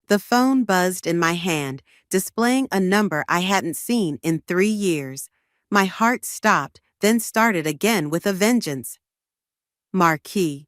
The phone buzzed in my hand, displaying a number I hadn't seen in 3 years. My heart stopped, then started again with a vengeance. Marquis,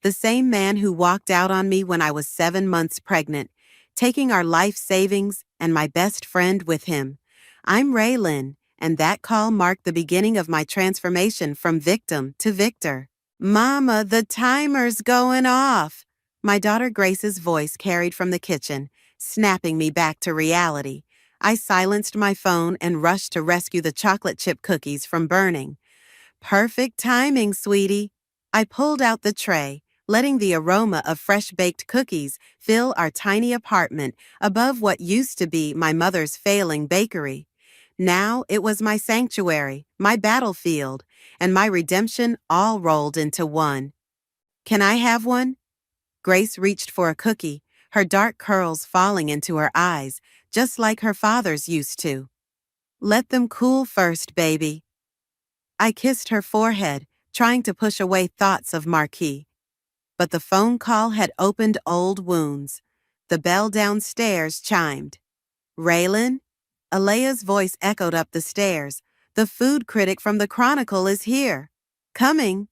the same man who walked out on me when I was 7 months pregnant, taking our life savings and my best friend with him. I'm Raylin, and that call marked the beginning of my transformation from victim to victor. Mama, the timer's going off. My daughter Grace's voice carried from the kitchen, snapping me back to reality. I silenced my phone and rushed to rescue the chocolate chip cookies from burning. Perfect timing, sweetie. I pulled out the tray, letting the aroma of fresh-baked cookies fill our tiny apartment above what used to be my mother's failing bakery. Now it was my sanctuary, my battlefield, and my redemption all rolled into one. Can I have one? Grace reached for a cookie, her dark curls falling into her eyes, just like her father's used to. Let them cool first, baby. I kissed her forehead, trying to push away thoughts of Marquis. But the phone call had opened old wounds. The bell downstairs chimed. Raylin? Alea's voice echoed up the stairs. The food critic from the Chronicle is here. Coming.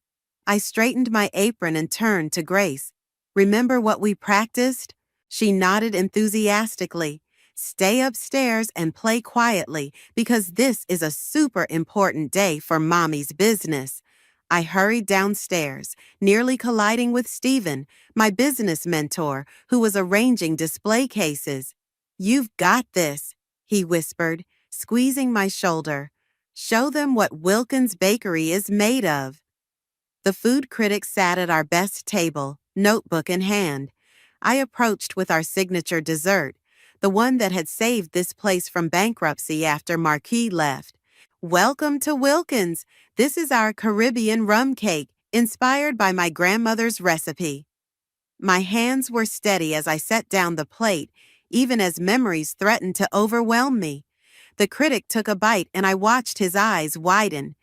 I straightened my apron and turned to Grace. Remember what we practiced? She nodded enthusiastically. Stay upstairs and play quietly because this is a super important day for Mommy's business. I hurried downstairs, nearly colliding with Stephen, my business mentor, who was arranging display cases. You've got this, he whispered, squeezing my shoulder. Show them what Wilkins Bakery is made of. The food critic sat at our best table, notebook in hand. I approached with our signature dessert, the one that had saved this place from bankruptcy after Marquis left. Welcome to Wilkins. This is our Caribbean rum cake, inspired by my grandmother's recipe. My hands were steady as I set down the plate, even as memories threatened to overwhelm me. The critic took a bite and I watched his eyes widen.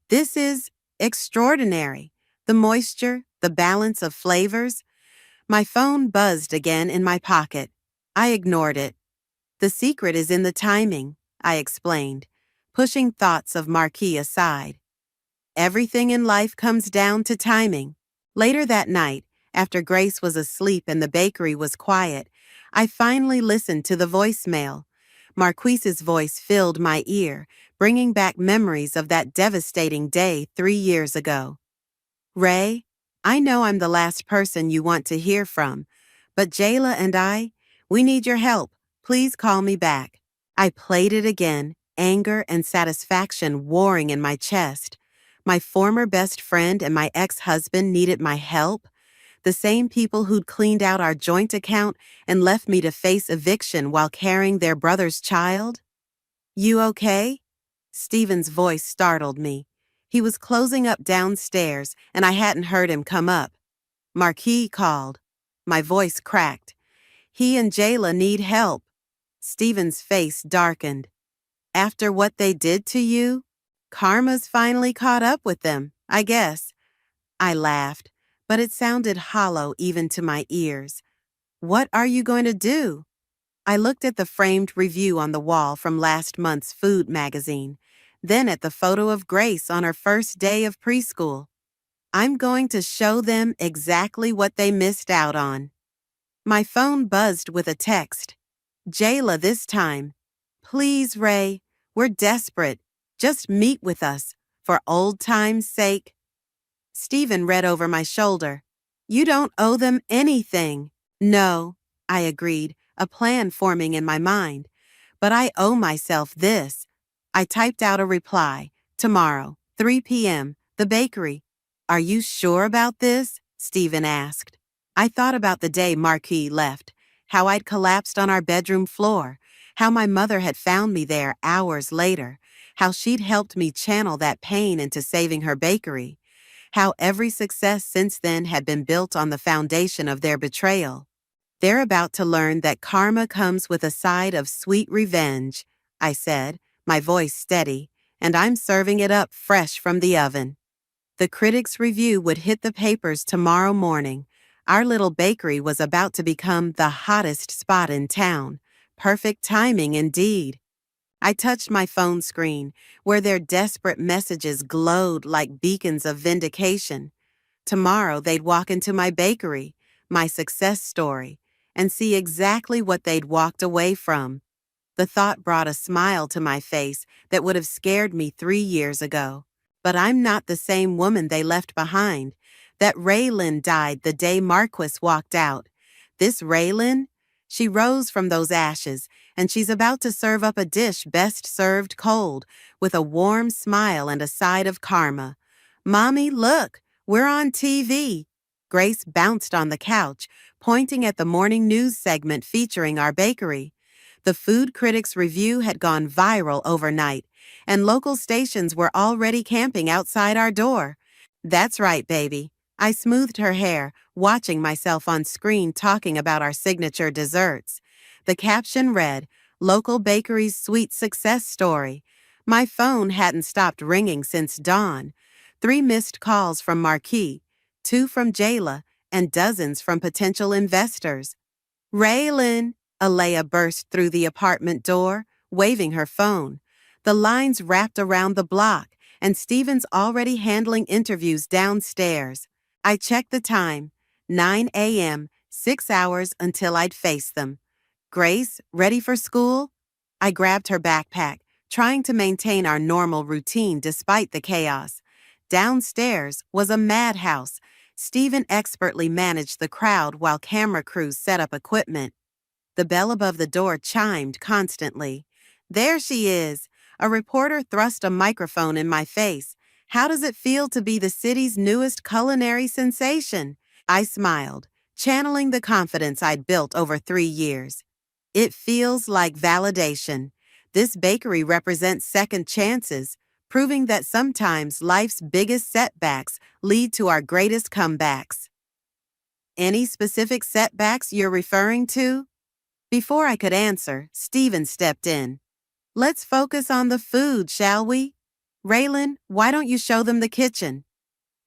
This is extraordinary. The moisture, the balance of flavors. My phone buzzed again in my pocket. I ignored it. The secret is in the timing, I explained, pushing thoughts of Marquis aside. Everything in life comes down to timing. Later that night, after Grace was asleep and the bakery was quiet, I finally listened to the voicemail. Marquis's voice filled my ear, bringing back memories of that devastating day 3 years ago. Ray, I know I'm the last person you want to hear from, but Jayla and we need your help. Please call me back. I played it again, anger and satisfaction warring in my chest. My former best friend and my ex-husband needed my help. The same people who'd cleaned out our joint account and left me to face eviction while carrying their brother's child. You okay? Stephen's voice startled me. He was closing up downstairs, and I hadn't heard him come up. Marquis called. My voice cracked. He and Jayla need help. Stephen's face darkened. After what they did to you? Karma's finally caught up with them, I guess. I laughed, but it sounded hollow even to my ears. What are you going to do? I looked at the framed review on the wall from last month's food magazine, then at the photo of Grace on her first day of preschool. I'm going to show them exactly what they missed out on. My phone buzzed with a text. Jayla this time. Please, Ray, we're desperate. Just meet with us, for old time's sake. Stephen read over my shoulder. You don't owe them anything. No, I agreed, a plan forming in my mind. But I owe myself this. I typed out a reply. Tomorrow, 3 p.m., the bakery. Are you sure about this? Stephen asked. I thought about the day Marquis left, how I'd collapsed on our bedroom floor, how my mother had found me there hours later, how she'd helped me channel that pain into saving her bakery, how every success since then had been built on the foundation of their betrayal. They're about to learn that karma comes with a side of sweet revenge, I said, my voice steady, and I'm serving it up fresh from the oven. The critic's review would hit the papers tomorrow morning. Our little bakery was about to become the hottest spot in town. Perfect timing indeed. I touched my phone screen, where their desperate messages glowed like beacons of vindication. Tomorrow they'd walk into my bakery, my success story, and see exactly what they'd walked away from. The thought brought a smile to my face that would have scared me 3 years ago. But I'm not the same woman they left behind. That Raylan died the day Marquis walked out. This Raylan? She rose from those ashes, and she's about to serve up a dish best served cold, with a warm smile and a side of karma. Mommy, look, we're on TV. Grace bounced on the couch, pointing at the morning news segment featuring our bakery. The Food Critics Review had gone viral overnight, and local stations were already camping outside our door. That's right, baby. I smoothed her hair, watching myself on screen talking about our signature desserts. The caption read, "Local Bakery's Sweet Success Story." My phone hadn't stopped ringing since dawn. 3 missed calls from Marquis, 2 from Jayla, and dozens from potential investors. Raylan, Alea burst through the apartment door, waving her phone. The lines wrapped around the block, and Steven's already handling interviews downstairs. I checked the time, 9 a.m., 6 hours until I'd face them. Grace, ready for school? I grabbed her backpack, trying to maintain our normal routine despite the chaos. Downstairs was a madhouse. Steven expertly managed the crowd while camera crews set up equipment. The bell above the door chimed constantly. There she is. A reporter thrust a microphone in my face. How does it feel to be the city's newest culinary sensation? I smiled, channeling the confidence I'd built over 3 years. It feels like validation. This bakery represents second chances, proving that sometimes life's biggest setbacks lead to our greatest comebacks. Any specific setbacks you're referring to? Before I could answer, Steven stepped in. Let's focus on the food, shall we? Raylan, why don't you show them the kitchen?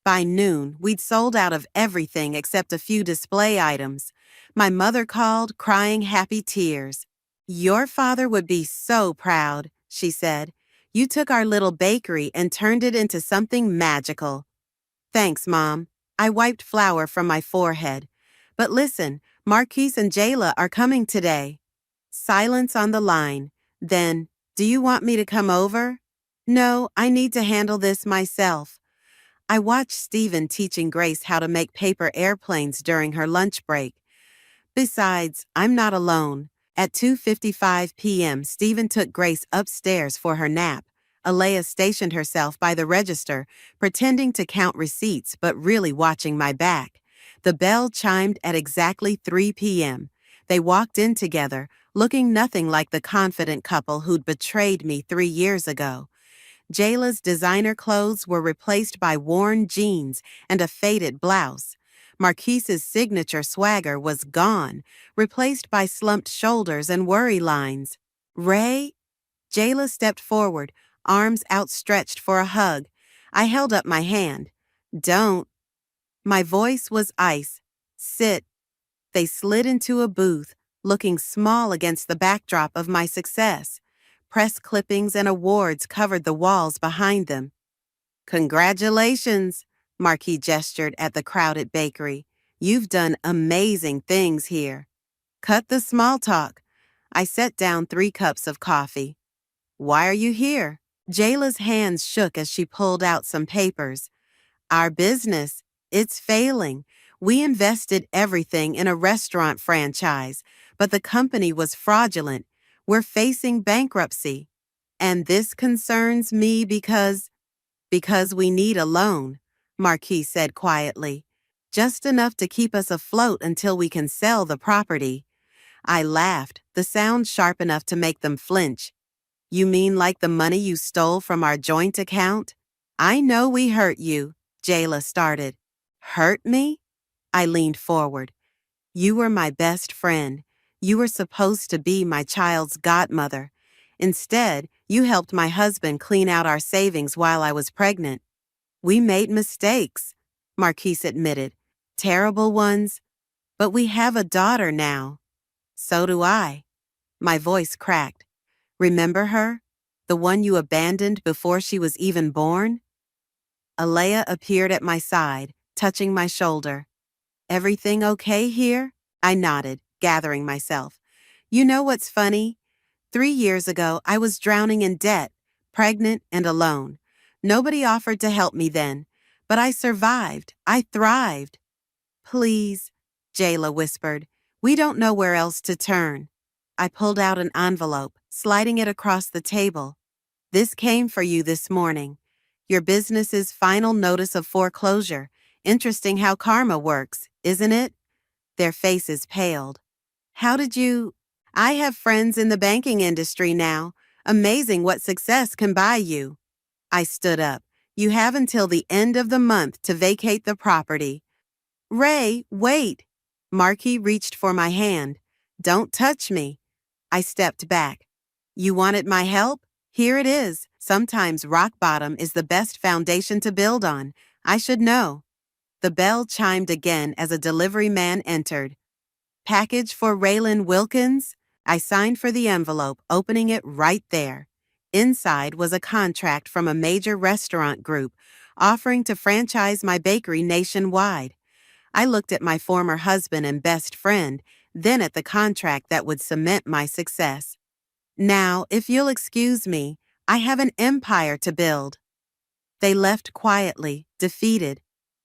By noon, we'd sold out of everything except a few display items. My mother called, crying happy tears. Your father would be so proud, she said. You took our little bakery and turned it into something magical. Thanks, Mom. I wiped flour from my forehead. But listen, Marquise and Jayla are coming today. Silence on the line. Then, do you want me to come over? No, I need to handle this myself. I watched Steven teaching Grace how to make paper airplanes during her lunch break. Besides, I'm not alone. At 2:55 p.m., Steven took Grace upstairs for her nap. Alea stationed herself by the register, pretending to count receipts but really watching my back. The bell chimed at exactly 3 p.m. They walked in together, looking nothing like the confident couple who'd betrayed me 3 years ago. Jayla's designer clothes were replaced by worn jeans and a faded blouse. Marquise's signature swagger was gone, replaced by slumped shoulders and worry lines. Ray? Jayla stepped forward, arms outstretched for a hug. I held up my hand. Don't. My voice was ice. Sit. They slid into a booth, looking small against the backdrop of my success. Press clippings and awards covered the walls behind them. Congratulations, Marquis gestured at the crowded bakery. You've done amazing things here. Cut the small talk. I set down 3 cups of coffee. Why are you here? Jayla's hands shook as she pulled out some papers. Our business, it's failing. We invested everything in a restaurant franchise, but the company was fraudulent. We're facing bankruptcy. And this concerns me because we need a loan, Marquis said quietly. Just enough to keep us afloat until we can sell the property. I laughed, the sound sharp enough to make them flinch. You mean like the money you stole from our joint account? I know we hurt you, Jayla started. Hurt me? I leaned forward. You were my best friend. You were supposed to be my child's godmother. Instead, you helped my husband clean out our savings while I was pregnant. We made mistakes, Marquise admitted. Terrible ones, But we have a daughter now. So do I. My voice cracked. Remember her? The one you abandoned before she was even born? Alea appeared at my side, touching my shoulder. Everything okay here? I nodded, gathering myself. You know what's funny? 3 years ago, I was drowning in debt, pregnant and alone. Nobody offered to help me then, but I survived. I thrived. Please, Jayla whispered. We don't know where else to turn. I pulled out an envelope, sliding it across the table. This came for you this morning. Your business's final notice of foreclosure. Interesting how karma works, isn't it? Their faces paled. How did you... I have friends in the banking industry now. Amazing what success can buy you. I stood up. You have until the end of the month to vacate the property. Ray, wait. Marky reached for my hand. Don't touch me. I stepped back. You wanted my help? Here it is. Sometimes rock bottom is the best foundation to build on. I should know. The bell chimed again as a delivery man entered. Package for Raylan Wilkins? I signed for the envelope, opening it right there. Inside was a contract from a major restaurant group offering to franchise my bakery nationwide. I looked at my former husband and best friend, then at the contract that would cement my success. Now, if you'll excuse me, I have an empire to build. They left quietly, defeated.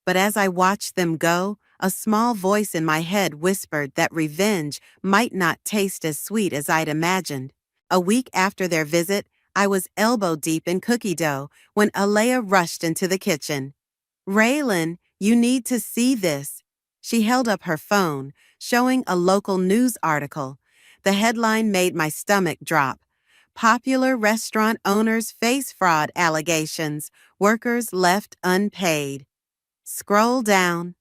But as I watched them go, a small voice in my head whispered that revenge might not taste as sweet as I'd imagined. A week after their visit, I was elbow-deep in cookie dough when Alea rushed into the kitchen. Raylan, you need to see this. She held up her phone, showing a local news article. The headline made my stomach drop. Popular restaurant owners face fraud allegations. Workers left unpaid. Scroll down,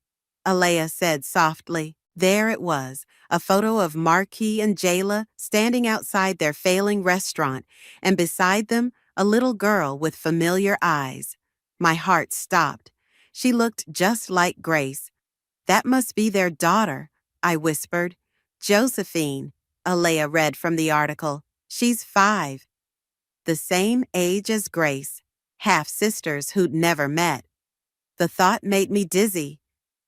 Alea said softly. There it was, a photo of Marquis and Jayla standing outside their failing restaurant, and beside them, a little girl with familiar eyes. My heart stopped. She looked just like Grace. That must be their daughter, I whispered. Josephine, Alea read from the article. She's 5. The same age as Grace, half-sisters who'd never met. The thought made me dizzy.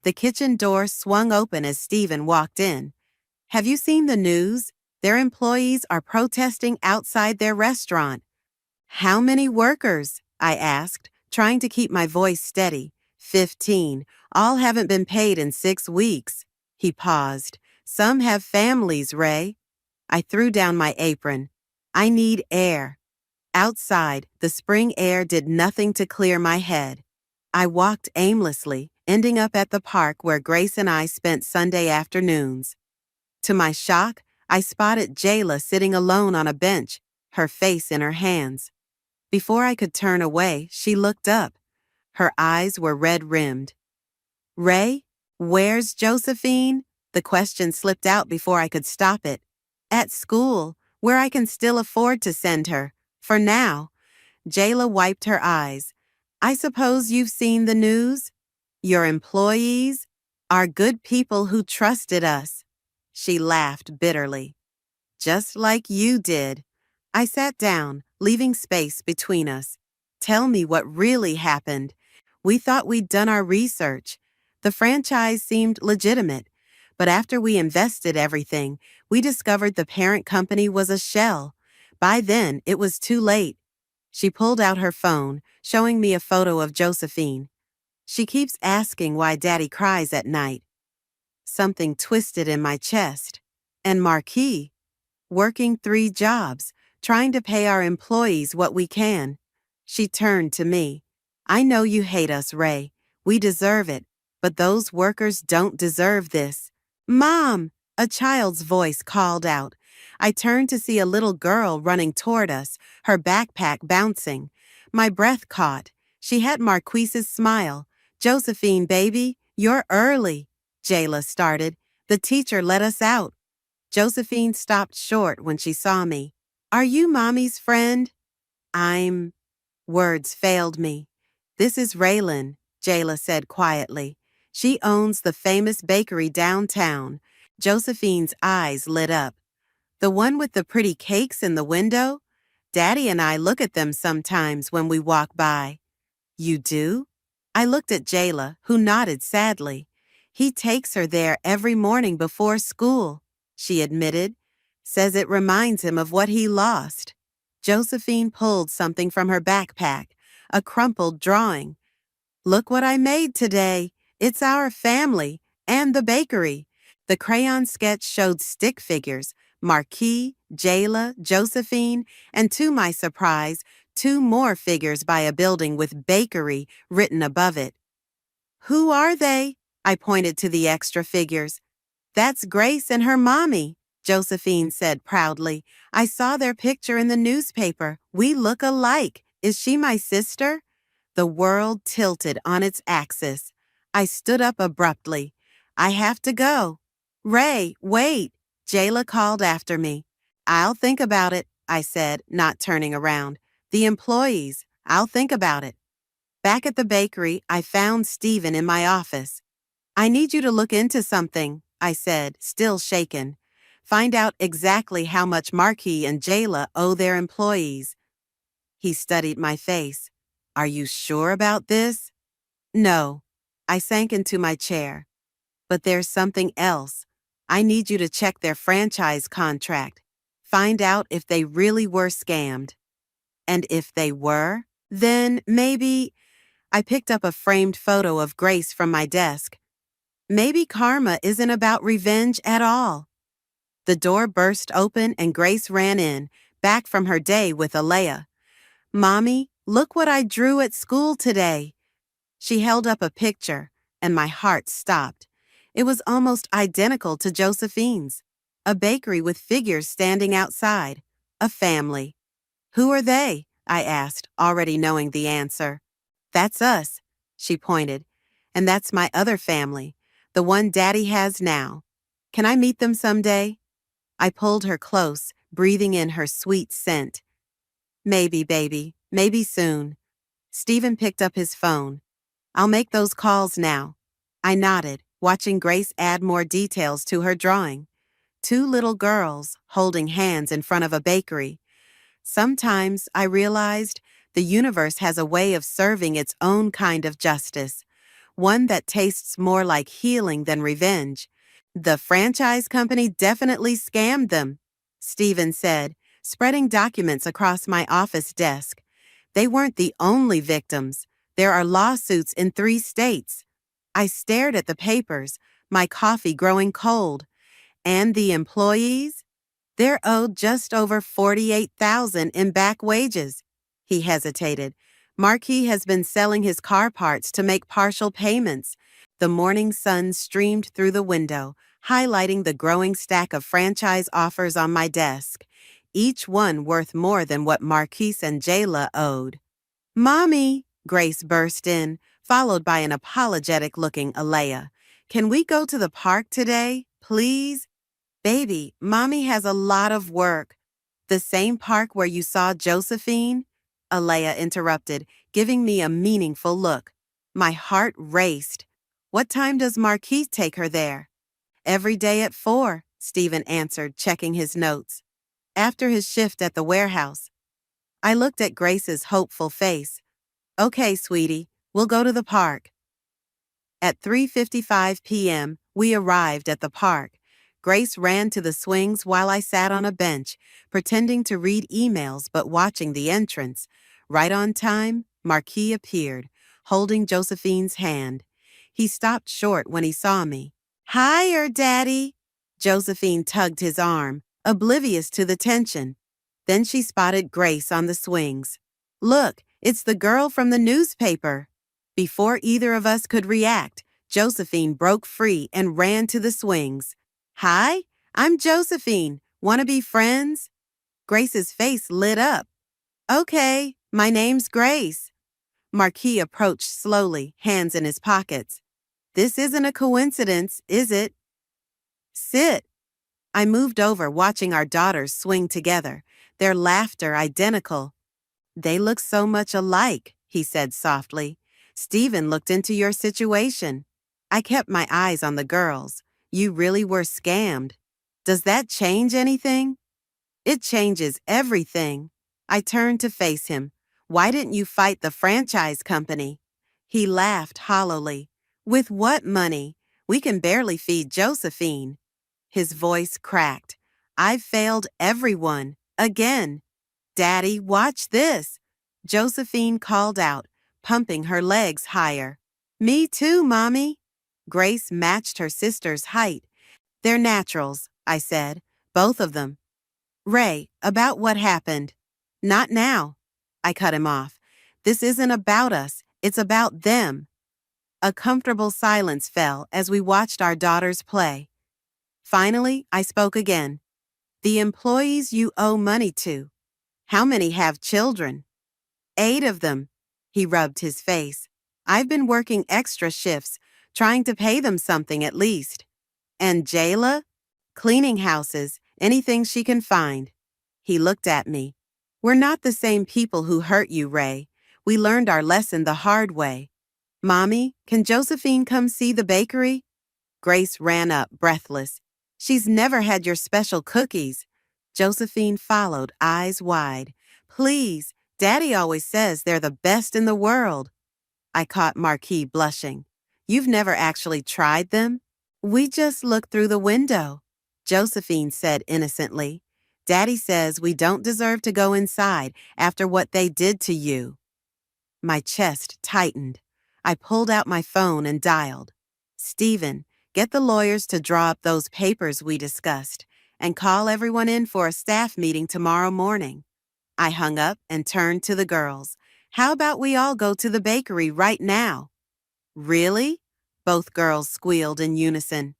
The kitchen door swung open as Stephen walked in. Have you seen the news? Their employees are protesting outside their restaurant. How many workers? I asked, trying to keep my voice steady. 15. All haven't been paid in 6 weeks. He paused. Some have families, Ray. I threw down my apron. I need air. Outside, the spring air did nothing to clear my head. I walked aimlessly, ending up at the park where Grace and I spent Sunday afternoons. To my shock, I spotted Jayla sitting alone on a bench, her face in her hands. Before I could turn away, she looked up. Her eyes were red-rimmed. Ray, where's Josephine? The question slipped out before I could stop it. At school, where I can still afford to send her. For now. Jayla wiped her eyes. I suppose you've seen the news? Your employees are good people who trusted us. She laughed bitterly. Just like you did. I sat down, leaving space between us. Tell me what really happened. We thought we'd done our research. The franchise seemed legitimate. But after we invested everything, we discovered the parent company was a shell. By then, it was too late. She pulled out her phone, showing me a photo of Josephine. She keeps asking why Daddy cries at night. Something twisted in my chest. And Marquis, working 3 jobs, trying to pay our employees what we can. She turned to me. I know you hate us, Ray. We deserve it. But those workers don't deserve this. Mom! A child's voice called out. I turned to see a little girl running toward us, her backpack bouncing. My breath caught. She had Marquise's smile. Josephine, baby, you're early, Jayla started. The teacher let us out. Josephine stopped short when she saw me. Are you Mommy's friend? Words failed me. This is Raylan, Jayla said quietly. She owns the famous bakery downtown. Josephine's eyes lit up. The one with the pretty cakes in the window? Daddy and I look at them sometimes when we walk by. You do? I looked at Jayla, who nodded sadly. He takes her there every morning before school, she admitted. Says it reminds him of what he lost. Josephine pulled something from her backpack, a crumpled drawing. Look what I made today. It's our family and the bakery. The crayon sketch showed stick figures, Marquis, Jayla, Josephine, and to my surprise, 2 more figures by a building with bakery written above it. Who are they? I pointed to the extra figures. That's Grace and her mommy, Josephine said proudly. I saw their picture in the newspaper. We look alike. Is she my sister? The world tilted on its axis. I stood up abruptly. I have to go. Ray, wait, Jayla called after me. I'll think about it, I said, not turning around. The employees, I'll think about it. Back at the bakery, I found Stephen in my office. I need you to look into something, I said, still shaken. Find out exactly how much Marquis and Jayla owe their employees. He studied my face. Are you sure about this? No. I sank into my chair. But there's something else. I need you to check their franchise contract. Find out if they really were scammed. And if they were, then maybe... I picked up a framed photo of Grace from my desk. Maybe karma isn't about revenge at all. The door burst open and Grace ran in, back from her day with Alea. Mommy, look what I drew at school today. She held up a picture, and my heart stopped. It was almost identical to Josephine's. A bakery with figures standing outside. A family. Who are they? I asked, already knowing the answer. That's us, she pointed. And that's my other family, the one Daddy has now. Can I meet them someday? I pulled her close, breathing in her sweet scent. Maybe, baby. Maybe soon. Stephen picked up his phone. I'll make those calls now. I nodded, watching Grace add more details to her drawing. 2 little girls holding hands in front of a bakery. Sometimes, I realized, the universe has a way of serving its own kind of justice, one that tastes more like healing than revenge. The franchise company definitely scammed them, Stephen said, spreading documents across my office desk. They weren't the only victims. There are lawsuits in 3 states. I stared at the papers, my coffee growing cold. And the employees? They're owed just over $48,000 in back wages. He hesitated. Marquis has been selling his car parts to make partial payments. The morning sun streamed through the window, highlighting the growing stack of franchise offers on my desk, each one worth more than what Marquis and Jayla owed. Mommy, Grace burst in, followed by an apologetic-looking Alea. Can we go to the park today, please? Baby, Mommy has a lot of work. The same park where you saw Josephine? Alea interrupted, giving me a meaningful look. My heart raced. What time does Marquis take her there? Every day at 4, Stephen answered, checking his notes. After his shift at the warehouse. I looked at Grace's hopeful face. Okay, sweetie, we'll go to the park. At 3:55 p.m., we arrived at the park. Grace ran to the swings while I sat on a bench, pretending to read emails but watching the entrance. Right on time, Marquis appeared, holding Josephine's hand. He stopped short when he saw me. Hiya, Daddy! Josephine tugged his arm, oblivious to the tension. Then she spotted Grace on the swings. Look, it's the girl from the newspaper. Before either of us could react, Josephine broke free and ran to the swings. Hi, I'm Josephine. Want to be friends? Grace's face lit up. Okay, my name's Grace. Marquis approached slowly, hands in his pockets. This isn't a coincidence, is it? Sit. I moved over, watching our daughters swing together, their laughter identical. They look so much alike, he said softly. Stephen looked into your situation. I kept my eyes on the girls. You really were scammed. Does that change anything? It changes everything. I turned to face him. Why didn't you fight the franchise company? He laughed hollowly. With what money? We can barely feed Josephine. His voice cracked. I've failed everyone. Again. Daddy, watch this. Josephine called out, pumping her legs higher. Me too, Mommy. Grace matched her sister's height. They're naturals, I said. Both of them. Ray, about what happened. Not now. I cut him off. This isn't about us. It's about them. A comfortable silence fell as we watched our daughters play. Finally, I spoke again. The employees you owe money to. How many have children? 8 of them. He rubbed his face. I've been working extra shifts, trying to pay them something at least. And Jayla? Cleaning houses, anything she can find. He looked at me. We're not the same people who hurt you, Ray. We learned our lesson the hard way. Mommy, can Josephine come see the bakery? Grace ran up, breathless. She's never had your special cookies. Josephine followed, eyes wide. Please, Daddy always says they're the best in the world. I caught Marquis blushing. You've never actually tried them? We just looked through the window, Josephine said innocently. Daddy says we don't deserve to go inside after what they did to you. My chest tightened. I pulled out my phone and dialed. Stephen, get the lawyers to draw up those papers we discussed and call everyone in for a staff meeting tomorrow morning. I hung up and turned to the girls. How about we all go to the bakery right now? Really? Both girls squealed in unison.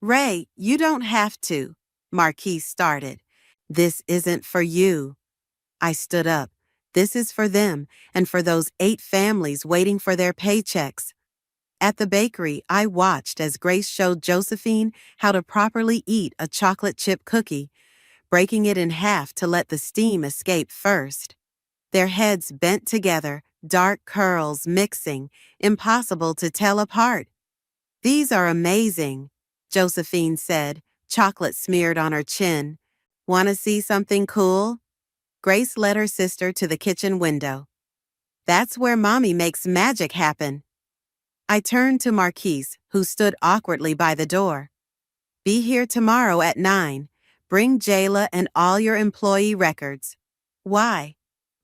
Ray, you don't have to, Marquis started. This isn't for you. I stood up. This is for them and for those 8 families waiting for their paychecks. At the bakery, I watched as Grace showed Josephine how to properly eat a chocolate chip cookie, breaking it in half to let the steam escape first. Their heads bent together, dark curls mixing, impossible to tell apart. These are amazing, Josephine said, chocolate smeared on her chin. Want to see something cool? Grace led her sister to the kitchen window. That's where Mommy makes magic happen. I turned to Marquise, who stood awkwardly by the door. Be here tomorrow at 9. Bring Jayla and all your employee records. Why?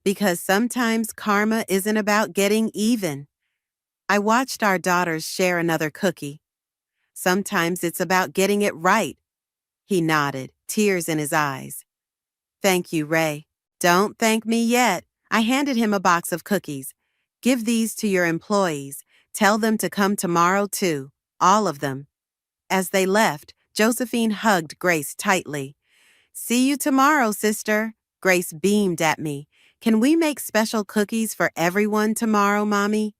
Because sometimes karma isn't about getting even. I watched our daughters share another cookie. Sometimes it's about getting it right. He nodded, tears in his eyes. Thank you, Ray. Don't thank me yet. I handed him a box of cookies. Give these to your employees. Tell them to come tomorrow too. All of them. As they left, Josephine hugged Grace tightly. See you tomorrow, sister. Grace beamed at me. Can we make special cookies for everyone tomorrow, Mommy?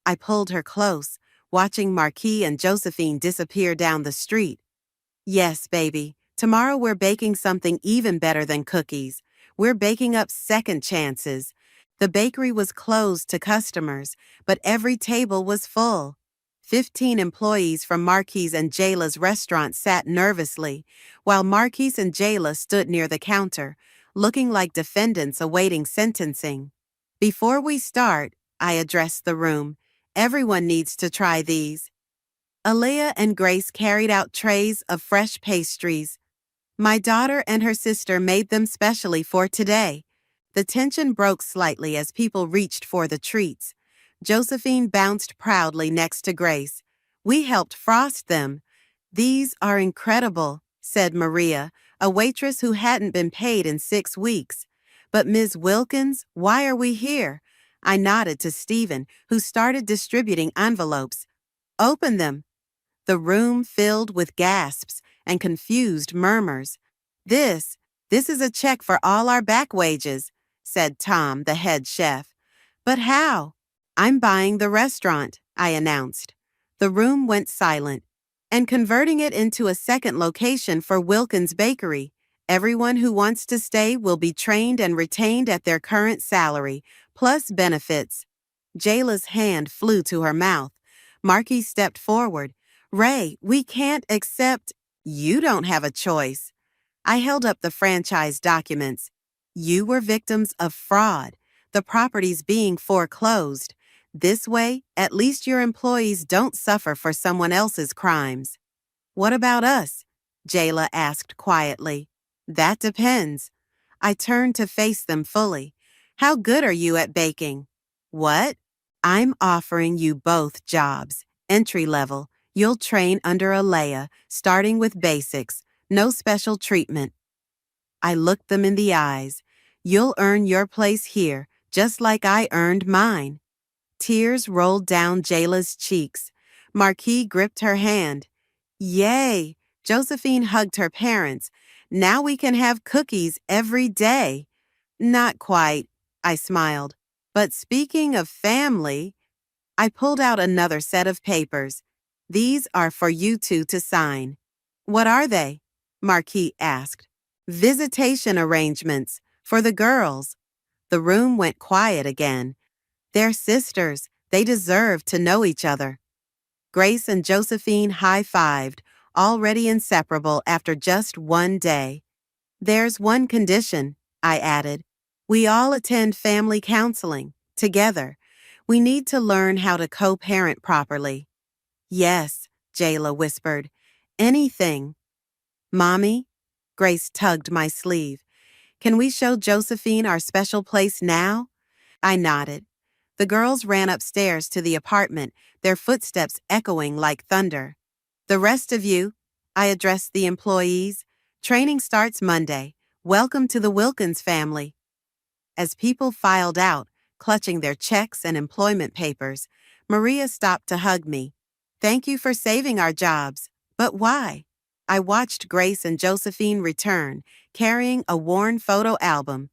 I pulled her close, watching Marquis and Josephine disappear down the street. Yes, baby. Tomorrow we're baking something even better than cookies. We're baking up second chances. The bakery was closed to customers, but every table was full. 15 employees from Marquis and Jayla's restaurant sat nervously, while Marquis and Jayla stood near the counter, looking like defendants awaiting sentencing. Before we start, I addressed the room. Everyone needs to try these. Alea and Grace carried out trays of fresh pastries. My daughter and her sister made them specially for today. The tension broke slightly as people reached for the treats. Josephine bounced proudly next to Grace. We helped frost them. These are incredible, said Maria, a waitress who hadn't been paid in 6 weeks. But Ms. Wilkins, why are we here? I nodded to Stephen, who started distributing envelopes. Open them. The room filled with gasps and confused murmurs. This is a check for all our back wages, said Tom, the head chef. But how? I'm buying the restaurant, I announced. The room went silent, and converting it into a second location for Wilkins Bakery. Everyone who wants to stay will be trained and retained at their current salary, plus benefits. Jayla's hand flew to her mouth, Marky stepped forward. Ray, we can't accept. You don't have a choice. I held up the franchise documents. You were victims of fraud, the properties being foreclosed. This way, at least your employees don't suffer for someone else's crimes. What about us? Jayla asked quietly. That depends. I turned to face them fully. How good are you at baking? What? I'm offering you both jobs, entry level. You'll train under Alea, starting with basics, no special treatment. I looked them in the eyes. You'll earn your place here, just like I earned mine. Tears rolled down Jayla's cheeks. Marquis gripped her hand. Yay! Josephine hugged her parents. Now we can have cookies every day. Not quite, I smiled. But speaking of family, I pulled out another set of papers. These are for you two to sign. What are they? Marquis asked. Visitation arrangements for the girls. The room went quiet again. They're sisters. They deserve to know each other. Grace and Josephine high-fived, already inseparable after just one day. There's one condition, I added. We all attend family counseling, together. We need to learn how to co-parent properly. Yes, Jayla whispered. Anything. Mommy? Grace tugged my sleeve. Can we show Josephine our special place now? I nodded. The girls ran upstairs to the apartment, their footsteps echoing like thunder. The rest of you, I addressed the employees. Training starts Monday. Welcome to the Wilkins family. As people filed out, clutching their checks and employment papers, Maria stopped to hug me. Thank you for saving our jobs. But why? I watched Grace and Josephine return, carrying a worn photo album.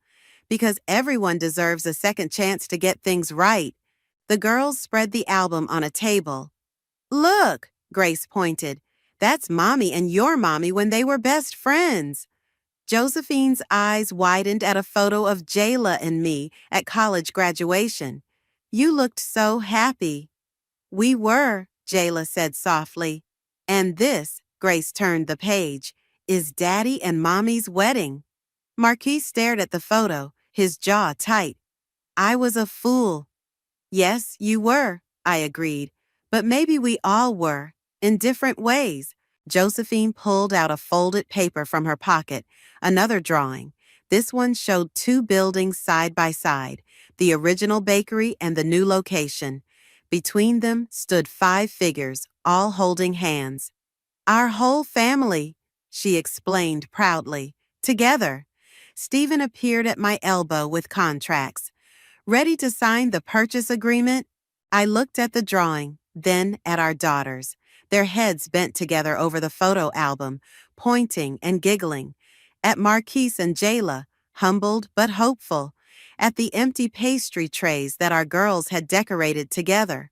Because everyone deserves a second chance to get things right. The girls spread the album on a table. Look, Grace pointed. That's Mommy and your mommy when they were best friends. Josephine's eyes widened at a photo of Jayla and me at college graduation. You looked so happy. We were, Jayla said softly. And this, Grace turned the page, is Daddy and Mommy's wedding. Marquis stared at the photo, his jaw tight. I was a fool. Yes, you were, I agreed. But maybe we all were, in different ways. Josephine pulled out a folded paper from her pocket, another drawing. This one showed two buildings side by side, the original bakery and the new location. Between them stood 5 figures, all holding hands. Our whole family, she explained proudly. Together. Stephen appeared at my elbow with contracts. Ready to sign the purchase agreement? I looked at the drawing, then at our daughters, their heads bent together over the photo album, pointing and giggling. At Marquise and Jayla, humbled but hopeful. At the empty pastry trays that our girls had decorated together.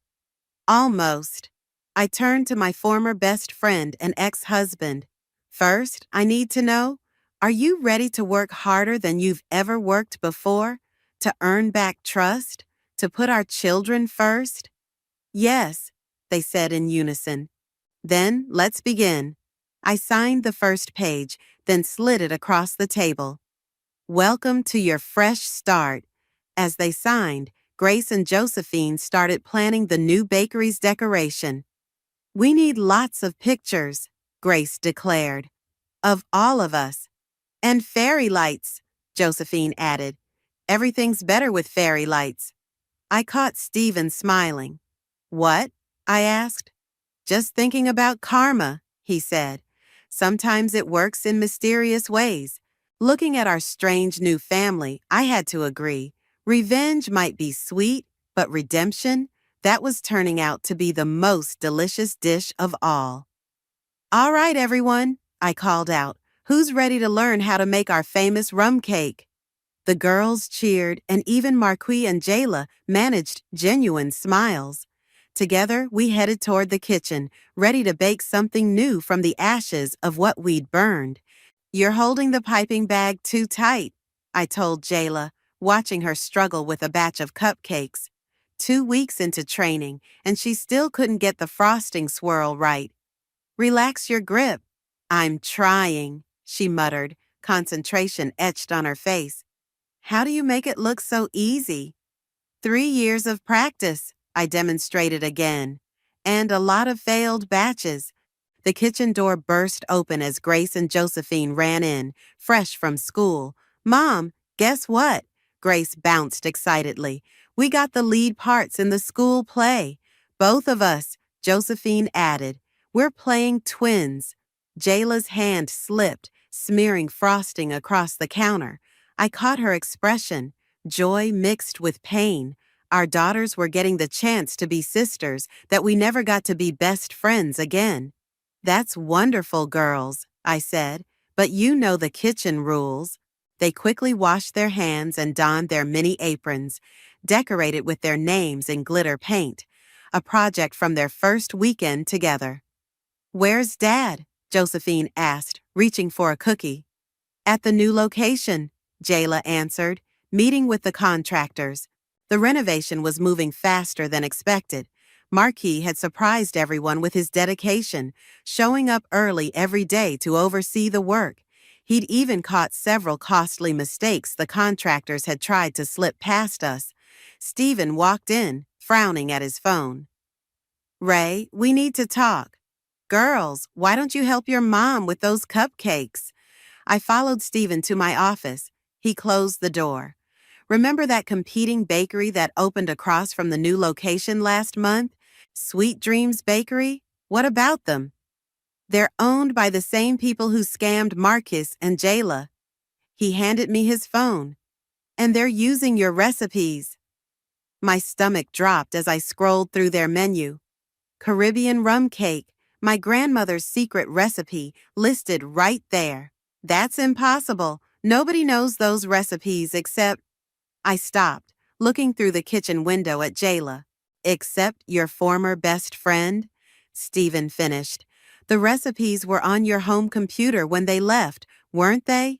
Almost. I turned to my former best friend and ex-husband. First, I need to know, are you ready to work harder than you've ever worked before? To earn back trust? To put our children first? Yes, they said in unison. Then, let's begin. I signed the first page, then slid it across the table. Welcome to your fresh start. As they signed, Grace and Josephine started planning the new bakery's decoration. We need lots of pictures, Grace declared. Of all of us. And fairy lights, Josephine added. Everything's better with fairy lights. I caught Stephen smiling. What? I asked. Just thinking about karma, he said. Sometimes it works in mysterious ways. Looking at our strange new family, I had to agree. Revenge might be sweet, but redemption, that was turning out to be the most delicious dish of all. All right, everyone, I called out. Who's ready to learn how to make our famous rum cake? The girls cheered, and even Marquis and Jayla managed genuine smiles. Together, we headed toward the kitchen, ready to bake something new from the ashes of what we'd burned. You're holding the piping bag too tight, I told Jayla, watching her struggle with a batch of cupcakes. 2 weeks into training, and she still couldn't get the frosting swirl right. Relax your grip. I'm trying, she muttered, concentration etched on her face. How do you make it look so easy? 3 years of practice, I demonstrated again. And a lot of failed batches. The kitchen door burst open as Grace and Josephine ran in, fresh from school. Mom, guess what? Grace bounced excitedly. We got the lead parts in the school play. Both of us, Josephine added. We're playing twins. Jayla's hand slipped, smearing frosting across the counter. I caught her expression, joy mixed with pain. Our daughters were getting the chance to be sisters that we never got to be best friends again. That's wonderful, girls, I said, but you know the kitchen rules. They quickly washed their hands and donned their mini aprons, decorated with their names in glitter paint, a project from their first weekend together. Where's Dad? Josephine asked, reaching for a cookie. At the new location, Jayla answered, meeting with the contractors. The renovation was moving faster than expected. Marquis had surprised everyone with his dedication, showing up early every day to oversee the work. He'd even caught several costly mistakes the contractors had tried to slip past us. Stephen walked in, frowning at his phone. Ray, we need to talk. Girls, why don't you help your mom with those cupcakes? I followed Stephen to my office. He closed the door. Remember that competing bakery that opened across from the new location last month? Sweet Dreams Bakery? What about them? They're owned by the same people who scammed Marcus and Jayla. He handed me his phone. And they're using your recipes. My stomach dropped as I scrolled through their menu. Caribbean rum cake, my grandmother's secret recipe, listed right there. That's impossible. Nobody knows those recipes except... I stopped, looking through the kitchen window at Jayla. Except your former best friend? Stephen finished. The recipes were on your home computer when they left, weren't they?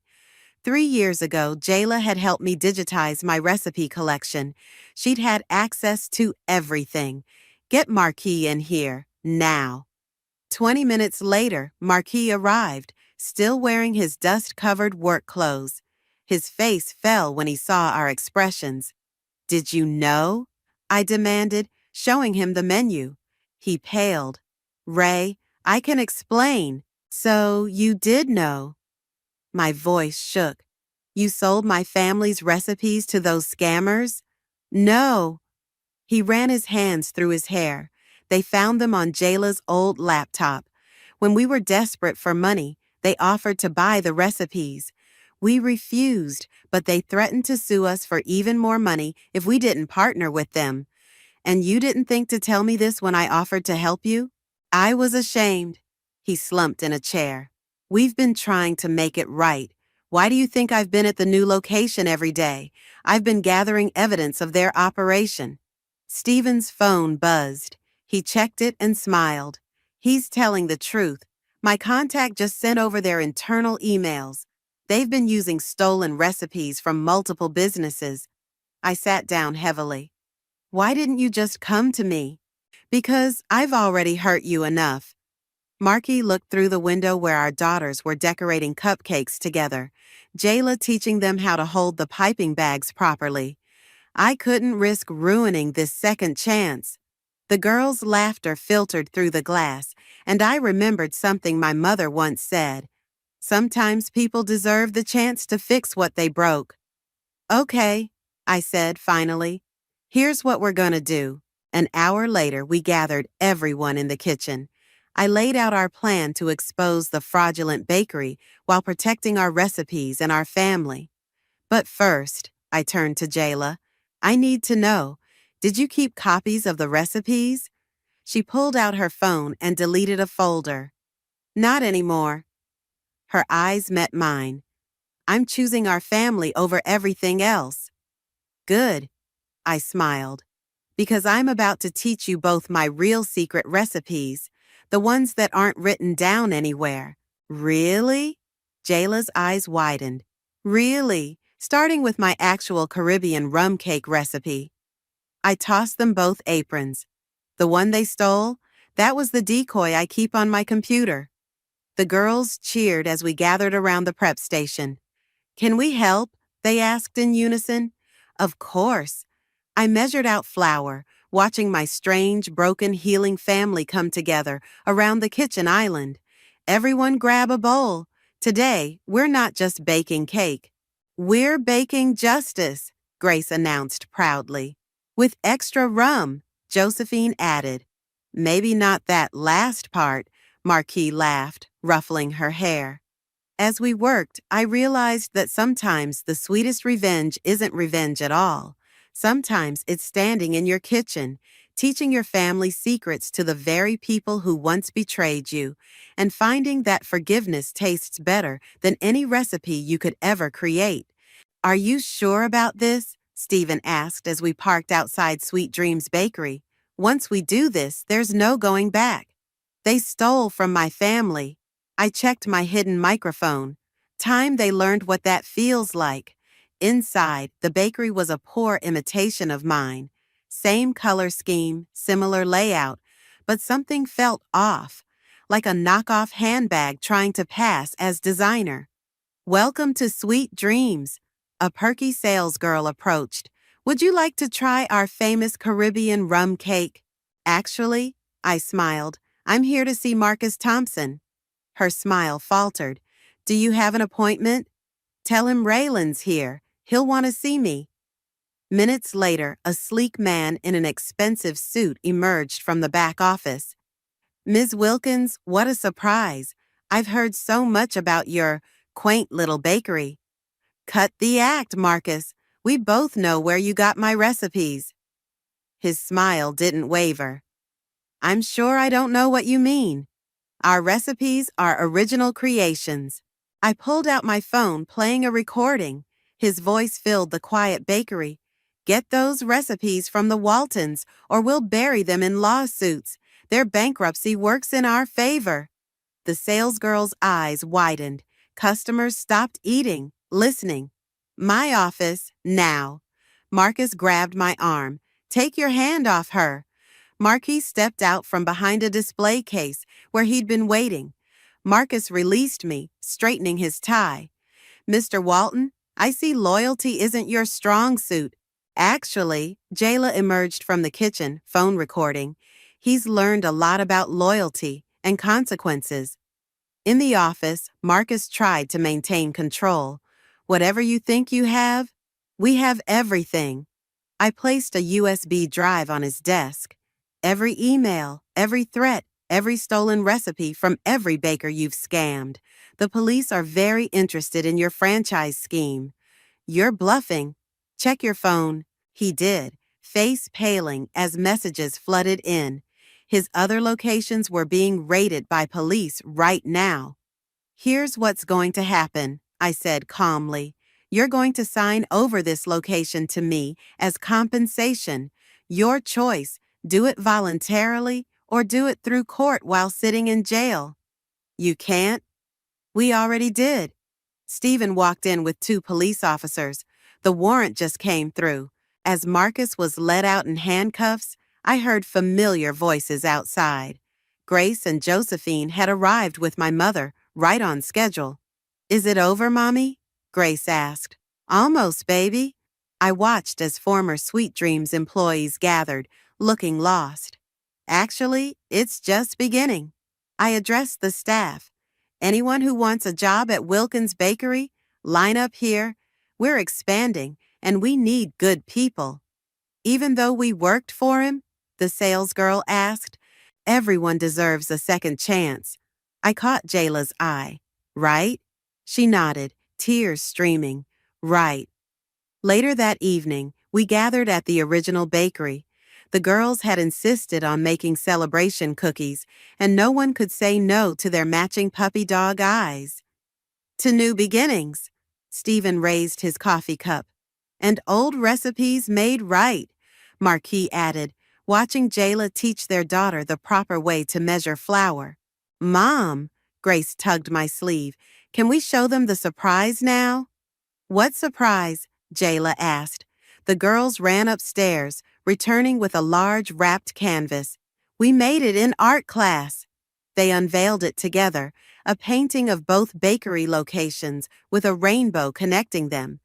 3 years ago, Jayla had helped me digitize my recipe collection. She'd had access to everything. Get Marquis in here, now. 20 minutes later, Marquis arrived, still wearing his dust-covered work clothes. His face fell when he saw our expressions. Did you know? I demanded, showing him the menu. He paled. Ray, I can explain. So you did know. My voice shook. You sold my family's recipes to those scammers? No. He ran his hands through his hair. They found them on Jayla's old laptop. When we were desperate for money, they offered to buy the recipes. We refused, but they threatened to sue us for even more money if we didn't partner with them. And you didn't think to tell me this when I offered to help you? I was ashamed. He slumped in a chair. We've been trying to make it right. Why do you think I've been at the new location every day? I've been gathering evidence of their operation. Stephen's phone buzzed. He checked it and smiled. He's telling the truth. My contact just sent over their internal emails. They've been using stolen recipes from multiple businesses. I sat down heavily. Why didn't you just come to me? Because I've already hurt you enough. Marky looked through the window where our daughters were decorating cupcakes together, Jayla teaching them how to hold the piping bags properly. I couldn't risk ruining this second chance. The girls' laughter filtered through the glass, and I remembered something my mother once said. Sometimes people deserve the chance to fix what they broke. Okay, I said finally. Here's what we're gonna do. An hour later, we gathered everyone in the kitchen. I laid out our plan to expose the fraudulent bakery while protecting our recipes and our family. But first, I turned to Jayla. I need to know, did you keep copies of the recipes? She pulled out her phone and deleted a folder. Not anymore. Her eyes met mine. I'm choosing our family over everything else. Good, I smiled. Because I'm about to teach you both my real secret recipes, the ones that aren't written down anywhere. Really? Jayla's eyes widened. Really? Starting with my actual Caribbean rum cake recipe. I tossed them both aprons. The one they stole? That was the decoy I keep on my computer. The girls cheered as we gathered around the prep station. Can we help? They asked in unison. Of course. I measured out flour, watching my strange, broken, healing family come together around the kitchen island. Everyone grab a bowl. Today, we're not just baking cake. We're baking justice, Grace announced proudly. With extra rum, Josephine added. Maybe not that last part, Marquis laughed, ruffling her hair. As we worked, I realized that sometimes the sweetest revenge isn't revenge at all. Sometimes it's standing in your kitchen, teaching your family secrets to the very people who once betrayed you, and finding that forgiveness tastes better than any recipe you could ever create. Are you sure about this? Stephen asked as we parked outside Sweet Dreams Bakery. Once we do this, there's no going back. They stole from my family. I checked my hidden microphone. Time they learned what that feels like. Inside, the bakery was a poor imitation of mine. Same color scheme, similar layout, but something felt off, like a knockoff handbag trying to pass as designer. Welcome to Sweet Dreams. A perky salesgirl approached. Would you like to try our famous Caribbean rum cake? Actually, I smiled. I'm here to see Marcus Thompson. Her smile faltered. Do you have an appointment? Tell him Raylan's here. He'll want to see me. Minutes later, a sleek man in an expensive suit emerged from the back office. Ms. Wilkins, what a surprise. I've heard so much about your quaint little bakery. Cut the act, Marcus. We both know where you got my recipes. His smile didn't waver. I'm sure I don't know what you mean. Our recipes are original creations. I pulled out my phone, playing a recording. His voice filled the quiet bakery. Get those recipes from the Waltons, or we'll bury them in lawsuits. Their bankruptcy works in our favor. The salesgirl's eyes widened. Customers stopped eating, listening. My office, now. Marcus grabbed my arm. Take your hand off her. Marquis stepped out from behind a display case where he'd been waiting. Marcus released me, straightening his tie. Mr. Walton, I see loyalty isn't your strong suit. Actually, Jayla emerged from the kitchen, phone recording. He's learned a lot about loyalty and consequences. In the office, Marcus tried to maintain control. Whatever you think you have, we have everything. I placed a USB drive on his desk. Every email, every threat, every stolen recipe from every baker you've scammed. The police are very interested in your franchise scheme. You're bluffing. Check your phone. He did, face paling as messages flooded in. His other locations were being raided by police right now. Here's what's going to happen, I said calmly. You're going to sign over this location to me as compensation. Your choice. Do it voluntarily or do it through court while sitting in jail. You can't? We already did. Stephen walked in with 2 police officers. The warrant just came through. As Marcus was led out in handcuffs, I heard familiar voices outside. Grace and Josephine had arrived with my mother, right on schedule. Is it over, Mommy? Grace asked. Almost, baby. I watched as former Sweet Dreams employees gathered, looking lost. Actually, it's just beginning. I addressed the staff. Anyone who wants a job at Wilkins Bakery, line up here. We're expanding, and we need good people. Even though we worked for him? The salesgirl asked. Everyone deserves a second chance. I caught Jayla's eye. Right? She nodded, tears streaming. Right. Later that evening, we gathered at the original bakery. The girls had insisted on making celebration cookies, and no one could say no to their matching puppy dog eyes. To new beginnings. Stephen raised his coffee cup. And old recipes made right, Marquis added, watching Jayla teach their daughter the proper way to measure flour. Mom, Grace tugged my sleeve, can we show them the surprise now? What surprise? Jayla asked. The girls ran upstairs, returning with a large wrapped canvas. We made it in art class. They unveiled it together, a painting of both bakery locations with a rainbow connecting them.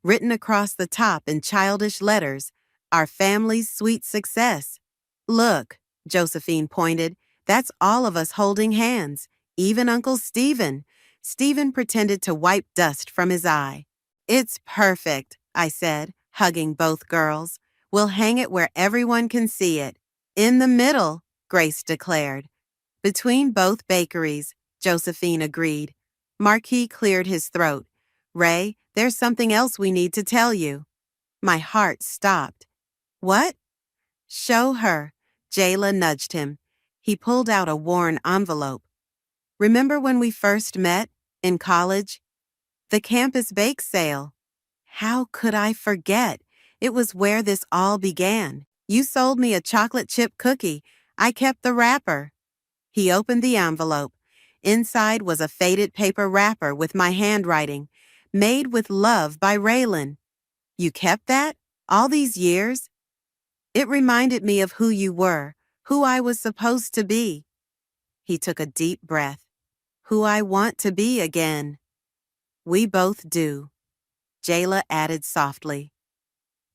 Written across the top in childish letters, "Our family's sweet success." "Look," Josephine pointed, "that's all of us holding hands, even Uncle Stephen." Stephen pretended to wipe dust from his eye. "It's perfect," I said, hugging both girls. "We'll hang it where everyone can see it." "In the middle," Grace declared. "Between both bakeries," Josephine agreed. Marquis cleared his throat. "Ray, there's something else we need to tell you." My heart stopped. "What?" "Show her." Jayla nudged him. He pulled out a worn envelope. "Remember when we first met? In college? The campus bake sale." How could I forget? It was where this all began. "You sold me a chocolate chip cookie. I kept the wrapper." He opened the envelope. Inside was a faded paper wrapper with my handwriting. "Made with love by Raylan." "You kept that? All these years?" "It reminded me of who you were, who I was supposed to be." He took a deep breath. "Who I want to be again." "We both do," Jayla added softly.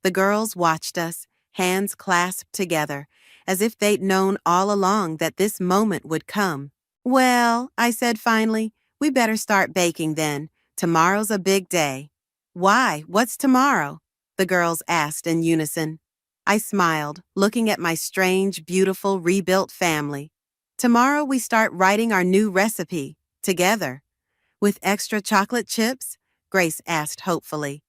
The girls watched us, hands clasped together, as if they'd known all along that this moment would come. "Well," I said finally, "we better start baking then. Tomorrow's a big day." "Why? What's tomorrow?" the girls asked in unison. I smiled, looking at my strange, beautiful, rebuilt family. "Tomorrow we start writing our new recipe, together." "With extra chocolate chips?" Grace asked hopefully.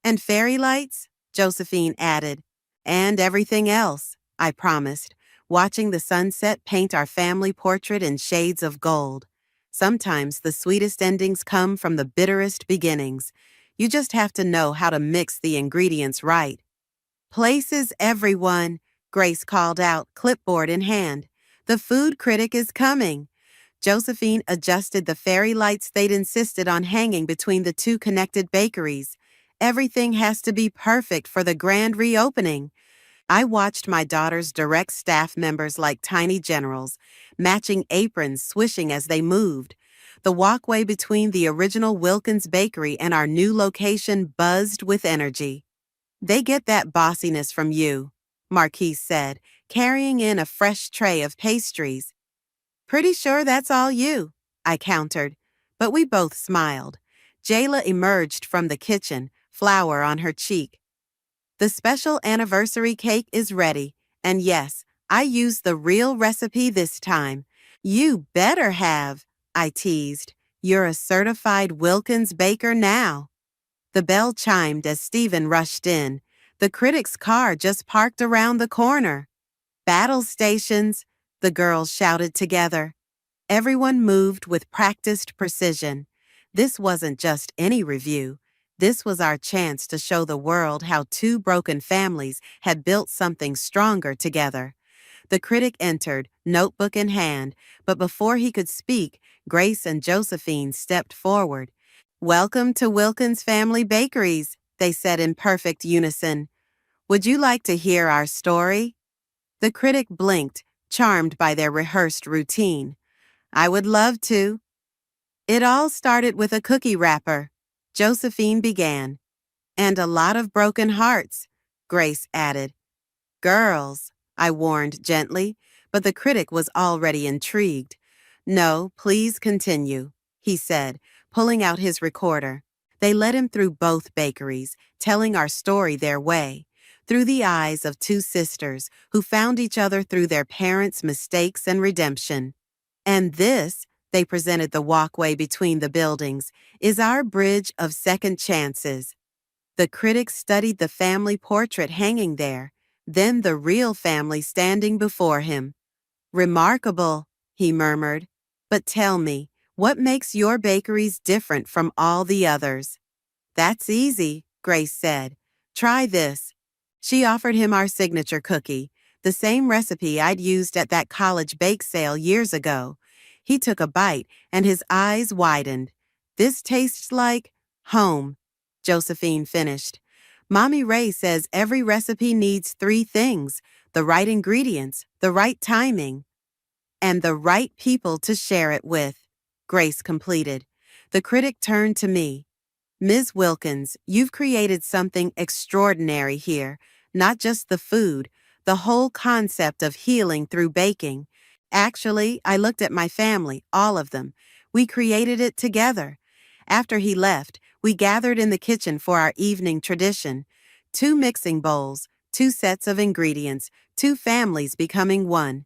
"And fairy lights?" Josephine added. "And everything else," I promised, watching the sunset paint our family portrait in shades of gold. Sometimes the sweetest endings come from the bitterest beginnings. You just have to know how to mix the ingredients right. "Places, everyone," Grace called out, clipboard in hand. "The food critic is coming." Josephine adjusted the fairy lights they'd insisted on hanging between the two connected bakeries. Everything has to be perfect for the grand reopening. I watched my daughter's direct staff members like tiny generals, matching aprons swishing as they moved. The walkway between the original Wilkins Bakery and our new location buzzed with energy. "They get that bossiness from you," Marquise said, carrying in a fresh tray of pastries. "Pretty sure that's all you," I countered, but we both smiled. Jayla emerged from the kitchen, flour on her cheek. "The special anniversary cake is ready, and yes, I used the real recipe this time." "You better have," I teased. "You're a certified Wilkins baker now." The bell chimed as Stephen rushed in. The critic's car just parked around the corner. "Battle stations," the girls shouted together. Everyone moved with practiced precision. This wasn't just any review. This was our chance to show the world how two broken families had built something stronger together. The critic entered, notebook in hand, but before he could speak, Grace and Josephine stepped forward. "Welcome to Wilkins Family Bakeries," they said in perfect unison. "Would you like to hear our story?" The critic blinked, charmed by their rehearsed routine. "I would love to." "It all started with a cookie wrapper," Josephine began. "And a lot of broken hearts," Grace added. "Girls," I warned gently, but the critic was already intrigued. "No, please continue," he said, pulling out his recorder. They led him through both bakeries, telling our story their way, through the eyes of two sisters who found each other through their parents' mistakes and redemption. "And this," they presented the walkway between the buildings, "is our bridge of second chances." The critic studied the family portrait hanging there, then the real family standing before him. "Remarkable," he murmured. "But tell me, what makes your bakeries different from all the others?" "That's easy," Grace said. "Try this." She offered him our signature cookie, the same recipe I'd used at that college bake sale years ago. He took a bite, and his eyes widened. "This tastes like home," Josephine finished. Mommy Ray says every recipe needs 3 things: the right ingredients, the right timing, and the right people to share it with, Grace completed. The critic turned to me. Ms. Wilkins, you've created something extraordinary here, not just the food, the whole concept of healing through baking. Actually, I looked at my family, all of them. We created it together. After he left, we gathered in the kitchen for our evening tradition. 2 mixing bowls, 2 sets of ingredients, 2 families becoming one.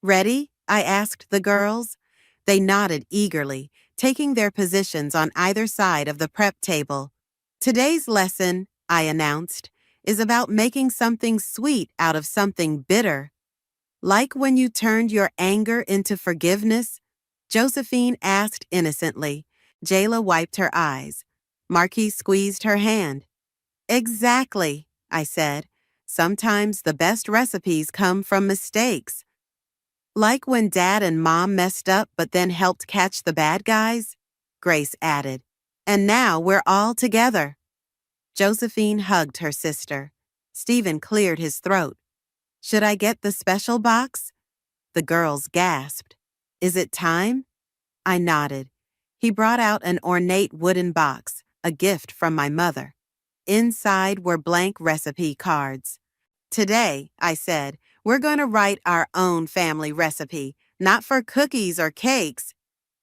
Ready? I asked the girls. They nodded eagerly, taking their positions on either side of the prep table. Today's lesson, I announced, is about making something sweet out of something bitter. Like when you turned your anger into forgiveness? Josephine asked innocently. Jayla wiped her eyes. Marquis squeezed her hand. Exactly, I said. Sometimes the best recipes come from mistakes. Like when Dad and Mom messed up but then helped catch the bad guys? Grace added. And now we're all together. Josephine hugged her sister. Stephen cleared his throat. Should I get the special box? The girls gasped. Is it time? I nodded. He brought out an ornate wooden box, a gift from my mother. Inside were blank recipe cards. Today, I said, we're going to write our own family recipe, not for cookies or cakes,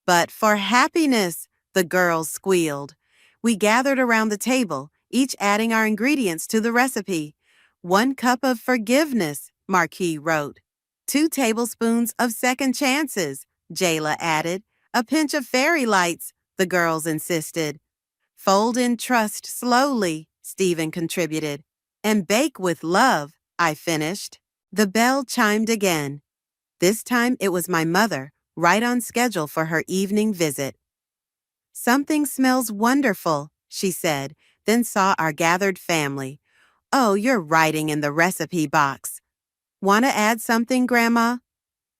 but for happiness, the girls squealed. We gathered around the table, each adding our ingredients to the recipe. 1 cup of forgiveness, Marquis wrote. 2 tablespoons of second chances, Jayla added. A pinch of fairy lights, the girls insisted. Fold in trust slowly, Stephen contributed. And bake with love, I finished. The bell chimed again. This time it was my mother, right on schedule for her evening visit. Something smells wonderful, she said, then saw our gathered family. Oh, you're writing in the recipe box. Want to add something, Grandma?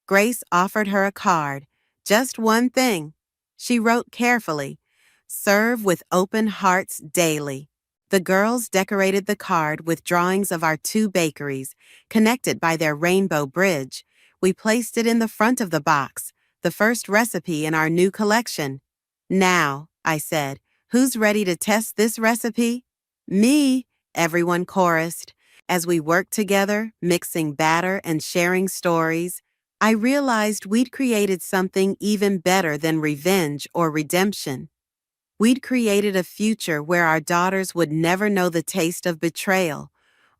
Grace offered her a card. Just one thing. She wrote carefully. Serve with open hearts daily. The girls decorated the card with drawings of our 2 bakeries, connected by their rainbow bridge. We placed it in the front of the box, the first recipe in our new collection. Now, I said, who's ready to test this recipe? Me, everyone chorused. As we worked together, mixing batter and sharing stories, I realized we'd created something even better than revenge or redemption. We'd created a future where our daughters would never know the taste of betrayal,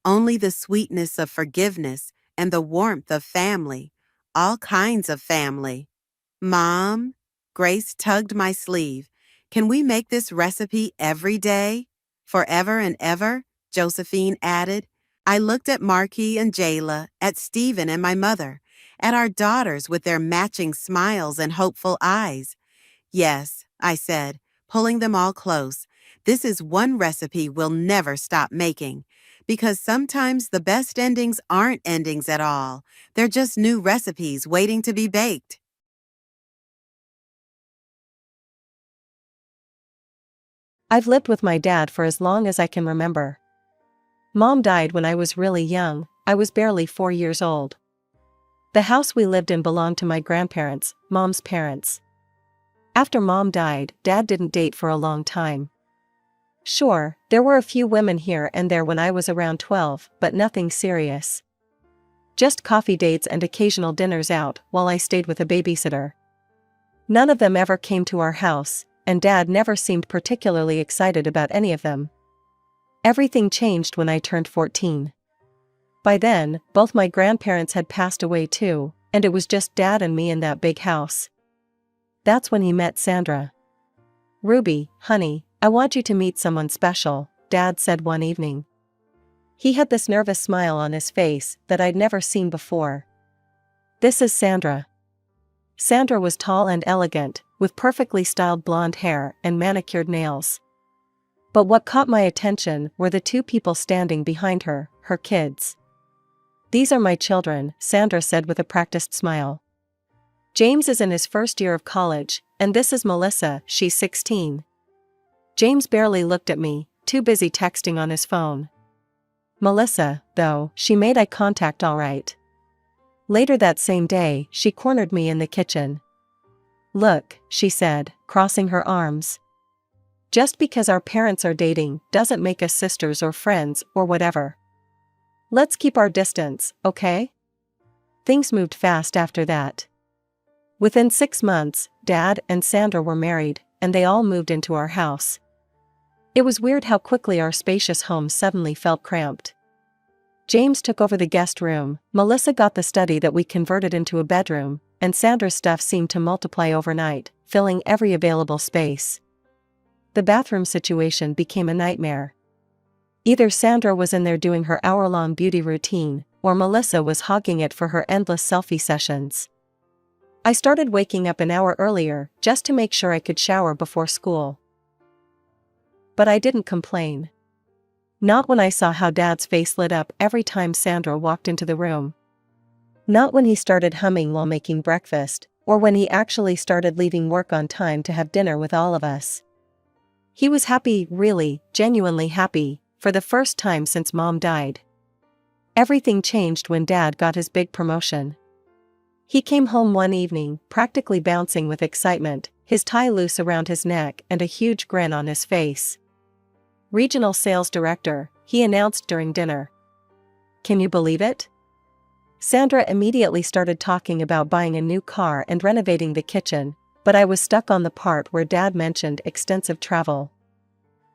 only the sweetness of forgiveness and the warmth of family, all kinds of family. Mom, Grace tugged my sleeve. Can we make this recipe every day? Forever and ever? Josephine added. I looked at Marquis and Jayla, at Stephen and my mother, at our daughters with their matching smiles and hopeful eyes. Yes, I said, pulling them all close. This is one recipe we'll never stop making. Because sometimes the best endings aren't endings at all. They're just new recipes waiting to be baked. I've lived with my dad for as long as I can remember. Mom died when I was really young. I was barely 4 years old. The house we lived in belonged to my grandparents, Mom's parents. After Mom died, Dad didn't date for a long time. Sure, there were a few women here and there when I was around 12, but nothing serious. Just coffee dates and occasional dinners out while I stayed with a babysitter. None of them ever came to our house, and Dad never seemed particularly excited about any of them. Everything changed when I turned 14. By then, both my grandparents had passed away too, and it was just Dad and me in that big house. That's when he met Sandra. Ruby, honey, I want you to meet someone special, Dad said one evening. He had this nervous smile on his face that I'd never seen before. This is Sandra. Sandra was tall and elegant, with perfectly styled blonde hair and manicured nails. But what caught my attention were the 2 people standing behind her, her kids. These are my children, Sandra said with a practiced smile. James is in his first year of college, and this is Melissa, she's 16. James barely looked at me, too busy texting on his phone. Melissa, though, she made eye contact all right. Later that same day, she cornered me in the kitchen. "Look," she said, crossing her arms. "Just because our parents are dating doesn't make us sisters or friends or whatever. Let's keep our distance, okay?" Things moved fast after that. Within 6 months, Dad and Sandra were married, and they all moved into our house. It was weird how quickly our spacious home suddenly felt cramped. James took over the guest room, Melissa got the study that we converted into a bedroom, and Sandra's stuff seemed to multiply overnight, filling every available space. The bathroom situation became a nightmare. Either Sandra was in there doing her hour-long beauty routine, or Melissa was hogging it for her endless selfie sessions. I started waking up an hour earlier just to make sure I could shower before school. But I didn't complain. Not when I saw how Dad's face lit up every time Sandra walked into the room. Not when he started humming while making breakfast, or when he actually started leaving work on time to have dinner with all of us. He was happy, really, genuinely happy, for the first time since Mom died. Everything changed when Dad got his big promotion. He came home one evening, practically bouncing with excitement, his tie loose around his neck and a huge grin on his face. "Regional Sales Director," he announced during dinner. Can you believe it? Sandra immediately started talking about buying a new car and renovating the kitchen, but I was stuck on the part where Dad mentioned extensive travel.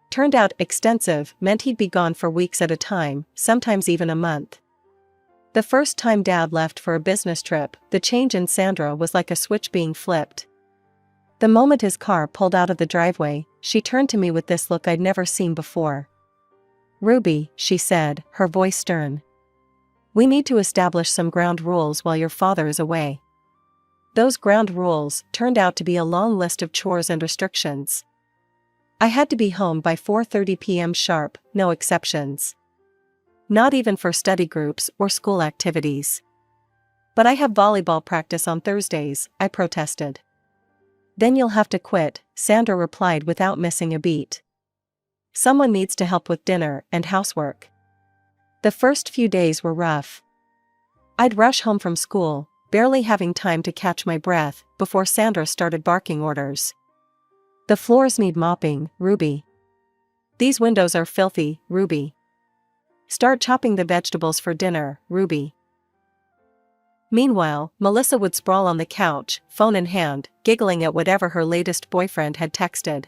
Turned out extensive meant he'd be gone for weeks at a time, sometimes even a month. The first time Dad left for a business trip, the change in Sandra was like a switch being flipped. The moment his car pulled out of the driveway, she turned to me with this look I'd never seen before. "Ruby," she said, her voice stern. "We need to establish some ground rules while your father is away." Those ground rules turned out to be a long list of chores and restrictions. I had to be home by 4:30 p.m. sharp, no exceptions. Not even for study groups or school activities. "But I have volleyball practice on Thursdays," I protested. "Then you'll have to quit," Sandra replied without missing a beat. "Someone needs to help with dinner and housework." The first few days were rough. I'd rush home from school, barely having time to catch my breath, before Sandra started barking orders. "The floors need mopping, Ruby. These windows are filthy, Ruby. Start chopping the vegetables for dinner, Ruby." Meanwhile, Melissa would sprawl on the couch, phone in hand, giggling at whatever her latest boyfriend had texted.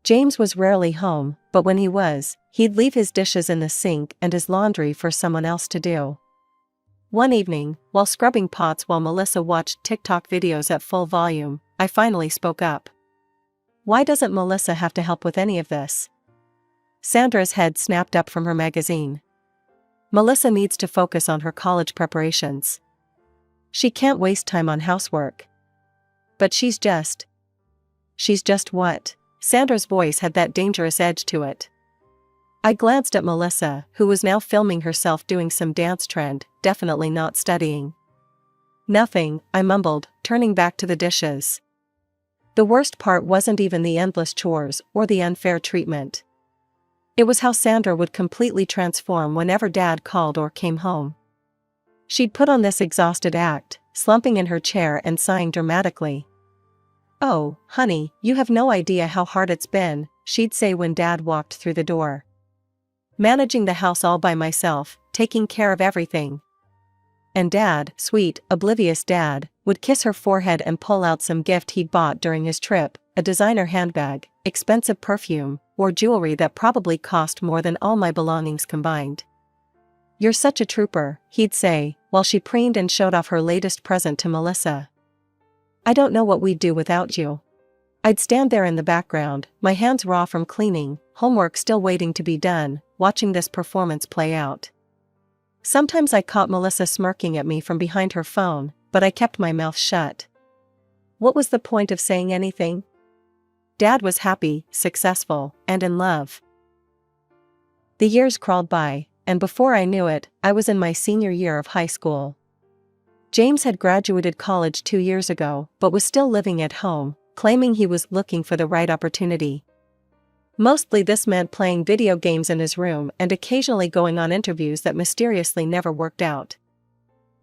James was rarely home, but when he was, he'd leave his dishes in the sink and his laundry for someone else to do. One evening, while scrubbing pots while Melissa watched TikTok videos at full volume, I finally spoke up. "Why doesn't Melissa have to help with any of this?" Sandra's head snapped up from her magazine. "Melissa needs to focus on her college preparations. She can't waste time on housework." "But she's just what?" Sandra's voice had that dangerous edge to it. I glanced at Melissa, who was now filming herself doing some dance trend, definitely not studying. "Nothing," I mumbled, turning back to the dishes. The worst part wasn't even the endless chores or the unfair treatment. It was how Sandra would completely transform whenever Dad called or came home. She'd put on this exhausted act, slumping in her chair and sighing dramatically. "Oh, honey, you have no idea how hard it's been," she'd say when Dad walked through the door. "Managing the house all by myself, taking care of everything." And Dad, sweet, oblivious Dad, would kiss her forehead and pull out some gift he'd bought during his trip, a designer handbag, expensive perfume, or jewelry that probably cost more than all my belongings combined. "You're such a trooper," he'd say, while she preened and showed off her latest present to Melissa. "I don't know what we'd do without you." I'd stand there in the background, my hands raw from cleaning, homework still waiting to be done, watching this performance play out. Sometimes I caught Melissa smirking at me from behind her phone, but I kept my mouth shut. What was the point of saying anything? Dad was happy, successful, and in love. The years crawled by, and before I knew it, I was in my senior year of high school. James had graduated college 2 years ago, but was still living at home, claiming he was looking for the right opportunity. Mostly this meant playing video games in his room and occasionally going on interviews that mysteriously never worked out.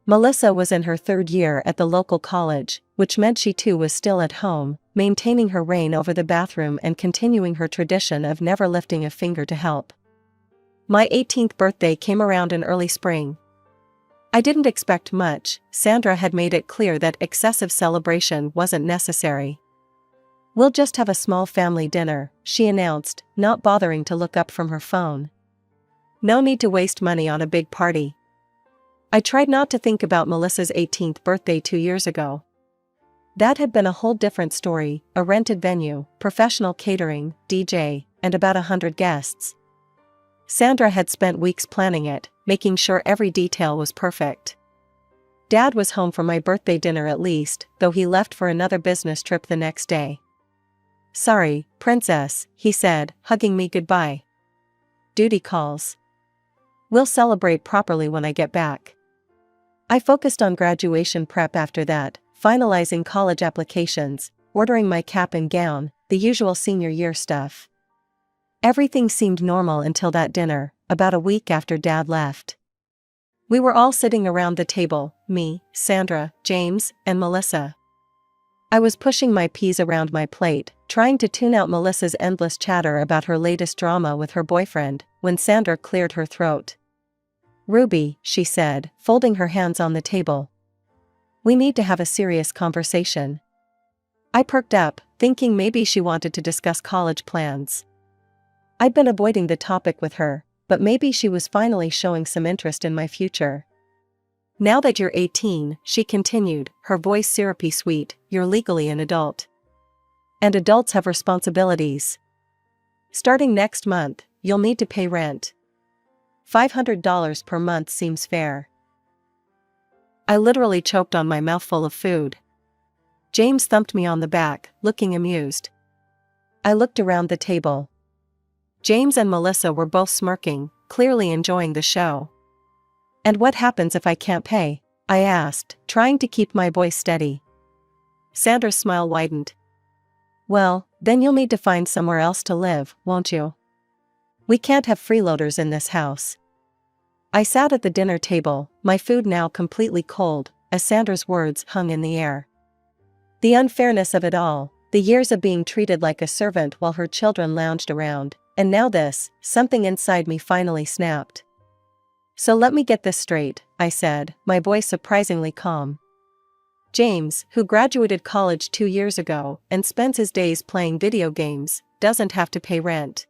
Melissa was in her third year at the local college, which meant she too was still at home, maintaining her reign over the bathroom and continuing her tradition of never lifting a finger to help. My 18th birthday came around in early spring. I didn't expect much. Sandra had made it clear that excessive celebration wasn't necessary. "We'll just have a small family dinner," she announced, not bothering to look up from her phone. "No need to waste money on a big party." I tried not to think about Melissa's 18th birthday 2 years ago. That had been a whole different story: a rented venue, professional catering, DJ, and about 100 guests. Sandra had spent weeks planning it, making sure every detail was perfect. Dad was home for my birthday dinner at least, though he left for another business trip the next day. "Sorry, princess," he said, hugging me goodbye. "Duty calls. We'll celebrate properly when I get back." I focused on graduation prep after that, finalizing college applications, ordering my cap and gown, the usual senior year stuff. Everything seemed normal until that dinner, about a week after Dad left. We were all sitting around the table, me, Sandra, James, and Melissa. I was pushing my peas around my plate, trying to tune out Melissa's endless chatter about her latest drama with her boyfriend, when Sandra cleared her throat. "Ruby," she said, folding her hands on the table. "We need to have a serious conversation." I perked up, thinking maybe she wanted to discuss college plans. I'd been avoiding the topic with her, but maybe she was finally showing some interest in my future. "Now that you're 18, she continued, her voice syrupy sweet, "you're legally an adult. And adults have responsibilities. Starting next month, you'll need to pay rent. $500 per month seems fair." I literally choked on my mouthful of food. James thumped me on the back, looking amused. I looked around the table. James and Melissa were both smirking, clearly enjoying the show. "And what happens if I can't pay?" I asked, trying to keep my voice steady. Sandra's smile widened. "Well, then you'll need to find somewhere else to live, won't you? We can't have freeloaders in this house." I sat at the dinner table, my food now completely cold, as Sandra's words hung in the air. The unfairness of it all, the years of being treated like a servant while her children lounged around, and now this, something inside me finally snapped. "So let me get this straight," I said, my voice surprisingly calm. "James, who graduated college 2 years ago and spends his days playing video games, doesn't have to pay rent.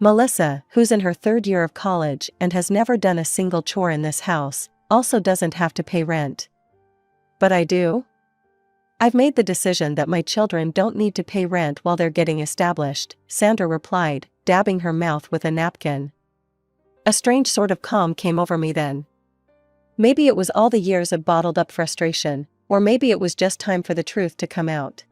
Melissa, who's in her third year of college and has never done a single chore in this house, also doesn't have to pay rent. But I do? I've made the decision that my children don't need to pay rent while they're getting established," Sandra replied, dabbing her mouth with a napkin. A strange sort of calm came over me then. Maybe it was all the years of bottled-up frustration, or maybe it was just time for the truth to come out.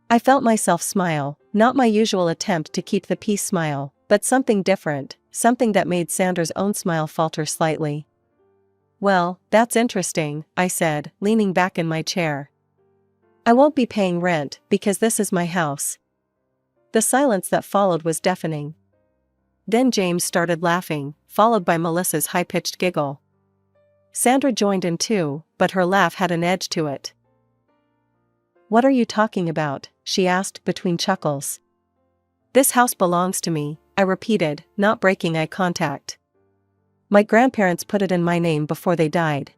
I felt myself smile, not my usual attempt to keep the peace smile, but something different, something that made Sandra's own smile falter slightly. "Well, that's interesting," I said, leaning back in my chair. "I won't be paying rent, because this is my house." The silence that followed was deafening. Then James started laughing, followed by Melissa's high-pitched giggle. Sandra joined in too, but her laugh had an edge to it. "What are you talking about?" she asked between chuckles. "This house belongs to me," I repeated, not breaking eye contact. "My grandparents put it in my name before they died."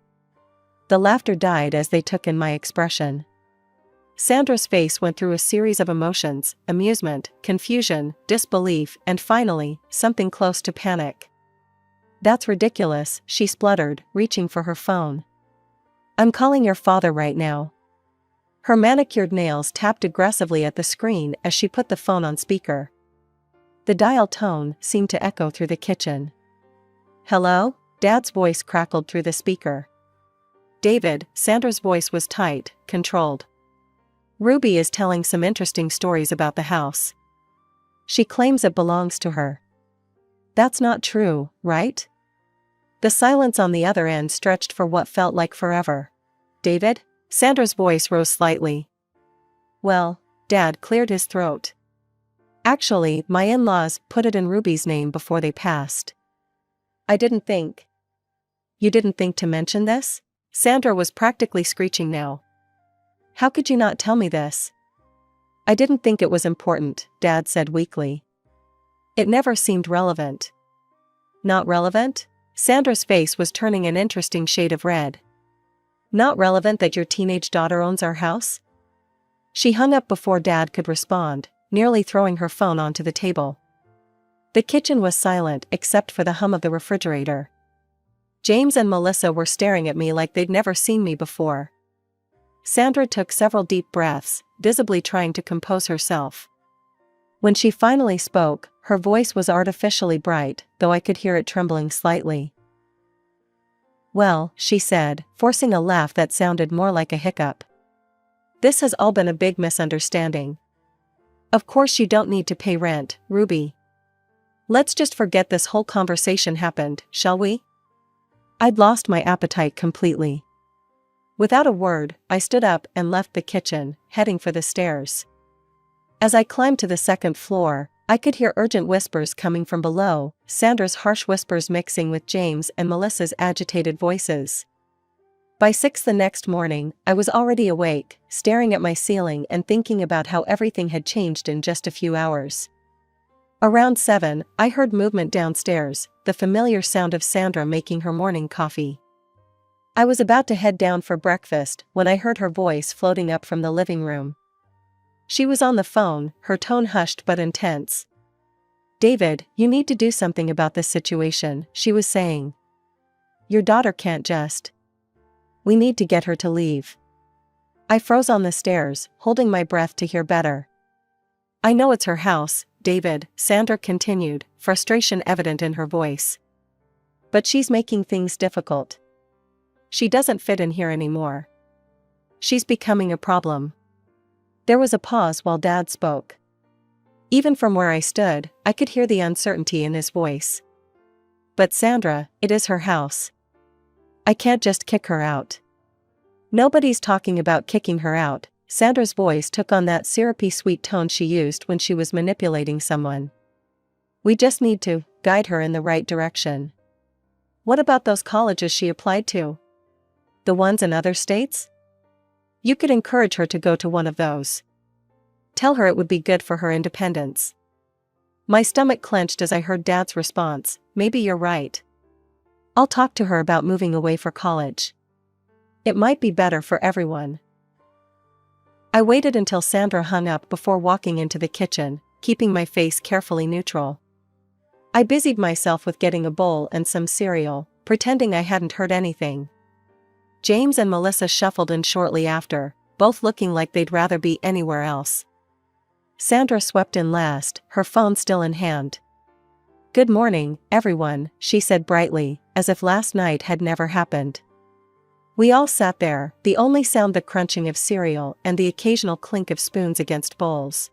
The laughter died as they took in my expression. Sandra's face went through a series of emotions: amusement, confusion, disbelief, and finally, something close to panic. "That's ridiculous," she spluttered, reaching for her phone. "I'm calling your father right now." Her manicured nails tapped aggressively at the screen as she put the phone on speaker. The dial tone seemed to echo through the kitchen. "Hello?" Dad's voice crackled through the speaker. "David," Sandra's voice was tight, controlled. "Ruby is telling some interesting stories about the house. She claims it belongs to her." "That's not true, right?" The silence on the other end stretched for what felt like forever. "David?" Sandra's voice rose slightly. "Well," Dad cleared his throat. Actually, my in-laws put it in Ruby's name before they passed. I didn't think. You didn't think to mention this? Sandra was practically screeching now. How could you not tell me this? I didn't think it was important, Dad said weakly. It never seemed relevant. Not relevant? Sandra's face was turning an interesting shade of red. Not relevant that your teenage daughter owns our house? She hung up before Dad could respond, nearly throwing her phone onto the table. The kitchen was silent except for the hum of the refrigerator. James and Melissa were staring at me like they'd never seen me before. Sandra took several deep breaths, visibly trying to compose herself. When she finally spoke, her voice was artificially bright, though I could hear it trembling slightly. Well, she said, forcing a laugh that sounded more like a hiccup. This has all been a big misunderstanding. Of course you don't need to pay rent, Ruby. Let's just forget this whole conversation happened, shall we? I'd lost my appetite completely. Without a word, I stood up and left the kitchen, heading for the stairs. As I climbed to the second floor, I could hear urgent whispers coming from below, Sandra's harsh whispers mixing with James and Melissa's agitated voices. By 6 the next morning, I was already awake, staring at my ceiling and thinking about how everything had changed in just a few hours. Around 7, I heard movement downstairs, the familiar sound of Sandra making her morning coffee. I was about to head down for breakfast when I heard her voice floating up from the living room. She was on the phone, her tone hushed but intense. David, you need to do something about this situation, she was saying. Your daughter can't just. We need to get her to leave. I froze on the stairs, holding my breath to hear better. I know it's her house, David, Sandra continued, frustration evident in her voice. But she's making things difficult. She doesn't fit in here anymore. She's becoming a problem. There was a pause while Dad spoke. Even from where I stood, I could hear the uncertainty in his voice. But Sandra, it is her house. I can't just kick her out. Nobody's talking about kicking her out. Sandra's voice took on that syrupy sweet tone she used when she was manipulating someone. We just need to guide her in the right direction. What about those colleges she applied to? The ones in other states? You could encourage her to go to one of those. Tell her it would be good for her independence. My stomach clenched as I heard Dad's response, maybe you're right. I'll talk to her about moving away for college. It might be better for everyone. I waited until Sandra hung up before walking into the kitchen, keeping my face carefully neutral. I busied myself with getting a bowl and some cereal, pretending I hadn't heard anything. James and Melissa shuffled in shortly after, both looking like they'd rather be anywhere else. Sandra swept in last, her phone still in hand. Good morning, everyone, she said brightly, as if last night had never happened. We all sat there, the only sound the crunching of cereal and the occasional clink of spoons against bowls.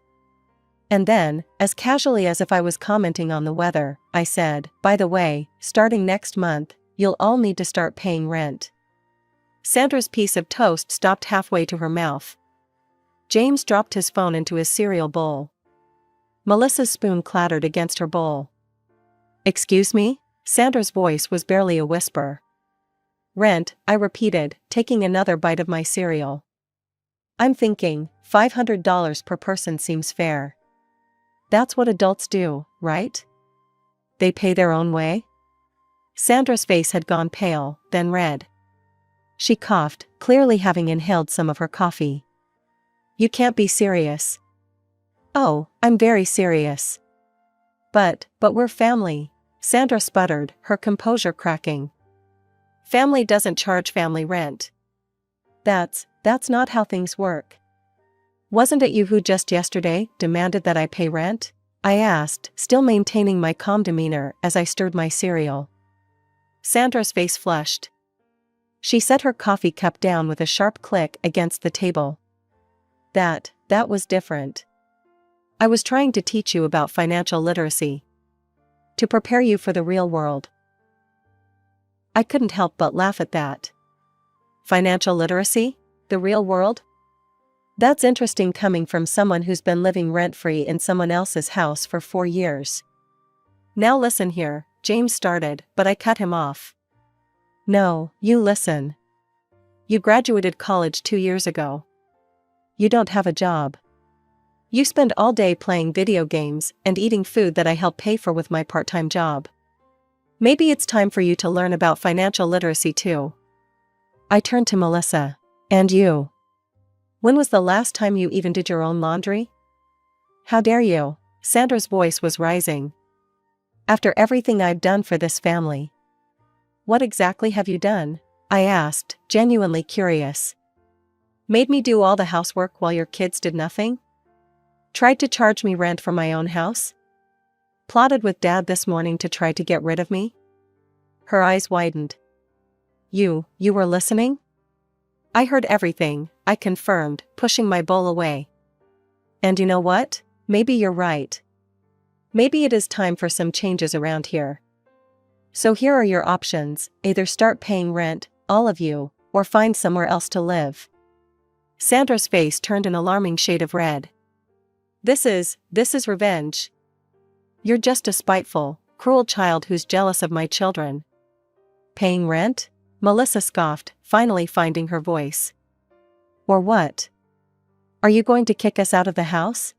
And then, as casually as if I was commenting on the weather, I said, by the way, starting next month, you'll all need to start paying rent. Sandra's piece of toast stopped halfway to her mouth. James dropped his phone into his cereal bowl. Melissa's spoon clattered against her bowl. Excuse me? Sandra's voice was barely a whisper. Rent, I repeated, taking another bite of my cereal. I'm thinking, $500 per person seems fair. That's what adults do, right? They pay their own way? Sandra's face had gone pale, then red. She coughed, clearly having inhaled some of her coffee. You can't be serious. Oh, I'm very serious. But we're family. Sandra sputtered, her composure cracking. Family doesn't charge family rent. That's not how things work. Wasn't it you who just yesterday demanded that I pay rent? I asked, still maintaining my calm demeanor as I stirred my cereal. Sandra's face flushed. She set her coffee cup down with a sharp click against the table. That was different. I was trying to teach you about financial literacy. To prepare you for the real world. I couldn't help but laugh at that. Financial literacy? The real world? That's interesting coming from someone who's been living rent-free in someone else's house for 4 years. Now listen here, James started, but I cut him off. No, you listen. You graduated college 2 years ago. You don't have a job. You spend all day playing video games and eating food that I help pay for with my part-time job. Maybe it's time for you to learn about financial literacy too. I turned to Melissa. And you? When was the last time you even did your own laundry? How dare you? Sandra's voice was rising. After everything I've done for this family. What exactly have you done? I asked, genuinely curious. Made me do all the housework while your kids did nothing? Tried to charge me rent for my own house? Plotted with Dad this morning to try to get rid of me? Her eyes widened. You were listening? I heard everything, I confirmed, pushing my bowl away. And you know what? Maybe you're right. Maybe it is time for some changes around here. So here are your options, either start paying rent, all of you, or find somewhere else to live. Sandra's face turned an alarming shade of red. This is revenge. You're just a spiteful, cruel child who's jealous of my children. Paying rent? Melissa scoffed, finally finding her voice. Or what? Are you going to kick us out of the house?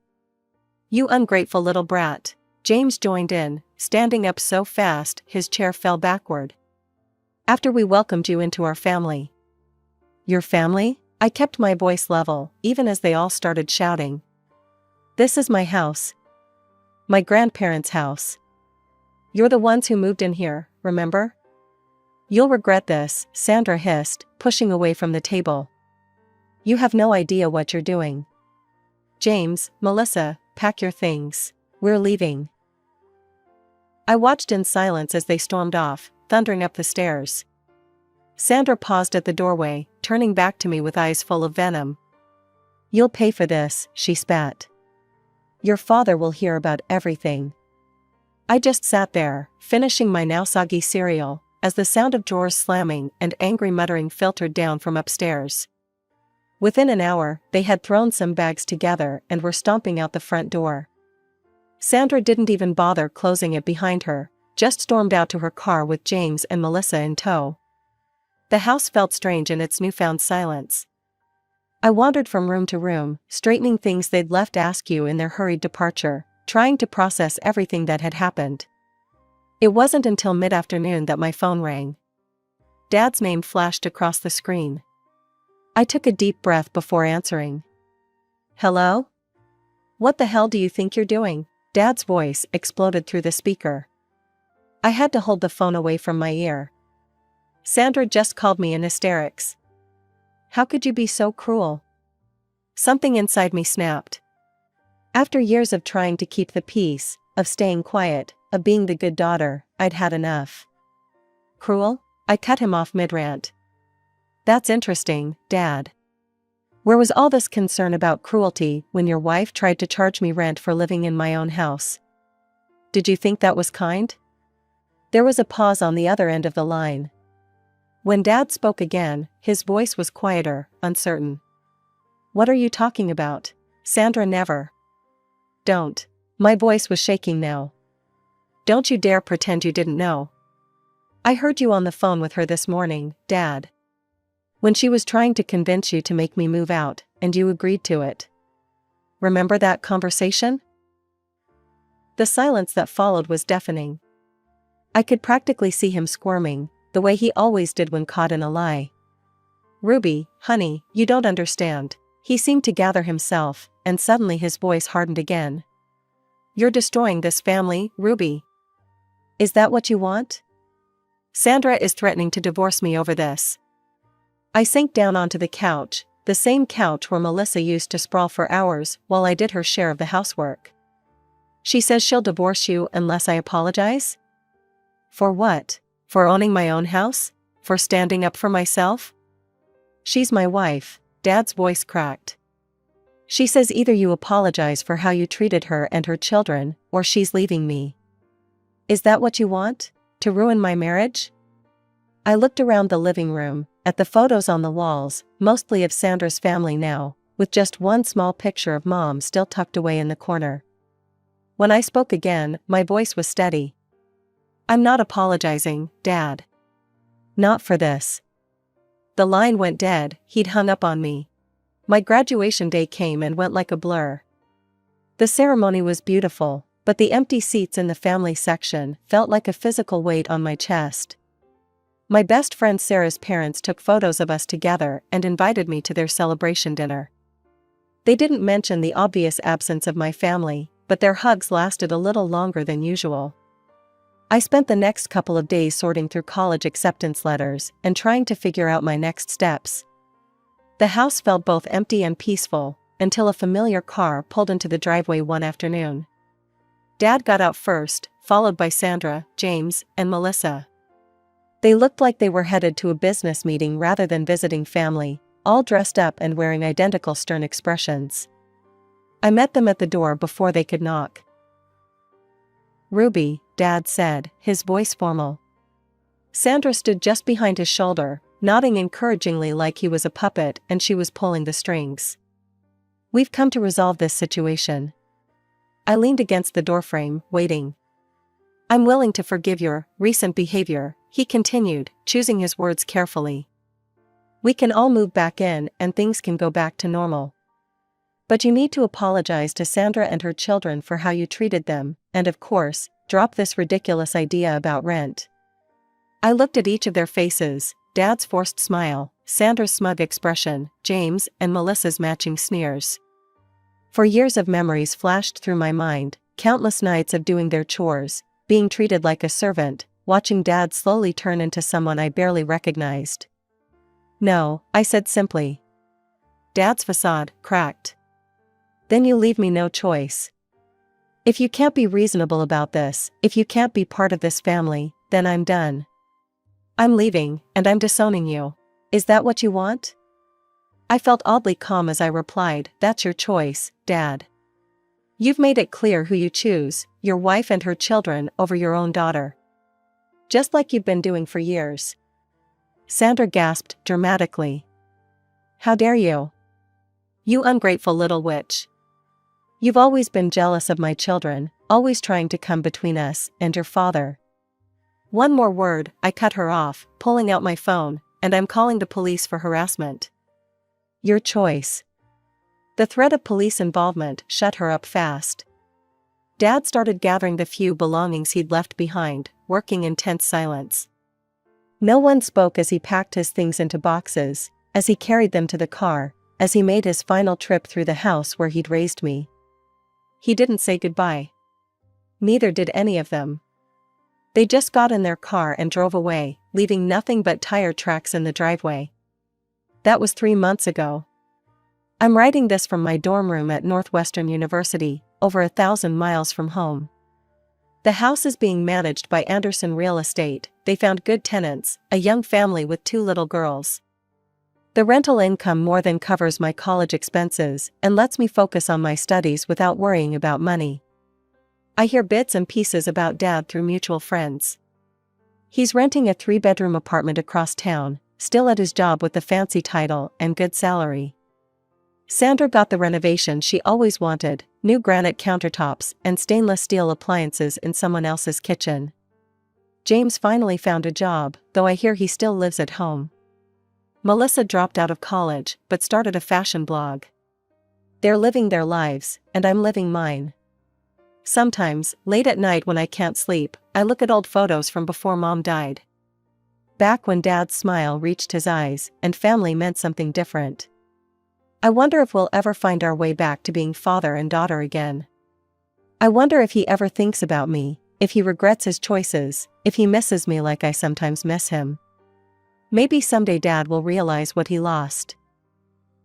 You ungrateful little brat. James joined in, standing up so fast his chair fell backward. After we welcomed you into our family. Your family? I kept my voice level, even as they all started shouting. This is my house. My grandparents' house. You're the ones who moved in here, remember? You'll regret this, Sandra hissed, pushing away from the table. You have no idea what you're doing. James, Melissa, pack your things. We're leaving. I watched in silence as they stormed off, thundering up the stairs. Sandra paused at the doorway, turning back to me with eyes full of venom. You'll pay for this, she spat. Your father will hear about everything. I just sat there, finishing my now soggy cereal, as the sound of drawers slamming and angry muttering filtered down from upstairs. Within an hour, they had thrown some bags together and were stomping out the front door. Sandra didn't even bother closing it behind her, just stormed out to her car with James and Melissa in tow. The house felt strange in its newfound silence. I wandered from room to room, straightening things they'd left askew in their hurried departure, trying to process everything that had happened. It wasn't until mid-afternoon that my phone rang. Dad's name flashed across the screen. I took a deep breath before answering. Hello? What the hell do you think you're doing? Dad's voice exploded through the speaker. I had to hold the phone away from my ear. Sandra just called me in hysterics. How could you be so cruel? Something inside me snapped. After years of trying to keep the peace, of staying quiet, of being the good daughter, I'd had enough. Cruel? I cut him off mid-rant. That's interesting, Dad. Where was all this concern about cruelty when your wife tried to charge me rent for living in my own house? Did you think that was kind? There was a pause on the other end of the line. When Dad spoke again, his voice was quieter, uncertain. What are you talking about? Sandra never. Don't. My voice was shaking now. Don't you dare pretend you didn't know. I heard you on the phone with her this morning, Dad. When she was trying to convince you to make me move out, and you agreed to it. Remember that conversation? The silence that followed was deafening. I could practically see him squirming, the way he always did when caught in a lie. Ruby, honey, you don't understand. He seemed to gather himself, and suddenly his voice hardened again. You're destroying this family, Ruby. Is that what you want? Sandra is threatening to divorce me over this. I sank down onto the couch, the same couch where Melissa used to sprawl for hours while I did her share of the housework. She says she'll divorce you unless I apologize? For what? For owning my own house? For standing up for myself? She's my wife, Dad's voice cracked. She says either you apologize for how you treated her and her children, or she's leaving me. Is that what you want? To ruin my marriage? I looked around the living room, at the photos on the walls, mostly of Sandra's family now, with just one small picture of Mom still tucked away in the corner. When I spoke again, my voice was steady. "I'm not apologizing, Dad. Not for this." The line went dead. He'd hung up on me. My graduation day came and went like a blur. The ceremony was beautiful, but the empty seats in the family section felt like a physical weight on my chest. My best friend Sarah's parents took photos of us together and invited me to their celebration dinner. They didn't mention the obvious absence of my family, but their hugs lasted a little longer than usual. I spent the next couple of days sorting through college acceptance letters and trying to figure out my next steps. The house felt both empty and peaceful, until a familiar car pulled into the driveway one afternoon. Dad got out first, followed by Sandra, James, and Melissa. They looked like they were headed to a business meeting rather than visiting family, all dressed up and wearing identical stern expressions. I met them at the door before they could knock. "Ruby," Dad said, his voice formal. Sandra stood just behind his shoulder, nodding encouragingly like he was a puppet and she was pulling the strings. "We've come to resolve this situation." I leaned against the doorframe, waiting. "I'm willing to forgive your recent behavior," he continued, choosing his words carefully. "We can all move back in and things can go back to normal. But you need to apologize to Sandra and her children for how you treated them, and of course, drop this ridiculous idea about rent." I looked at each of their faces, Dad's forced smile, Sandra's smug expression, James and Melissa's matching sneers. For years of memories flashed through my mind, countless nights of doing their chores, being treated like a servant, watching Dad slowly turn into someone I barely recognized. "No," I said simply. Dad's facade cracked. "Then you leave me no choice. If you can't be reasonable about this, if you can't be part of this family, then I'm done. I'm leaving, and I'm disowning you. Is that what you want?" I felt oddly calm as I replied, "That's your choice, Dad. You've made it clear who you choose, your wife and her children over your own daughter. Just like you've been doing for years." Sandra gasped dramatically. "How dare you? You ungrateful little witch. You've always been jealous of my children, always trying to come between us and your father." "One more word," I cut her off, pulling out my phone, "and I'm calling the police for harassment." "Your choice." The threat of police involvement shut her up fast. Dad started gathering the few belongings he'd left behind, working in tense silence. No one spoke as he packed his things into boxes, as he carried them to the car, as he made his final trip through the house where he'd raised me. He didn't say goodbye. Neither did any of them. They just got in their car and drove away, leaving nothing but tire tracks in the driveway. That was 3 months ago. I'm writing this from my dorm room at Northwestern University, over 1,000 miles from home. The house is being managed by Anderson Real Estate. They found good tenants, a young family with 2 little girls. The rental income more than covers my college expenses and lets me focus on my studies without worrying about money. I hear bits and pieces about Dad through mutual friends. He's renting a 3-bedroom apartment across town, still at his job with the fancy title and good salary. Sandra got the renovation she always wanted, new granite countertops and stainless steel appliances in someone else's kitchen. James finally found a job, though I hear he still lives at home. Melissa dropped out of college, but started a fashion blog. They're living their lives, and I'm living mine. Sometimes, late at night when I can't sleep, I look at old photos from before Mom died. Back when Dad's smile reached his eyes, and family meant something different. I wonder if we'll ever find our way back to being father and daughter again. I wonder if he ever thinks about me, if he regrets his choices, if he misses me like I sometimes miss him. Maybe someday Dad will realize what he lost.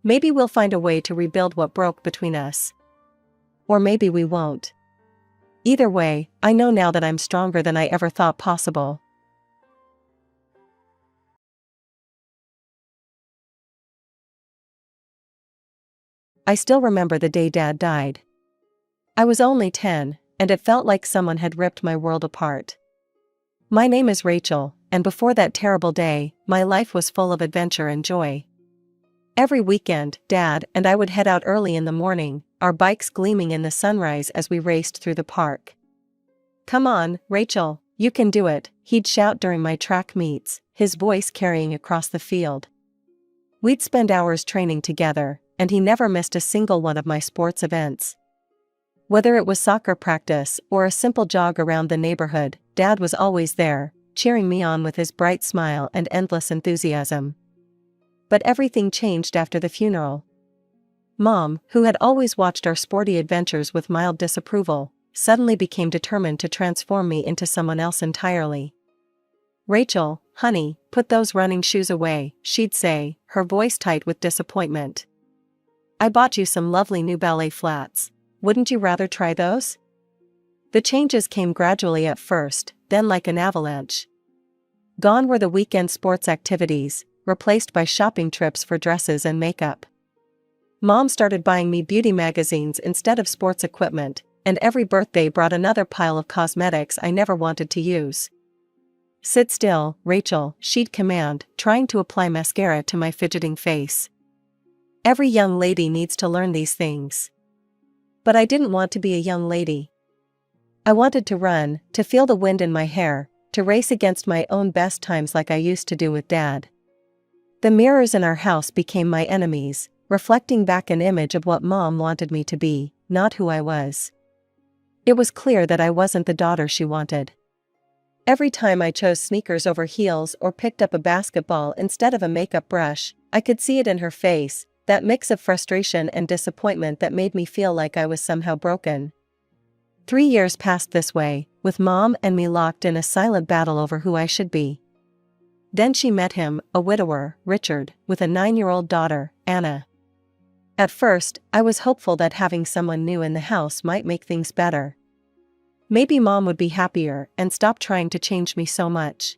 Maybe we'll find a way to rebuild what broke between us. Or maybe we won't. Either way, I know now that I'm stronger than I ever thought possible. I still remember the day Dad died. I was only 10, and it felt like someone had ripped my world apart. My name is Rachel, and before that terrible day, my life was full of adventure and joy. Every weekend, Dad and I would head out early in the morning, our bikes gleaming in the sunrise as we raced through the park. "Come on, Rachel, you can do it," he'd shout during my track meets, his voice carrying across the field. We'd spend hours training together, and he never missed a single one of my sports events. Whether it was soccer practice or a simple jog around the neighborhood, Dad was always there, cheering me on with his bright smile and endless enthusiasm. But everything changed after the funeral. Mom, who had always watched our sporty adventures with mild disapproval, suddenly became determined to transform me into someone else entirely. "Rachel, honey, put those running shoes away," she'd say, her voice tight with disappointment. "I bought you some lovely new ballet flats. Wouldn't you rather try those?" The changes came gradually at first, then like an avalanche. Gone were the weekend sports activities, replaced by shopping trips for dresses and makeup. Mom started buying me beauty magazines instead of sports equipment, and every birthday brought another pile of cosmetics I never wanted to use. "Sit still, Rachel," she'd command, trying to apply mascara to my fidgeting face. Every young lady needs to learn these things. But I didn't want to be a young lady. I wanted to run, to feel the wind in my hair, to race against my own best times like I used to do with Dad. The mirrors in our house became my enemies, reflecting back an image of what Mom wanted me to be, not who I was. It was clear that I wasn't the daughter she wanted. Every time I chose sneakers over heels or picked up a basketball instead of a makeup brush, I could see it in her face, that mix of frustration and disappointment that made me feel like I was somehow broken. 3 years passed this way, with Mom and me locked in a silent battle over who I should be. Then she met him, a widower, Richard, with a 9-year-old daughter, Anna. At first, I was hopeful that having someone new in the house might make things better. Maybe Mom would be happier and stop trying to change me so much.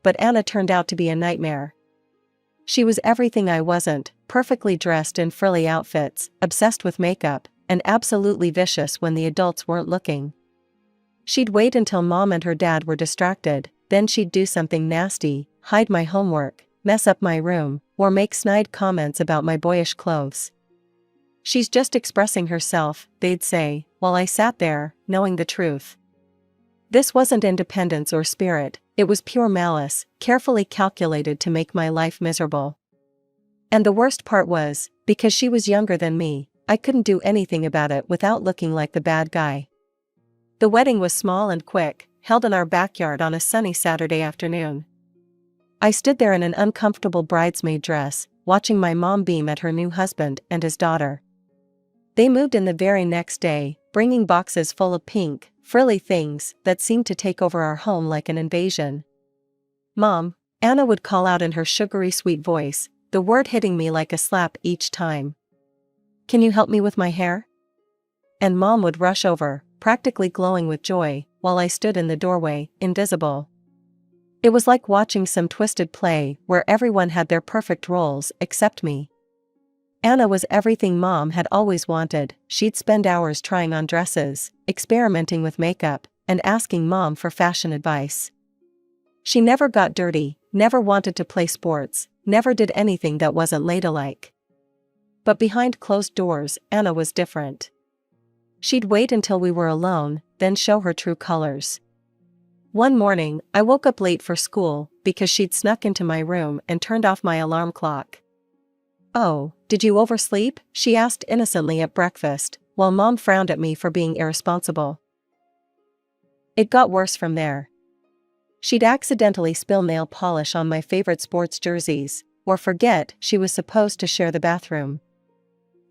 But Anna turned out to be a nightmare. She was everything I wasn't, perfectly dressed in frilly outfits, obsessed with makeup, and absolutely vicious when the adults weren't looking. She'd wait until Mom and her dad were distracted, then she'd do something nasty, hide my homework, mess up my room, or make snide comments about my boyish clothes. "She's just expressing herself," they'd say, while I sat there, knowing the truth. This wasn't independence or spirit, it was pure malice, carefully calculated to make my life miserable. And the worst part was, because she was younger than me, I couldn't do anything about it without looking like the bad guy. The wedding was small and quick, held in our backyard on a sunny Saturday afternoon. I stood there in an uncomfortable bridesmaid dress, watching my mom beam at her new husband and his daughter. They moved in the very next day, bringing boxes full of pink, frilly things that seemed to take over our home like an invasion. "Mom," Anna would call out in her sugary sweet voice, the word hitting me like a slap each time. "Can you help me with my hair?" And Mom would rush over, practically glowing with joy, while I stood in the doorway, invisible. It was like watching some twisted play where everyone had their perfect roles except me. Anna was everything Mom had always wanted. She'd spend hours trying on dresses, experimenting with makeup, and asking Mom for fashion advice. She never got dirty, never wanted to play sports, never did anything that wasn't ladylike. But behind closed doors, Anna was different. She'd wait until we were alone, then show her true colors. One morning, I woke up late for school because she'd snuck into my room and turned off my alarm clock. "Oh, did you oversleep?" she asked innocently at breakfast, while Mom frowned at me for being irresponsible. It got worse from there. She'd accidentally spill nail polish on my favorite sports jerseys, or forget she was supposed to share the bathroom.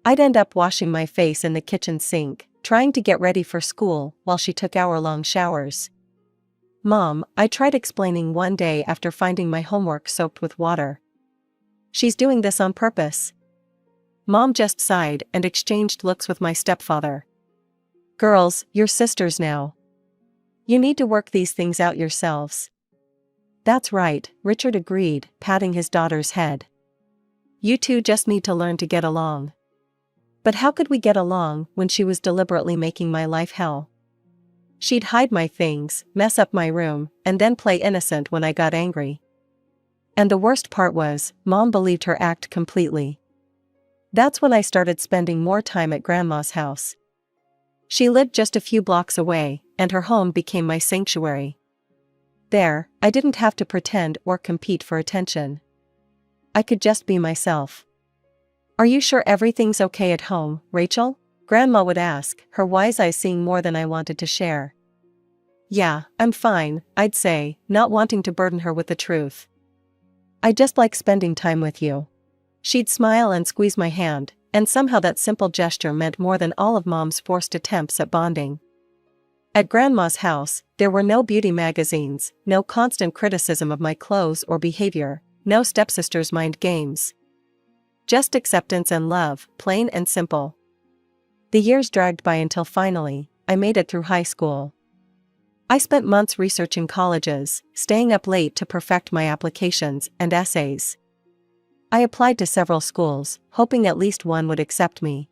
I'd end up washing my face in the kitchen sink, trying to get ready for school while she took hour-long showers. "Mom," I tried explaining one day after finding my homework soaked with water. "She's doing this on purpose." Mom just sighed and exchanged looks with my stepfather. "Girls, you're sisters now. You need to work these things out yourselves." "That's right," Richard agreed, patting his daughter's head. "You two just need to learn to get along." But how could we get along when she was deliberately making my life hell? She'd hide my things, mess up my room, and then play innocent when I got angry. And the worst part was, Mom believed her act completely. That's when I started spending more time at Grandma's house. She lived just a few blocks away, and her home became my sanctuary. There, I didn't have to pretend or compete for attention. I could just be myself. "Are you sure everything's okay at home, Rachel?" Grandma would ask, her wise eyes seeing more than I wanted to share. "Yeah, I'm fine," I'd say, not wanting to burden her with the truth. "I just like spending time with you." She'd smile and squeeze my hand, and somehow that simple gesture meant more than all of Mom's forced attempts at bonding. At Grandma's house, there were no beauty magazines, no constant criticism of my clothes or behavior, no stepsister's mind games. Just acceptance and love, plain and simple. The years dragged by until finally, I made it through high school. I spent months researching colleges, staying up late to perfect my applications and essays. I applied to several schools, hoping at least one would accept me.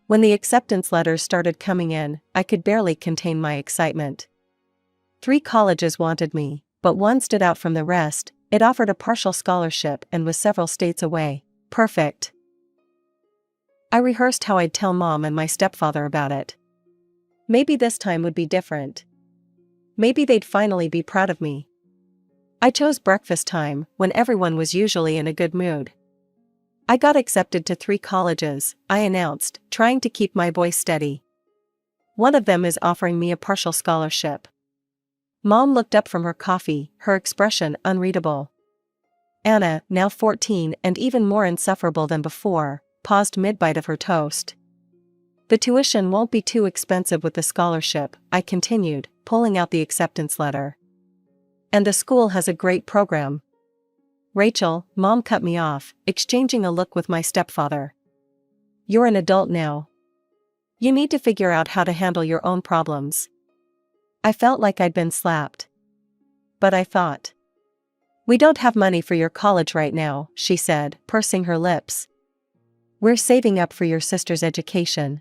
When the acceptance letters started coming in, I could barely contain my excitement. 3 colleges wanted me, but one stood out from the rest. It offered a partial scholarship and was several states away. Perfect. I rehearsed how I'd tell Mom and my stepfather about it. Maybe this time would be different. Maybe they'd finally be proud of me. I chose breakfast time, when everyone was usually in a good mood. "I got accepted to 3 colleges," I announced, trying to keep my voice steady. "One of them is offering me a partial scholarship." Mom looked up from her coffee, her expression unreadable. Anna, now 14 and even more insufferable than before, paused mid-bite of her toast. "The tuition won't be too expensive with the scholarship," I continued, pulling out the acceptance letter. "And the school has a great program." "Rachel," Mom cut me off, exchanging a look with my stepfather. "You're an adult now. You need to figure out how to handle your own problems." I felt like I'd been slapped. But I thought. "We don't have money for your college right now," she said, pursing her lips. "We're saving up for your sister's education."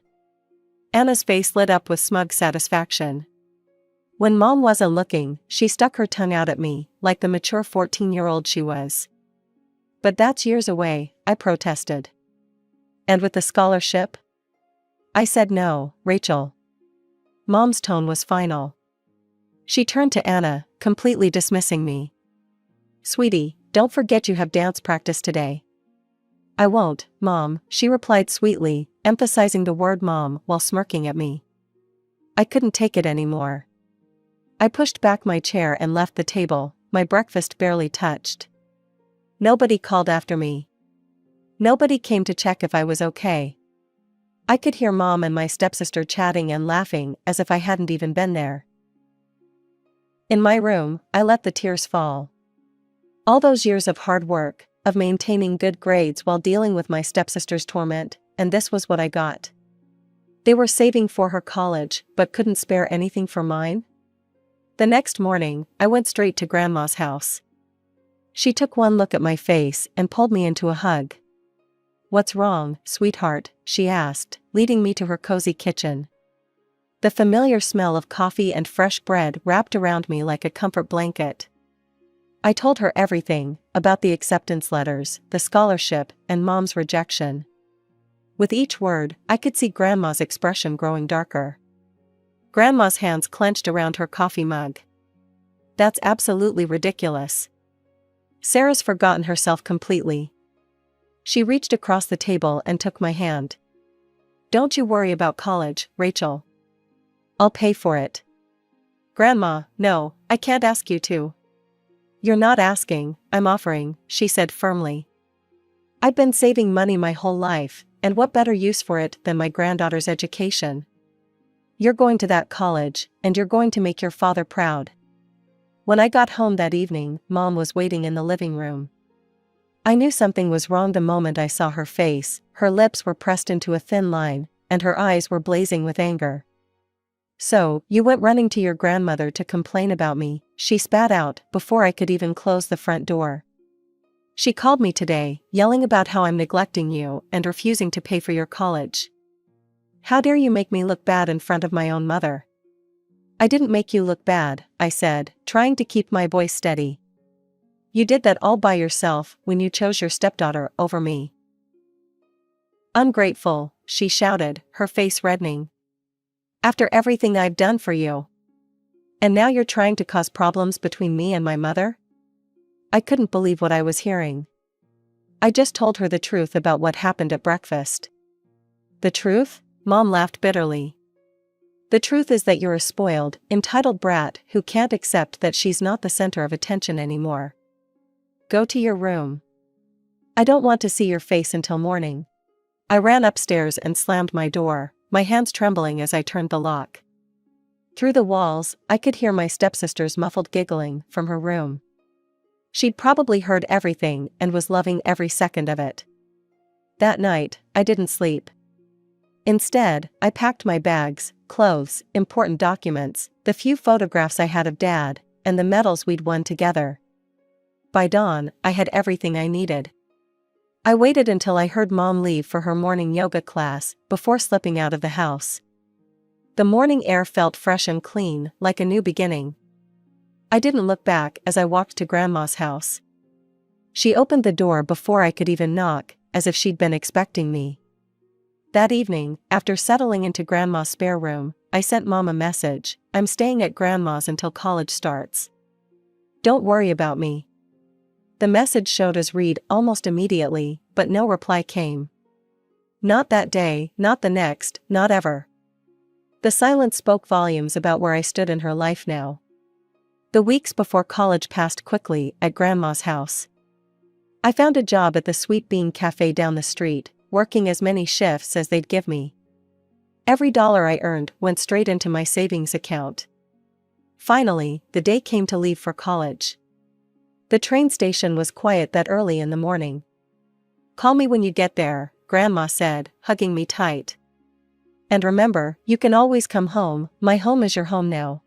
Anna's face lit up with smug satisfaction. When Mom wasn't looking, she stuck her tongue out at me, like the mature 14-year-old she was. "But that's years away," I protested. "And with the scholarship?" I said no, Rachel. Mom's tone was final. She turned to Anna, completely dismissing me. "Sweetie, don't forget you have dance practice today." "I won't, Mom," she replied sweetly, emphasizing the word mom while smirking at me. I couldn't take it anymore. I pushed back my chair and left the table, my breakfast barely touched. Nobody called after me. Nobody came to check if I was okay. I could hear Mom and my stepsister chatting and laughing as if I hadn't even been there. In my room, I let the tears fall. All those years of hard work, of maintaining good grades while dealing with my stepsister's torment, and this was what I got. They were saving for her college, but couldn't spare anything for mine? The next morning, I went straight to Grandma's house. She took one look at my face and pulled me into a hug. "What's wrong, sweetheart?" she asked, leading me to her cozy kitchen. The familiar smell of coffee and fresh bread wrapped around me like a comfort blanket. I told her everything, about the acceptance letters, the scholarship, and Mom's rejection. With each word, I could see Grandma's expression growing darker. Grandma's hands clenched around her coffee mug. "That's absolutely ridiculous." Sarah's forgotten herself completely. She reached across the table and took my hand. "Don't you worry about college, Rachel. I'll pay for it." "Grandma, no, I can't ask you to." "You're not asking, I'm offering," she said firmly. "I've been saving money my whole life, and what better use for it than my granddaughter's education? You're going to that college, and you're going to make your father proud." When I got home that evening, Mom was waiting in the living room. I knew something was wrong the moment I saw her face. Her lips were pressed into a thin line, and her eyes were blazing with anger. "So, you went running to your grandmother to complain about me," she spat out, before I could even close the front door. "She called me today, yelling about how I'm neglecting you and refusing to pay for your college. How dare you make me look bad in front of my own mother?" "I didn't make you look bad," I said, trying to keep my voice steady. You did that all by yourself when you chose your stepdaughter over me. Ungrateful, she shouted, her face reddening. After everything I've done for you. And now you're trying to cause problems between me and my mother? I couldn't believe what I was hearing. I just told her the truth about what happened at breakfast. The truth? Mom laughed bitterly. The truth is that you're a spoiled, entitled brat who can't accept that she's not the center of attention anymore. Go to your room. I don't want to see your face until morning. I ran upstairs and slammed my door, my hands trembling as I turned the lock. Through the walls, I could hear my stepsister's muffled giggling from her room. She'd probably heard everything and was loving every second of it. That night, I didn't sleep. Instead, I packed my bags, clothes, important documents, the few photographs I had of Dad, and the medals we'd won together. By dawn, I had everything I needed. I waited until I heard Mom leave for her morning yoga class before slipping out of the house. The morning air felt fresh and clean, like a new beginning. I didn't look back as I walked to Grandma's house. She opened the door before I could even knock, as if she'd been expecting me. That evening, after settling into Grandma's spare room, I sent Mom a message. I'm staying at Grandma's until college starts. Don't worry about me. The message showed as read almost immediately, but no reply came. Not that day, not the next, not ever. The silence spoke volumes about where I stood in her life now. The weeks before college passed quickly at Grandma's house. I found a job at the Sweet Bean Cafe down the street, working as many shifts as they'd give me. Every dollar I earned went straight into my savings account. Finally, the day came to leave for college. The train station was quiet that early in the morning. Call me when you get there, Grandma said, hugging me tight. And remember, you can always come home, my home is your home now.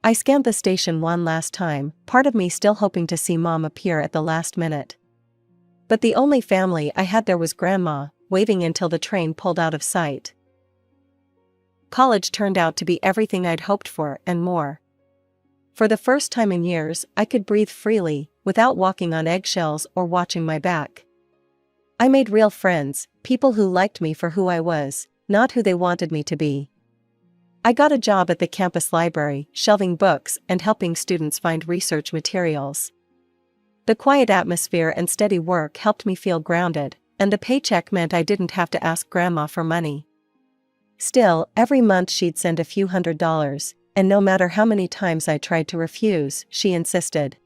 I scanned the station one last time, part of me still hoping to see Mom appear at the last minute. But the only family I had there was Grandma, waving until the train pulled out of sight. College turned out to be everything I'd hoped for and more. For the first time in years, I could breathe freely, without walking on eggshells or watching my back. I made real friends, people who liked me for who I was, not who they wanted me to be. I got a job at the campus library, shelving books and helping students find research materials. The quiet atmosphere and steady work helped me feel grounded, and the paycheck meant I didn't have to ask Grandma for money. Still, every month she'd send a few $100s, and no matter how many times I tried to refuse, she insisted.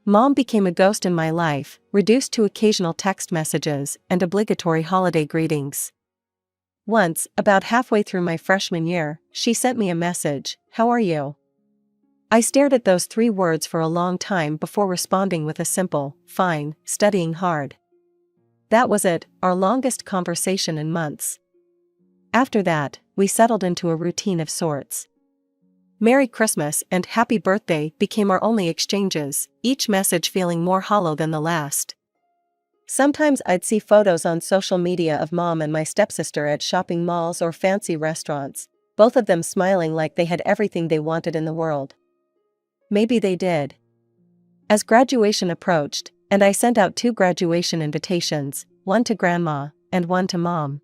Mom became a ghost in my life, reduced to occasional text messages and obligatory holiday greetings. Once, about halfway through my freshman year, she sent me a message, "How are you?" I stared at those 3 words for a long time before responding with a simple, "Fine, studying hard." That was it, our longest conversation in months. After that, we settled into a routine of sorts. "Merry Christmas" and "Happy Birthday" became our only exchanges, each message feeling more hollow than the last. Sometimes I'd see photos on social media of Mom and my stepsister at shopping malls or fancy restaurants, both of them smiling like they had everything they wanted in the world. Maybe they did. As graduation approached, and I sent out 2 graduation invitations, one to Grandma and one to Mom.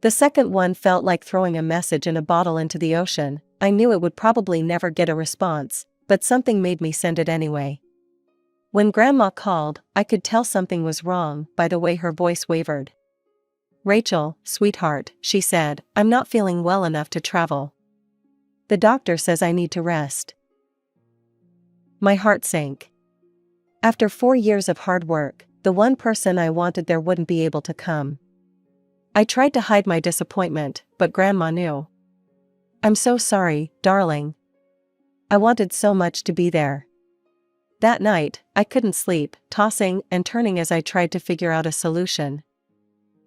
The second one felt like throwing a message in a bottle into the ocean. I knew it would probably never get a response, but something made me send it anyway. When Grandma called, I could tell something was wrong by the way her voice wavered. "Rachel, sweetheart," she said, "I'm not feeling well enough to travel. The doctor says I need to rest." My heart sank. After 4 years of hard work, the one person I wanted there wouldn't be able to come. I tried to hide my disappointment, but Grandma knew. "I'm so sorry, darling. I wanted so much to be there." That night, I couldn't sleep, tossing and turning as I tried to figure out a solution.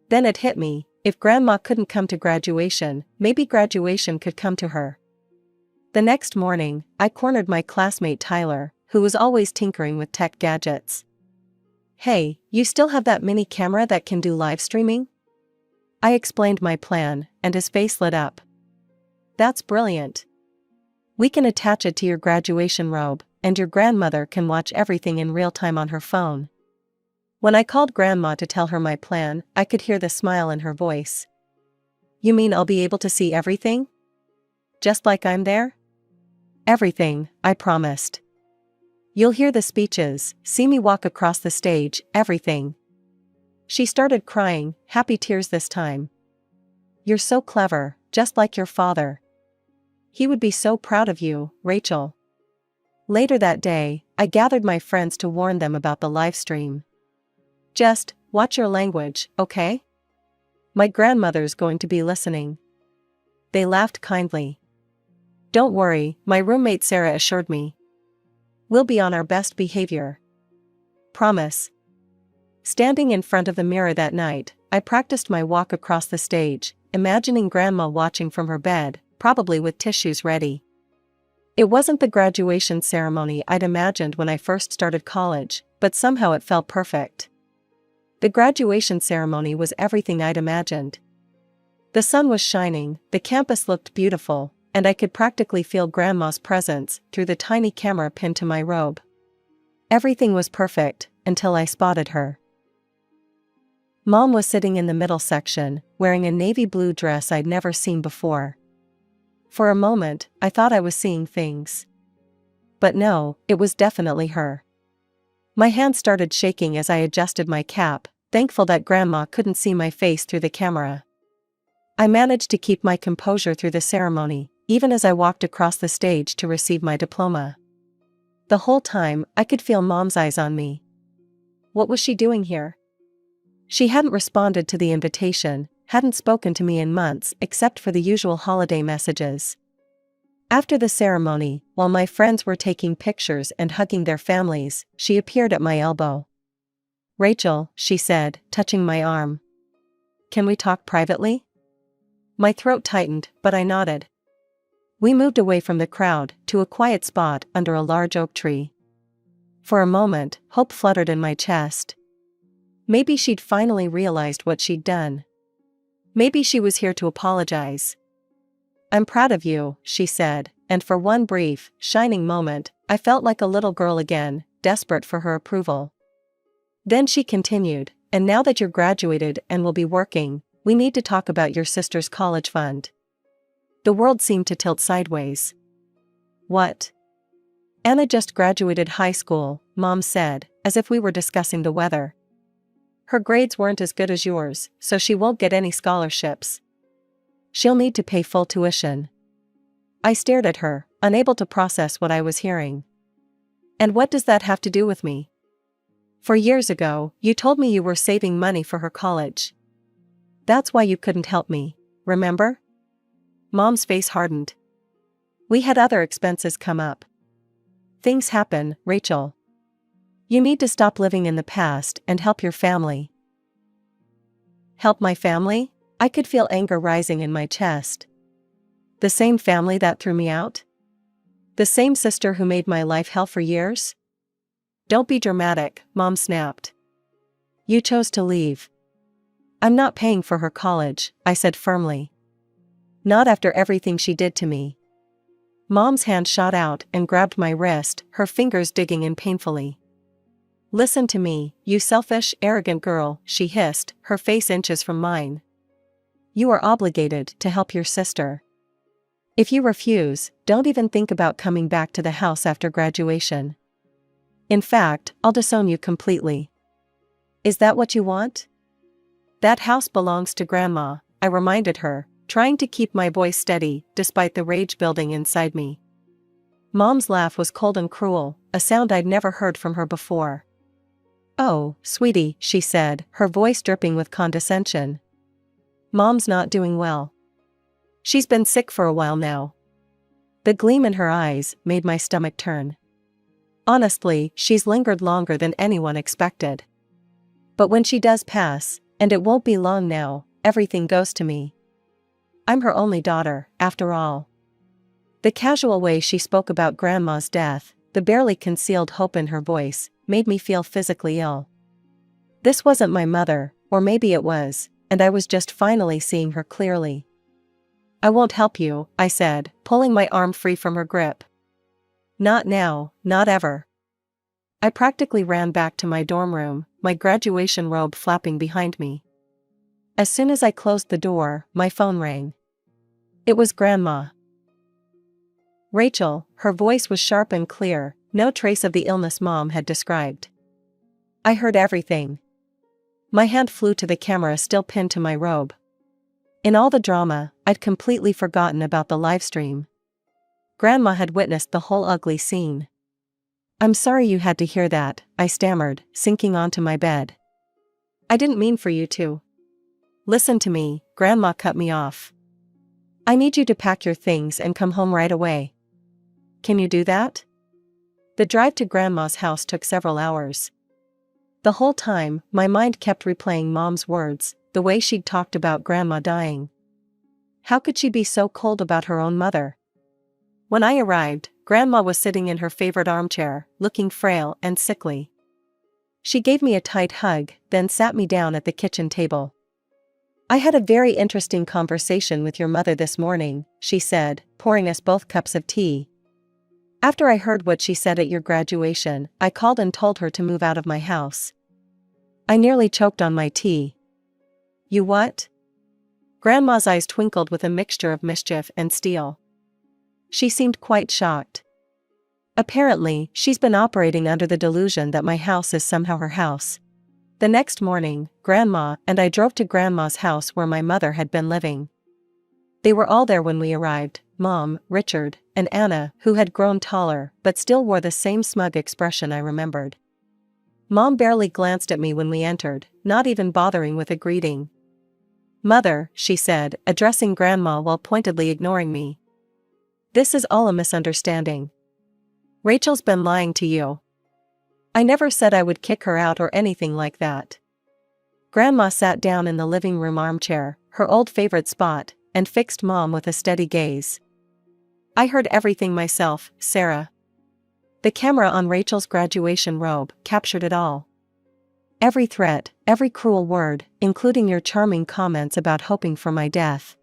Then it hit me, if Grandma couldn't come to graduation, maybe graduation could come to her. The next morning, I cornered my classmate Tyler, who was always tinkering with tech gadgets. "Hey, you still have that mini camera that can do live streaming?" I explained my plan, and his face lit up. "That's brilliant. We can attach it to your graduation robe, and your grandmother can watch everything in real time on her phone. When I called Grandma to tell her my plan, I could hear the smile in her voice. You mean I'll be able to see everything? Just like I'm there? Everything, I promised. You'll hear the speeches, see me walk across the stage, everything. She started crying, happy tears this time. You're so clever, just like your father. He would be so proud of you, Rachel. Later that day, I gathered my friends to warn them about the live stream. Just watch your language, okay? My grandmother's going to be listening. They laughed kindly. Don't worry, my roommate Sarah assured me. We'll be on our best behavior. Promise. Standing in front of the mirror that night, I practiced my walk across the stage, imagining Grandma watching from her bed, probably with tissues ready. It wasn't the graduation ceremony I'd imagined when I first started college, but somehow it felt perfect. The graduation ceremony was everything I'd imagined. The sun was shining, the campus looked beautiful, and I could practically feel Grandma's presence through the tiny camera pinned to my robe. Everything was perfect, until I spotted her. Mom was sitting in the middle section, wearing a navy blue dress I'd never seen before. For a moment, I thought I was seeing things. But no, it was definitely her. My hand started shaking as I adjusted my cap, thankful that Grandma couldn't see my face through the camera. I managed to keep my composure through the ceremony, even as I walked across the stage to receive my diploma. The whole time, I could feel Mom's eyes on me. What was she doing here? She hadn't responded to the invitation, hadn't spoken to me in months except for the usual holiday messages. After the ceremony, while my friends were taking pictures and hugging their families, she appeared at my elbow. Rachel, she said, touching my arm. Can we talk privately? My throat tightened, but I nodded. We moved away from the crowd, to a quiet spot under a large oak tree. For a moment, hope fluttered in my chest. Maybe she'd finally realized what she'd done. Maybe she was here to apologize. I'm proud of you, she said, and for one brief, shining moment, I felt like a little girl again, desperate for her approval. Then she continued, and now that you're graduated and will be working, we need to talk about your sister's college fund. The world seemed to tilt sideways. What? Anna just graduated high school, Mom said, as if we were discussing the weather. Her grades weren't as good as yours, so she won't get any scholarships. She'll need to pay full tuition. I stared at her, unable to process what I was hearing. And what does that have to do with me? For years ago, you told me you were saving money for her college. That's why you couldn't help me, remember? Mom's face hardened. We had other expenses come up. Things happen, Rachel. You need to stop living in the past and help your family. Help my family? I could feel anger rising in my chest. The same family that threw me out? The same sister who made my life hell for years? Don't be dramatic, Mom snapped. You chose to leave. I'm not paying for her college, I said firmly. Not after everything she did to me. Mom's hand shot out and grabbed my wrist, her fingers digging in painfully. Listen to me, you selfish, arrogant girl, she hissed, her face inches from mine. You are obligated to help your sister. If you refuse, don't even think about coming back to the house after graduation. In fact, I'll disown you completely. Is that what you want? That house belongs to Grandma, I reminded her, trying to keep my voice steady, despite the rage building inside me. Mom's laugh was cold and cruel, a sound I'd never heard from her before. Oh, sweetie, she said, her voice dripping with condescension. Mom's not doing well. She's been sick for a while now. The gleam in her eyes made my stomach turn. Honestly, she's lingered longer than anyone expected. But when she does pass, and it won't be long now, everything goes to me. I'm her only daughter, after all. The casual way she spoke about Grandma's death, the barely concealed hope in her voice, made me feel physically ill. This wasn't my mother, or maybe it was, and I was just finally seeing her clearly. I won't help you, I said, pulling my arm free from her grip. Not now, not ever. I practically ran back to my dorm room, my graduation robe flapping behind me. As soon as I closed the door, my phone rang. It was Grandma. Rachel, her voice was sharp and clear, no trace of the illness Mom had described. I heard everything. My hand flew to the camera still pinned to my robe. In all the drama, I'd completely forgotten about the livestream. Grandma had witnessed the whole ugly scene. "I'm sorry you had to hear that," I stammered, sinking onto my bed. "I didn't mean for you to." "Listen to me," Grandma cut me off. "I need you to pack your things and come home right away." "Can you do that?" The drive to Grandma's house took several hours. The whole time, my mind kept replaying Mom's words, the way she'd talked about Grandma dying. How could she be so cold about her own mother? When I arrived, Grandma was sitting in her favorite armchair, looking frail and sickly. She gave me a tight hug, then sat me down at the kitchen table. "I had a very interesting conversation with your mother this morning," she said, pouring us both cups of tea. "After I heard what she said at your graduation, I called and told her to move out of my house." I nearly choked on my tea. "You what?" Grandma's eyes twinkled with a mixture of mischief and steel. She seemed quite shocked. Apparently, she's been operating under the delusion that my house is somehow her house. The next morning, Grandma and I drove to Grandma's house where my mother had been living. They were all there when we arrived: Mom, Richard, and Anna, who had grown taller but still wore the same smug expression I remembered. Mom barely glanced at me when we entered, not even bothering with a greeting. "Mother," she said, addressing Grandma while pointedly ignoring me. "This is all a misunderstanding. Rachel's been lying to you. I never said I would kick her out or anything like that." Grandma sat down in the living room armchair, her old favorite spot, and fixed Mom with a steady gaze. "I heard everything myself, Sarah." The camera on Rachel's graduation robe captured it all. Every threat, every cruel word, including your charming comments about hoping for my death.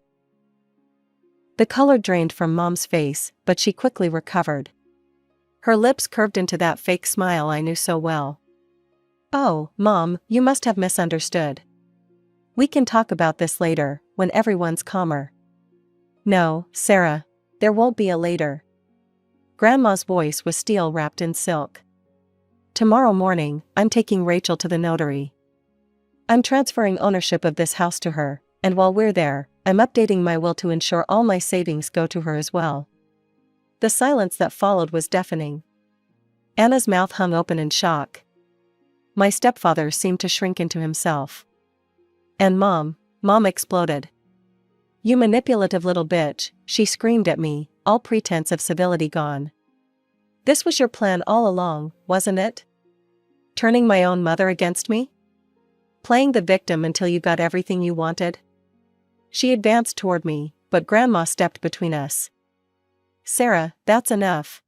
The color drained from Mom's face, but she quickly recovered. Her lips curved into that fake smile I knew so well. "Oh, Mom, you must have misunderstood. We can talk about this later, when everyone's calmer." "No, Sarah. There won't be a later." Grandma's voice was steel wrapped in silk. "Tomorrow morning, I'm taking Rachel to the notary. I'm transferring ownership of this house to her, and while we're there, I'm updating my will to ensure all my savings go to her as well." The silence that followed was deafening. Anna's mouth hung open in shock. My stepfather seemed to shrink into himself. "And Mom exploded. "You manipulative little bitch," she screamed at me, all pretense of civility gone. "This was your plan all along, wasn't it? Turning my own mother against me? Playing the victim until you got everything you wanted?" She advanced toward me, but Grandma stepped between us. "Sarah, that's enough.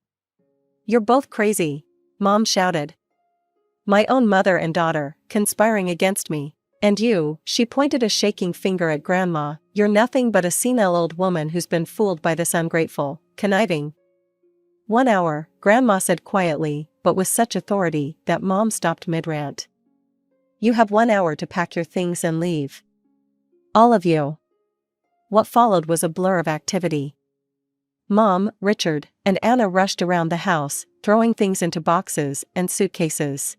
You're both crazy," Mom shouted. "My own mother and daughter, conspiring against me. And you," she pointed a shaking finger at Grandma, "you're nothing but a senile old woman who's been fooled by this ungrateful, conniving." "1 hour," Grandma said quietly, but with such authority that Mom stopped mid-rant. "You have 1 hour to pack your things and leave. All of you." What followed was a blur of activity. Mom, Richard, and Anna rushed around the house, throwing things into boxes and suitcases.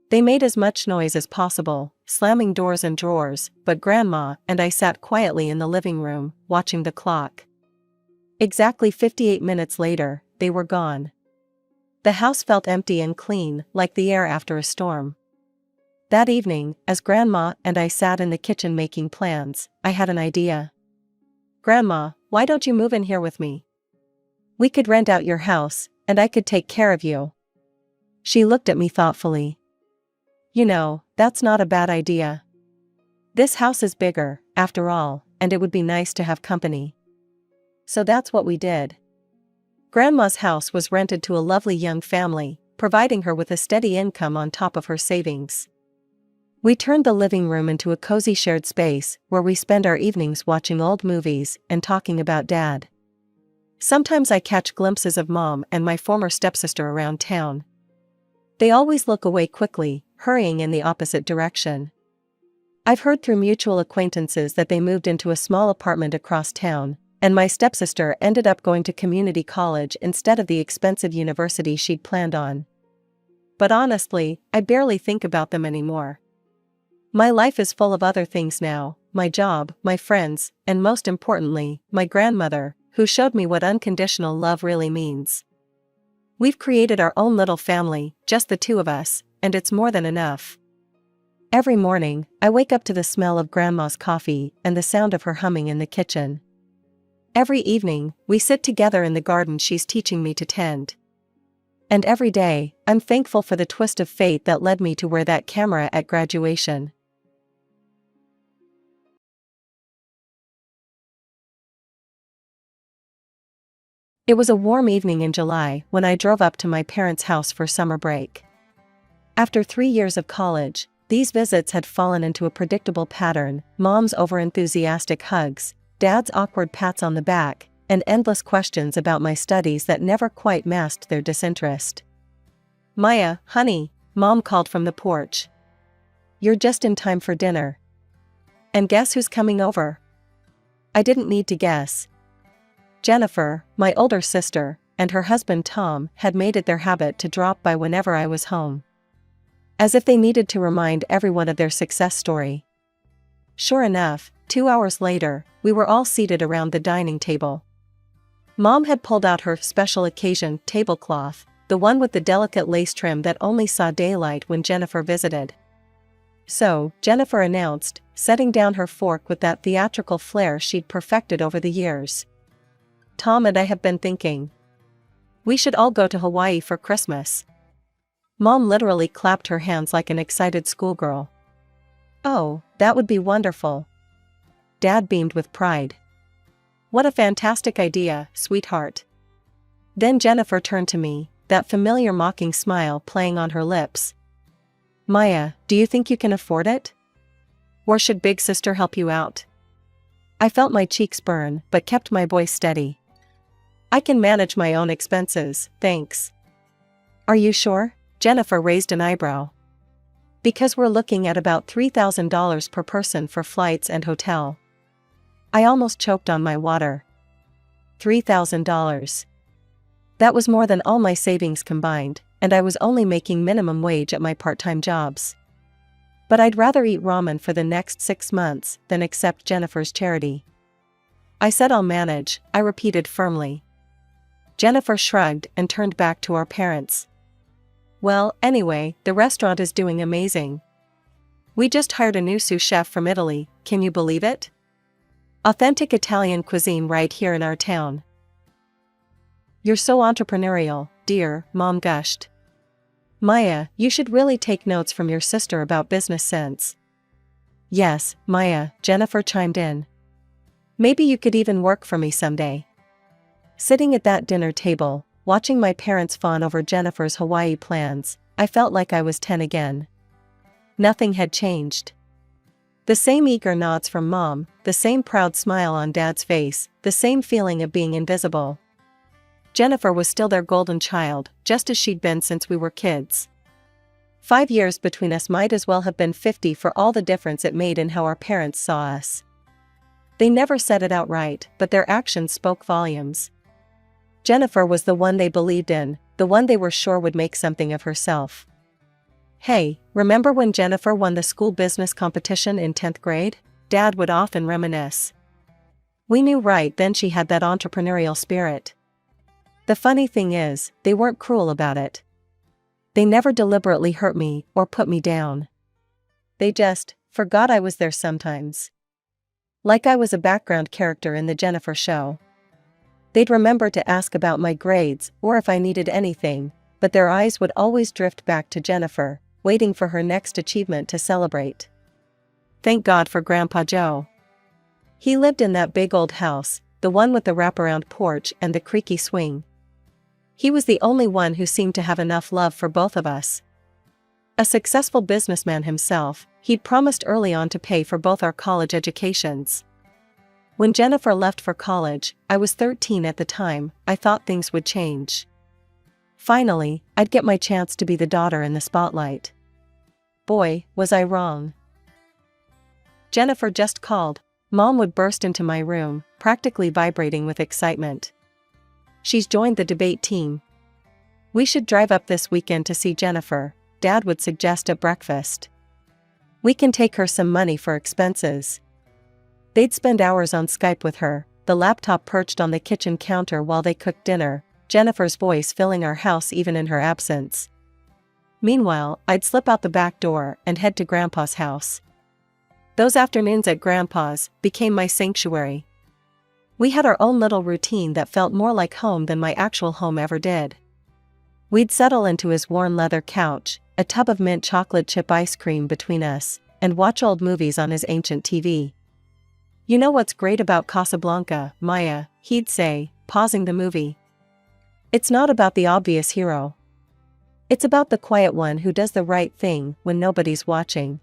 They made as much noise as possible, slamming doors and drawers, but Grandma and I sat quietly in the living room, watching the clock. Exactly 58 minutes later, they were gone. The house felt empty and clean, like the air after a storm. That evening, as Grandma and I sat in the kitchen making plans, I had an idea. "Grandma, why don't you move in here with me? We could rent out your house, and I could take care of you." She looked at me thoughtfully. "You know, that's not a bad idea. This house is bigger, after all, and it would be nice to have company." So that's what we did. Grandma's house was rented to a lovely young family, providing her with a steady income on top of her savings. We turned the living room into a cozy shared space where we spend our evenings watching old movies and talking about Dad. Sometimes I catch glimpses of Mom and my former stepsister around town. They always look away quickly, hurrying in the opposite direction. I've heard through mutual acquaintances that they moved into a small apartment across town, and my stepsister ended up going to community college instead of the expensive university she'd planned on. But honestly, I barely think about them anymore. My life is full of other things now: my job, my friends, and most importantly, my grandmother, who showed me what unconditional love really means. We've created our own little family, just the two of us, and it's more than enough. Every morning, I wake up to the smell of Grandma's coffee and the sound of her humming in the kitchen. Every evening, we sit together in the garden she's teaching me to tend. And every day, I'm thankful for the twist of fate that led me to wear that camera at graduation. It was a warm evening in July when I drove up to my parents' house for summer break. After 3 years of college, these visits had fallen into a predictable pattern: Mom's overenthusiastic hugs, Dad's awkward pats on the back, and endless questions about my studies that never quite masked their disinterest. "Maya, honey," Mom called from the porch. "You're just in time for dinner. And guess who's coming over?" I didn't need to guess. Jennifer, my older sister, and her husband Tom had made it their habit to drop by whenever I was home. As if they needed to remind everyone of their success story. Sure enough, 2 hours later, we were all seated around the dining table. Mom had pulled out her special occasion tablecloth, the one with the delicate lace trim that only saw daylight when Jennifer visited. "So," Jennifer announced, setting down her fork with that theatrical flair she'd perfected over the years. "Tom and I have been thinking. We should all go to Hawaii for Christmas." Mom literally clapped her hands like an excited schoolgirl. "Oh, that would be wonderful." Dad beamed with pride. "What a fantastic idea, sweetheart." Then Jennifer turned to me, that familiar mocking smile playing on her lips. "Maya, do you think you can afford it? Or should Big Sister help you out?" I felt my cheeks burn, but kept my voice steady. "I can manage my own expenses, thanks." "Are you sure?" Jennifer raised an eyebrow. "Because we're looking at about $3,000 per person for flights and hotel." I almost choked on my water. $3,000. That was more than all my savings combined, and I was only making minimum wage at my part-time jobs. But I'd rather eat ramen for the next 6 months than accept Jennifer's charity. "I said I'll manage," I repeated firmly. Jennifer shrugged and turned back to our parents. "Well, anyway, the restaurant is doing amazing. We just hired a new sous chef from Italy, can you believe it? Authentic Italian cuisine right here in our town." "You're so entrepreneurial, dear," Mom gushed. "Maya, you should really take notes from your sister about business sense." "Yes, Maya," Jennifer chimed in. "Maybe you could even work for me someday." Sitting at that dinner table, watching my parents fawn over Jennifer's Hawaii plans, I felt like I was 10 again. Nothing had changed. The same eager nods from Mom, the same proud smile on Dad's face, the same feeling of being invisible. Jennifer was still their golden child, just as she'd been since we were kids. 5 years between us might as well have been 50 for all the difference it made in how our parents saw us. They never said it outright, but their actions spoke volumes. Jennifer was the one they believed in, the one they were sure would make something of herself. "Hey, remember when Jennifer won the school business competition in 10th grade? Dad would often reminisce. We knew right then she had that entrepreneurial spirit. The funny thing is, they weren't cruel about it. They never deliberately hurt me or put me down. They just forgot I was there sometimes. Like I was a background character in the Jennifer show. They'd remember to ask about my grades or if I needed anything, but their eyes would always drift back to Jennifer, waiting for her next achievement to celebrate. Thank God for Grandpa Joe. He lived in that big old house, the one with the wraparound porch and the creaky swing. He was the only one who seemed to have enough love for both of us. A successful businessman himself, he'd promised early on to pay for both our college educations. When Jennifer left for college, I was 13 at the time. I thought things would change. Finally, I'd get my chance to be the daughter in the spotlight. Boy, was I wrong. Jennifer just called. Mom would burst into my room, practically vibrating with excitement. She's joined the debate team. We should drive up this weekend to see Jennifer, Dad would suggest at breakfast. We can take her some money for expenses. They'd spend hours on Skype with her, the laptop perched on the kitchen counter while they cooked dinner, Jennifer's voice filling our house even in her absence. Meanwhile, I'd slip out the back door and head to Grandpa's house. Those afternoons at Grandpa's became my sanctuary. We had our own little routine that felt more like home than my actual home ever did. We'd settle into his worn leather couch, a tub of mint chocolate chip ice cream between us, and watch old movies on his ancient TV. You know what's great about Casablanca, Maya, he'd say, pausing the movie. It's not about the obvious hero. It's about the quiet one who does the right thing when nobody's watching.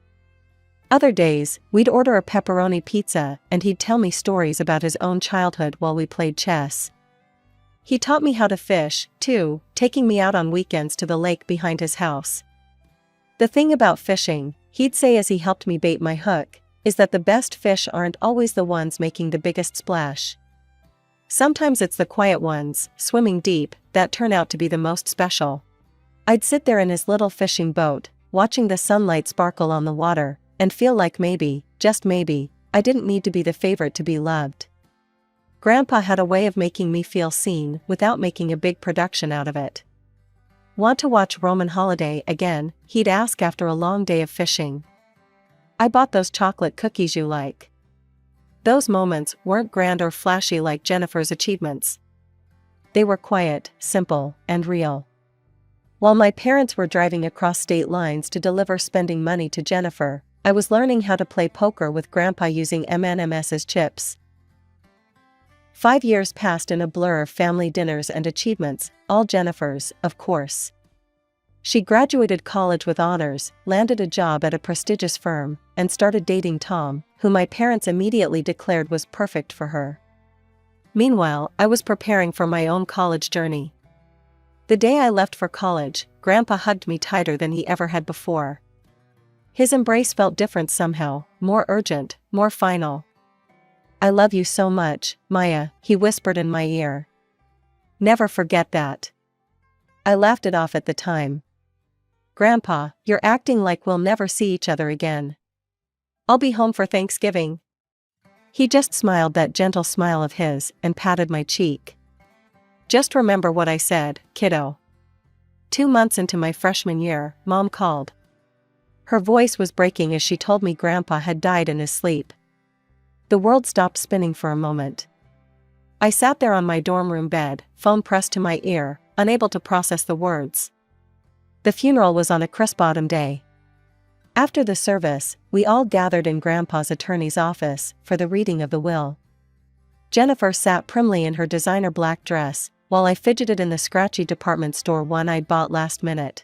Other days, we'd order a pepperoni pizza and he'd tell me stories about his own childhood while we played chess. He taught me how to fish, too, taking me out on weekends to the lake behind his house. The thing about fishing, he'd say as he helped me bait my hook, is that the best fish aren't always the ones making the biggest splash. Sometimes it's the quiet ones, swimming deep, that turn out to be the most special. I'd sit there in his little fishing boat, watching the sunlight sparkle on the water, and feel like maybe, just maybe, I didn't need to be the favorite to be loved. Grandpa had a way of making me feel seen without making a big production out of it. Want to watch Roman Holiday again? He'd ask after a long day of fishing. I bought those chocolate cookies you like. Those moments weren't grand or flashy like Jennifer's achievements. They were quiet, simple, and real. While my parents were driving across state lines to deliver spending money to Jennifer, I was learning how to play poker with Grandpa using M&Ms as chips. 5 years passed in a blur of family dinners and achievements, all Jennifer's, of course. She graduated college with honors, landed a job at a prestigious firm, and started dating Tom, who my parents immediately declared was perfect for her. Meanwhile, I was preparing for my own college journey. The day I left for college, Grandpa hugged me tighter than he ever had before. His embrace felt different somehow, more urgent, more final. I love you so much, Maya, he whispered in my ear. Never forget that. I laughed it off at the time. Grandpa, you're acting like we'll never see each other again. I'll be home for Thanksgiving. He just smiled that gentle smile of his and patted my cheek. Just remember what I said, kiddo. 2 months into my freshman year, Mom called. Her voice was breaking as she told me Grandpa had died in his sleep. The world stopped spinning for a moment. I sat there on my dorm room bed, phone pressed to my ear, unable to process the words. The funeral was on a crisp autumn day. After the service, we all gathered in Grandpa's attorney's office for the reading of the will. Jennifer sat primly in her designer black dress, while I fidgeted in the scratchy department store one I'd bought last minute.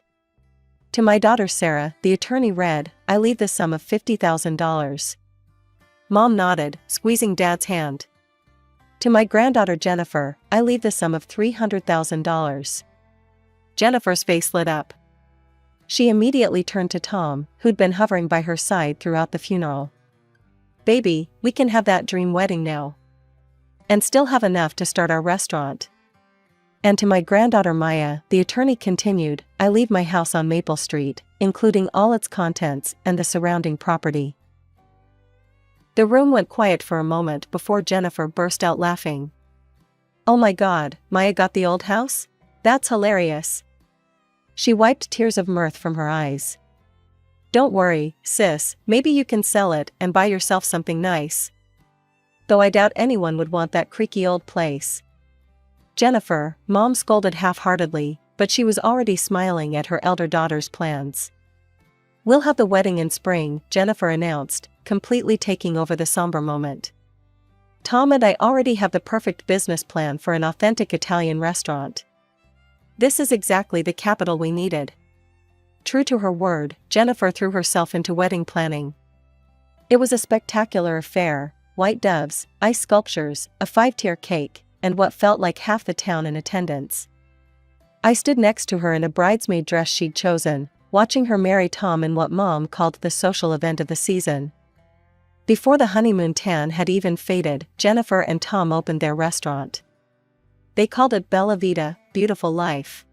To my daughter Sarah, the attorney read, I leave the sum of $50,000. Mom nodded, squeezing Dad's hand. To my granddaughter Jennifer, I leave the sum of $300,000. Jennifer's face lit up. She immediately turned to Tom, who'd been hovering by her side throughout the funeral. Baby, we can have that dream wedding now. And still have enough to start our restaurant. And to my granddaughter Maya, the attorney continued, I leave my house on Maple Street, including all its contents and the surrounding property. The room went quiet for a moment before Jennifer burst out laughing. Oh my God, Maya got the old house? That's hilarious. She wiped tears of mirth from her eyes. Don't worry, sis, maybe you can sell it and buy yourself something nice. Though I doubt anyone would want that creaky old place. Jennifer, Mom scolded half-heartedly, but she was already smiling at her elder daughter's plans. We'll have the wedding in spring, Jennifer announced, completely taking over the somber moment. Tom and I already have the perfect business plan for an authentic Italian restaurant. This is exactly the capital we needed. True to her word, Jennifer threw herself into wedding planning. It was a spectacular affair, white doves, ice sculptures, a 5-tier cake, and what felt like half the town in attendance. I stood next to her in a bridesmaid dress she'd chosen, watching her marry Tom in what Mom called the social event of the season. Before the honeymoon tan had even faded, Jennifer and Tom opened their restaurant. They called it Bella Vita, Beautiful Life.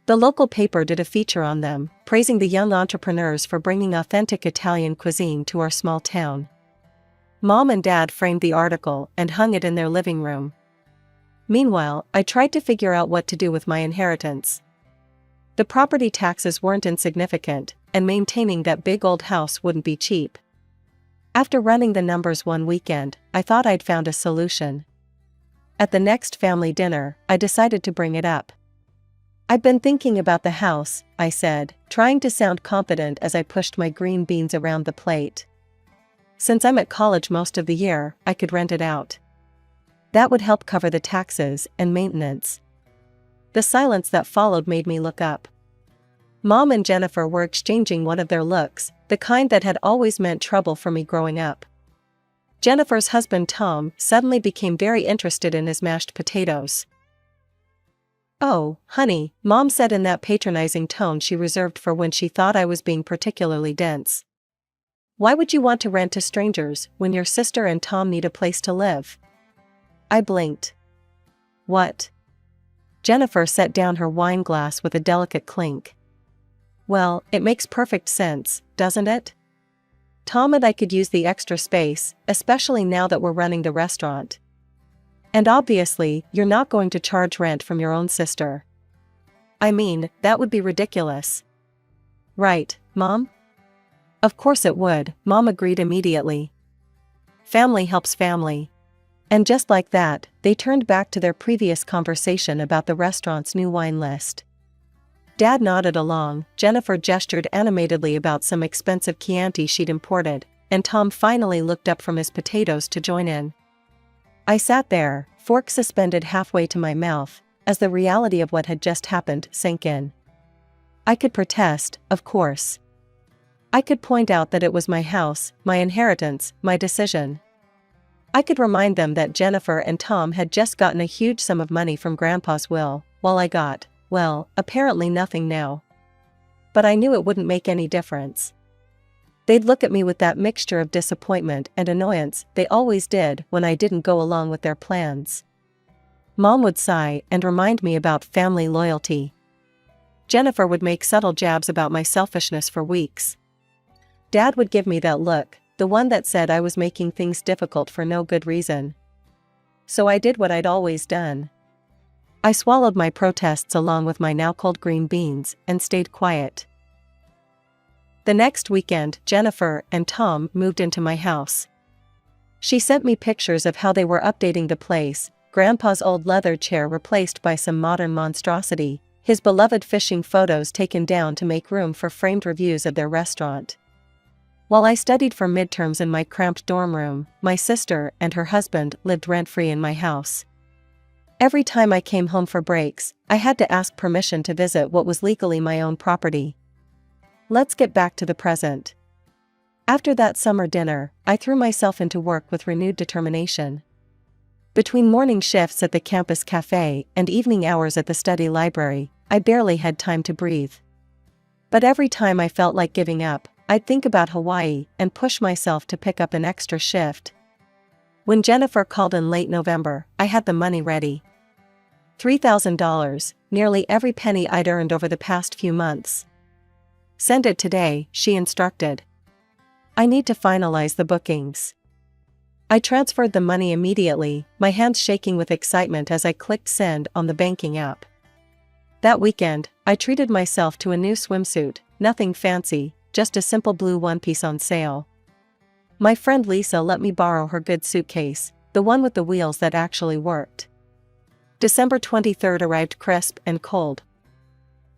The local paper did a feature on them, praising the young entrepreneurs for bringing authentic Italian cuisine to our small town. Mom and Dad framed the article and hung it in their living room. Meanwhile, I tried to figure out what to do with my inheritance. The property taxes weren't insignificant, and maintaining that big old house wouldn't be cheap. After running the numbers one weekend, I thought I'd found a solution. At the next family dinner, I decided to bring it up. "I've been thinking about the house," I said, trying to sound confident as I pushed my green beans around the plate. "Since I'm at college most of the year, I could rent it out. That would help cover the taxes and maintenance." The silence that followed made me look up. Mom and Jennifer were exchanging one of their looks, the kind that had always meant trouble for me growing up. Jennifer's husband Tom suddenly became very interested in his mashed potatoes. "Oh, honey," Mom said in that patronizing tone she reserved for when she thought I was being particularly dense. "Why would you want to rent to strangers when your sister and Tom need a place to live?" I blinked. "What?" Jennifer set down her wine glass with a delicate clink. "Well, it makes perfect sense, doesn't it? Tom and I could use the extra space, especially now that we're running the restaurant. And obviously, you're not going to charge rent from your own sister. I mean, that would be ridiculous." "Right, Mom?" "Of course it would," Mom agreed immediately. "Family helps family." And just like that, they turned back to their previous conversation about the restaurant's new wine list. Dad nodded along, Jennifer gestured animatedly about some expensive Chianti she'd imported, and Tom finally looked up from his potatoes to join in. I sat there, fork suspended halfway to my mouth, as the reality of what had just happened sank in. I could protest, of course. I could point out that it was my house, my inheritance, my decision. I could remind them that Jennifer and Tom had just gotten a huge sum of money from Grandpa's will, while I got, well, apparently nothing now. But I knew it wouldn't make any difference. They'd look at me with that mixture of disappointment and annoyance they always did when I didn't go along with their plans. Mom would sigh and remind me about family loyalty. Jennifer would make subtle jabs about my selfishness for weeks. Dad would give me that look, the one that said I was making things difficult for no good reason. So I did what I'd always done. I swallowed my protests along with my now cold green beans and stayed quiet. The next weekend, Jennifer and Tom moved into my house. She sent me pictures of how they were updating the place, Grandpa's old leather chair replaced by some modern monstrosity, his beloved fishing photos taken down to make room for framed reviews of their restaurant. While I studied for midterms in my cramped dorm room, my sister and her husband lived rent-free in my house. Every time I came home for breaks, I had to ask permission to visit what was legally my own property. Let's get back to the present. After that summer dinner, I threw myself into work with renewed determination. Between morning shifts at the campus cafe and evening hours at the study library, I barely had time to breathe. But every time I felt like giving up, I'd think about Hawaii and push myself to pick up an extra shift. When Jennifer called in late November, I had the money ready. $3,000, nearly every penny I'd earned over the past few months. "Send it today," she instructed. "I need to finalize the bookings." I transferred the money immediately, my hands shaking with excitement as I clicked send on the banking app. That weekend, I treated myself to a new swimsuit, nothing fancy, just a simple blue one-piece on sale. My friend Lisa let me borrow her good suitcase, the one with the wheels that actually worked. December 23rd arrived crisp and cold.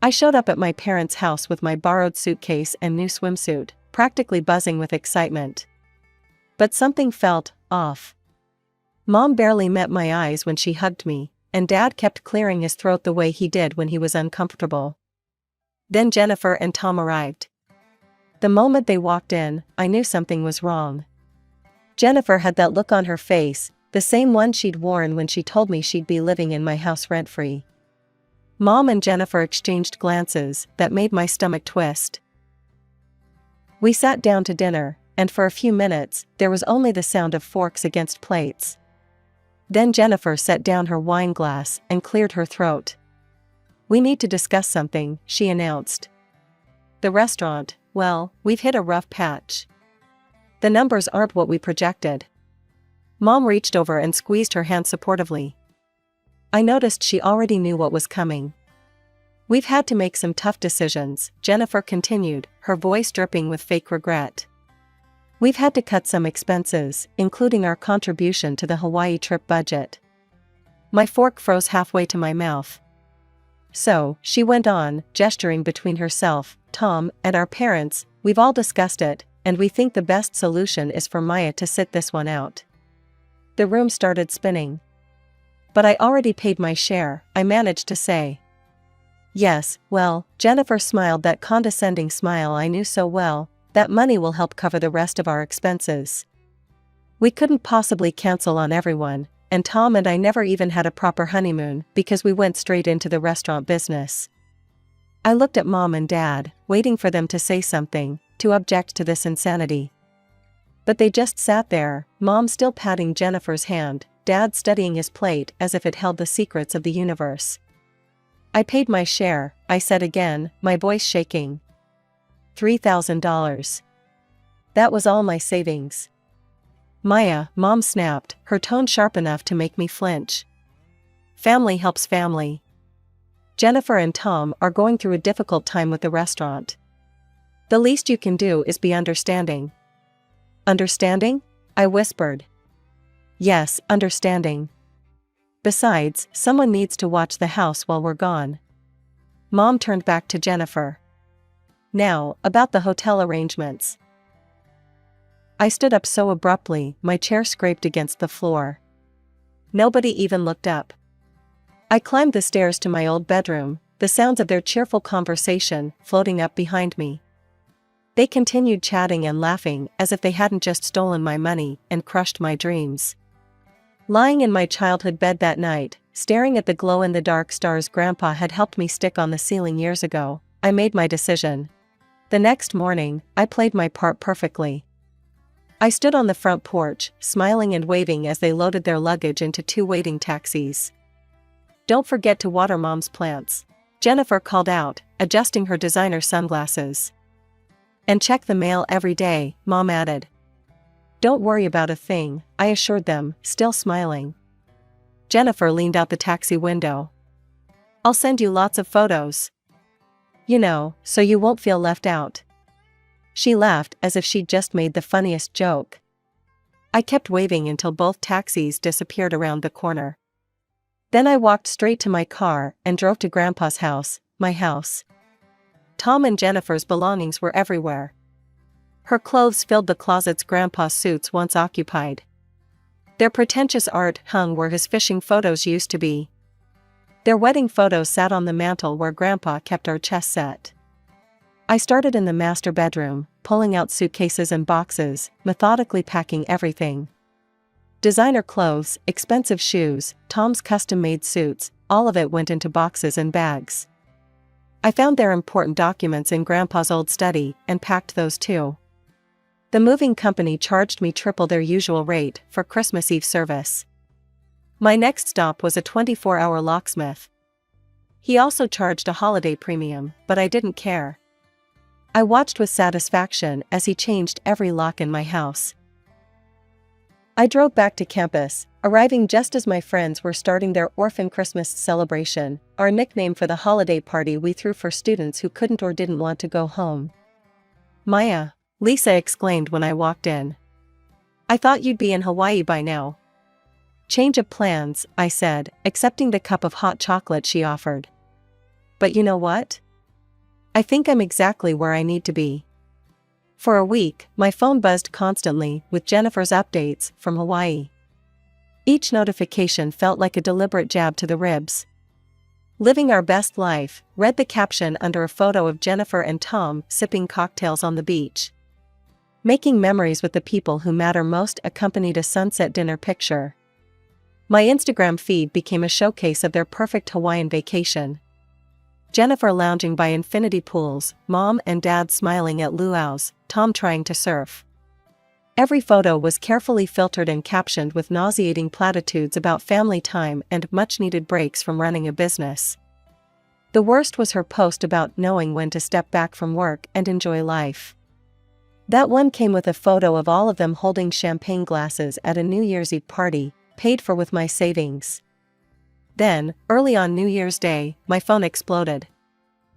I showed up at my parents' house with my borrowed suitcase and new swimsuit, practically buzzing with excitement. But something felt off. Mom barely met my eyes when she hugged me, and Dad kept clearing his throat the way he did when he was uncomfortable. Then Jennifer and Tom arrived. The moment they walked in, I knew something was wrong. Jennifer had that look on her face, the same one she'd worn when she told me she'd be living in my house rent-free. Mom and Jennifer exchanged glances that made my stomach twist. We sat down to dinner, and for a few minutes, there was only the sound of forks against plates. Then Jennifer set down her wine glass and cleared her throat. "We need to discuss something," she announced. "The restaurant, well, we've hit a rough patch. The numbers aren't what we projected." Mom reached over and squeezed her hand supportively. I noticed she already knew what was coming. "We've had to make some tough decisions," Jennifer continued, her voice dripping with fake regret. "We've had to cut some expenses, including our contribution to the Hawaii trip budget." My fork froze halfway to my mouth. "So," she went on, gesturing between herself, Tom, and our parents, "we've all discussed it, and we think the best solution is for Maya to sit this one out." The room started spinning. "But I already paid my share," I managed to say. "Yes, well," Jennifer smiled, that condescending smile I knew so well, "that money will help cover the rest of our expenses. We couldn't possibly cancel on everyone, and Tom and I never even had a proper honeymoon because we went straight into the restaurant business." I looked at Mom and Dad, waiting for them to say something, to object to this insanity. But they just sat there, Mom still patting Jennifer's hand, Dad studying his plate as if it held the secrets of the universe. "I paid my share," I said again, my voice shaking. $3,000. That was all my savings. "Maya," Mom snapped, her tone sharp enough to make me flinch. "Family helps family. Jennifer and Tom are going through a difficult time with the restaurant. The least you can do is be understanding." "Understanding?" I whispered. "Yes, understanding. Besides, someone needs to watch the house while we're gone." Mom turned back to Jennifer. "Now, about the hotel arrangements." I stood up so abruptly, my chair scraped against the floor. Nobody even looked up. I climbed the stairs to my old bedroom, the sounds of their cheerful conversation floating up behind me. They continued chatting and laughing as if they hadn't just stolen my money and crushed my dreams. Lying in my childhood bed that night, staring at the glow-in-the-dark stars Grandpa had helped me stick on the ceiling years ago, I made my decision. The next morning, I played my part perfectly. I stood on the front porch, smiling and waving as they loaded their luggage into 2 waiting taxis. "Don't forget to water Mom's plants," Jennifer called out, adjusting her designer sunglasses. "And check the mail every day," Mom added. "Don't worry about a thing," I assured them, still smiling. Jennifer leaned out the taxi window. "I'll send you lots of photos. You know, so you won't feel left out." She laughed as if she'd just made the funniest joke. I kept waving until both taxis disappeared around the corner. Then I walked straight to my car and drove to Grandpa's house, my house. Tom and Jennifer's belongings were everywhere. Her clothes filled the closets Grandpa's suits once occupied. Their pretentious art hung where his fishing photos used to be. Their wedding photos sat on the mantel where Grandpa kept our chess set. I started in the master bedroom, pulling out suitcases and boxes, methodically packing everything. Designer clothes, expensive shoes, Tom's custom-made suits, all of it went into boxes and bags. I found their important documents in Grandpa's old study and packed those too. The moving company charged me triple their usual rate for Christmas Eve service. My next stop was a 24-hour locksmith. He also charged a holiday premium, but I didn't care. I watched with satisfaction as he changed every lock in my house. I drove back to campus, arriving just as my friends were starting their orphan Christmas celebration, our nickname for the holiday party we threw for students who couldn't or didn't want to go home. "Maya," Lisa exclaimed when I walked in. "I thought you'd be in Hawaii by now." "Change of plans," I said, accepting the cup of hot chocolate she offered. "But you know what? I think I'm exactly where I need to be." For a week, my phone buzzed constantly with Jennifer's updates from Hawaii. Each notification felt like a deliberate jab to the ribs. "Living our best life," read the caption under a photo of Jennifer and Tom sipping cocktails on the beach. Making memories with the people who matter most accompanied a sunset dinner picture. My Instagram feed became a showcase of their perfect Hawaiian vacation. Jennifer lounging by infinity pools, mom and dad smiling at luau's, Tom trying to surf. Every photo was carefully filtered and captioned with nauseating platitudes about family time and much-needed breaks from running a business. The worst was her post about knowing when to step back from work and enjoy life. That one came with a photo of all of them holding champagne glasses at a New Year's Eve party, paid for with my savings. Then, early on New Year's Day, my phone exploded.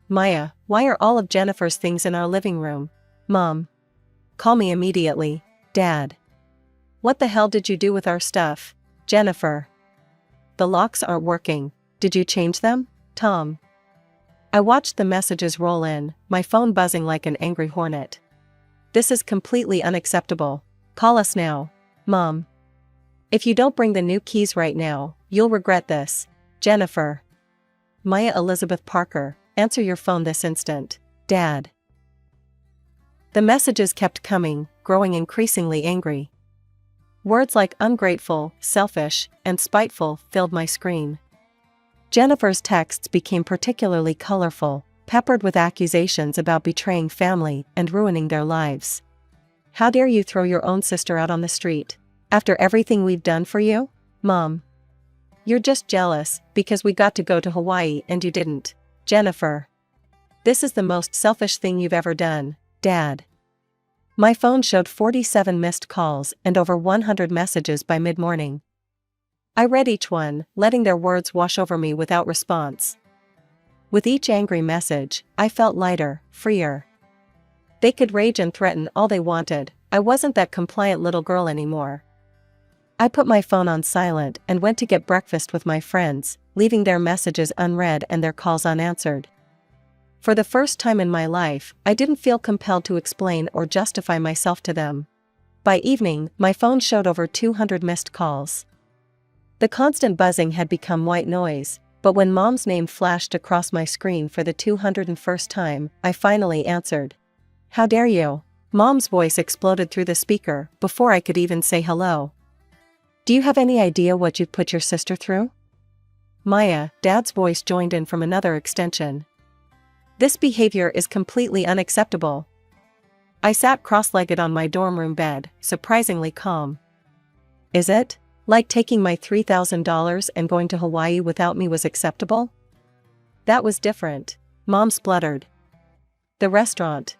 Maya, why are all of Jennifer's things in our living room? Mom. Call me immediately, Dad. What the hell did you do with our stuff, Jennifer? The locks aren't working, did you change them, Tom? I watched the messages roll in, my phone buzzing like an angry hornet. This is completely unacceptable. Call us now, Mom. If you don't bring the new keys right now, you'll regret this, Jennifer. Maya Elizabeth Parker, answer your phone this instant, Dad. The messages kept coming, growing increasingly angry. Words like ungrateful, selfish, and spiteful filled my screen. Jennifer's texts became particularly colorful, peppered with accusations about betraying family and ruining their lives. How dare you throw your own sister out on the street? After everything we've done for you, Mom? You're just jealous because we got to go to Hawaii and you didn't, Jennifer. This is the most selfish thing you've ever done, Dad. My phone showed 47 missed calls and over 100 messages by mid-morning. I read each one, letting their words wash over me without response. With each angry message, I felt lighter, freer. They could rage and threaten all they wanted, I wasn't that compliant little girl anymore. I put my phone on silent and went to get breakfast with my friends, leaving their messages unread and their calls unanswered. For the first time in my life, I didn't feel compelled to explain or justify myself to them. By evening, my phone showed over 200 missed calls. The constant buzzing had become white noise, but when Mom's name flashed across my screen for the 201st time, I finally answered. How dare you? Mom's voice exploded through the speaker before I could even say hello. Do you have any idea what you've put your sister through? Maya, Dad's voice joined in from another extension. This behavior is completely unacceptable. I sat cross-legged on my dorm room bed, surprisingly calm. Is it? Like taking my $3,000 and going to Hawaii without me was acceptable? That was different, Mom spluttered. The restaurant.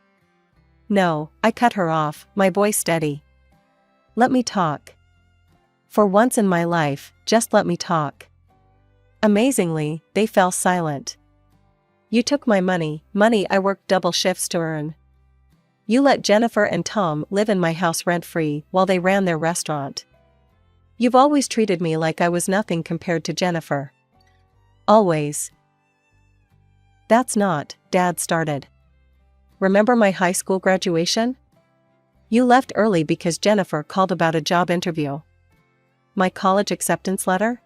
No, I cut her off, my voice steady. Let me talk. For once in my life, just let me talk. Amazingly, they fell silent. You took my money I worked double shifts to earn. You let Jennifer and Tom live in my house rent-free while they ran their restaurant. You've always treated me like I was nothing compared to Jennifer. Always. That's not, Dad started. Remember my high school graduation? You left early because Jennifer called about a job interview. My college acceptance letter?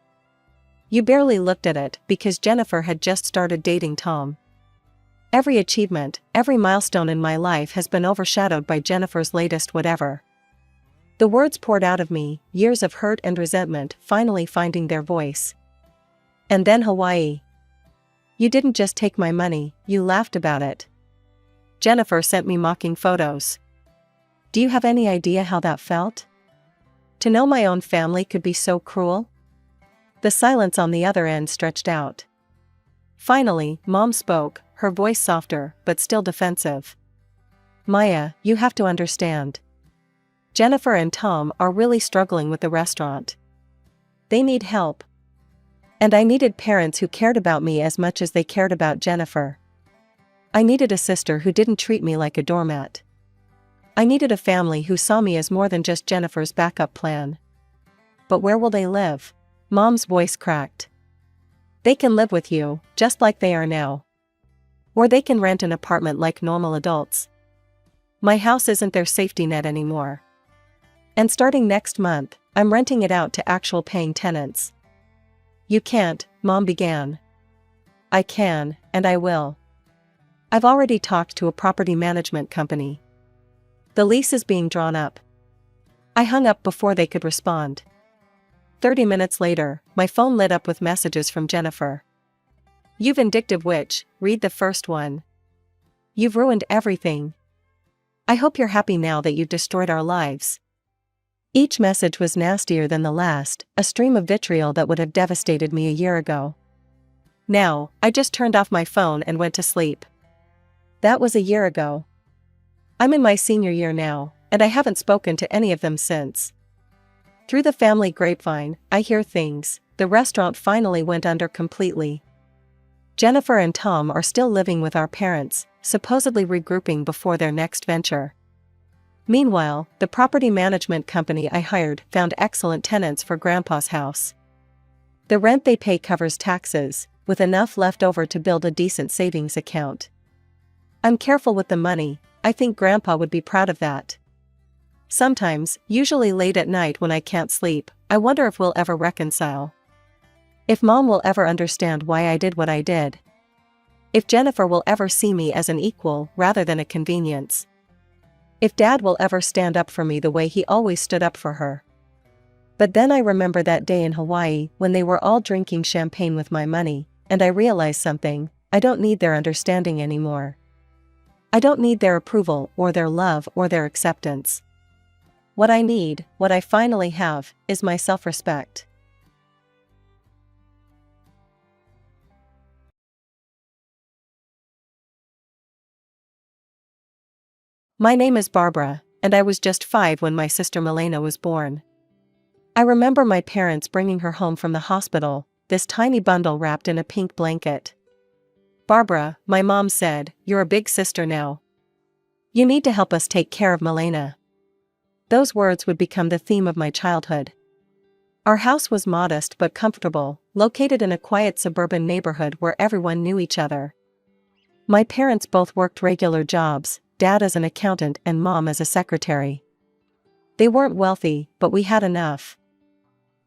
You barely looked at it because Jennifer had just started dating Tom. Every achievement, every milestone in my life has been overshadowed by Jennifer's latest whatever. The words poured out of me, years of hurt and resentment finally finding their voice. And then Hawaii. You didn't just take my money, you laughed about it. Jennifer sent me mocking photos. Do you have any idea how that felt? To know my own family could be so cruel? The silence on the other end stretched out. Finally, Mom spoke, her voice softer, but still defensive. Maya, you have to understand. Jennifer and Tom are really struggling with the restaurant. They need help. And I needed parents who cared about me as much as they cared about Jennifer. I needed a sister who didn't treat me like a doormat. I needed a family who saw me as more than just Jennifer's backup plan. But where will they live? Mom's voice cracked. They can live with you, just like they are now. Or they can rent an apartment like normal adults. My house isn't their safety net anymore. And starting next month, I'm renting it out to actual paying tenants. You can't, Mom began. I can, and I will. I've already talked to a property management company. The lease is being drawn up. I hung up before they could respond. 30 minutes later, my phone lit up with messages from Jennifer. "You vindictive witch, read the first one. You've ruined everything. I hope you're happy now that you've destroyed our lives." Each message was nastier than the last, a stream of vitriol that would have devastated me a year ago. Now, I just turned off my phone and went to sleep. That was a year ago. I'm in my senior year now, and I haven't spoken to any of them since. Through the family grapevine, I hear things. The restaurant finally went under completely. Jennifer and Tom are still living with our parents, supposedly regrouping before their next venture. Meanwhile, the property management company I hired found excellent tenants for Grandpa's house. The rent they pay covers taxes, with enough left over to build a decent savings account. I'm careful with the money. I think Grandpa would be proud of that. Sometimes, usually late at night when I can't sleep, I wonder if we'll ever reconcile. If Mom will ever understand why I did what I did. If Jennifer will ever see me as an equal rather than a convenience. If Dad will ever stand up for me the way he always stood up for her. But then I remember that day in Hawaii when they were all drinking champagne with my money, and I realized something. I don't need their understanding anymore. I don't need their approval or their love or their acceptance. What I need, what I finally have, is my self-respect. My name is Barbara, and I was just 5 when my sister Milena was born. I remember my parents bringing her home from the hospital, this tiny bundle wrapped in a pink blanket. "Barbara," my mom said, "you're a big sister now. You need to help us take care of Milena." Those words would become the theme of my childhood. Our house was modest but comfortable, located in a quiet suburban neighborhood where everyone knew each other. My parents both worked regular jobs, Dad as an accountant and Mom as a secretary. They weren't wealthy, but we had enough.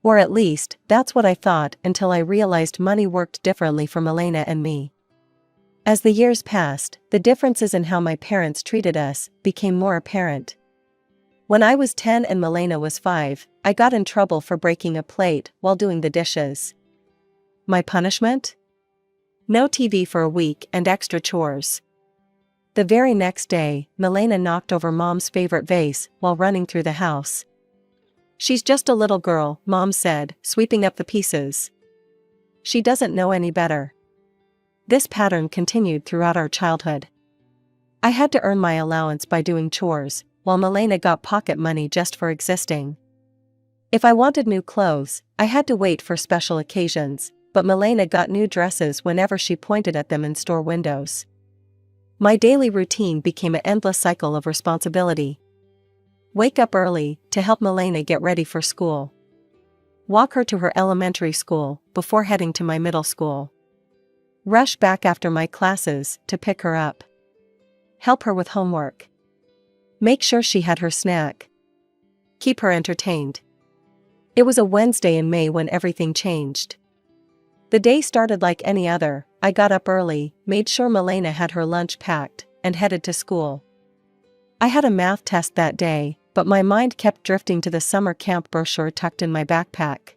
Or at least, that's what I thought until I realized money worked differently for Milena and me. As the years passed, the differences in how my parents treated us became more apparent. When I was 10 and Milena was 5, I got in trouble for breaking a plate while doing the dishes. My punishment? No TV for a week and extra chores. The very next day, Milena knocked over Mom's favorite vase while running through the house. "She's just a little girl," Mom said, sweeping up the pieces. "She doesn't know any better." This pattern continued throughout our childhood. I had to earn my allowance by doing chores, while Milena got pocket money just for existing. If I wanted new clothes, I had to wait for special occasions, but Milena got new dresses whenever she pointed at them in store windows. My daily routine became an endless cycle of responsibility. Wake up early to help Milena get ready for school. Walk her to her elementary school before heading to my middle school. Rush back after my classes to pick her up. Help her with homework. Make sure she had her snack. Keep her entertained. It was a Wednesday in May when everything changed. The day started like any other. I got up early, made sure Milena had her lunch packed, and headed to school. I had a math test that day, but my mind kept drifting to the summer camp brochure tucked in my backpack.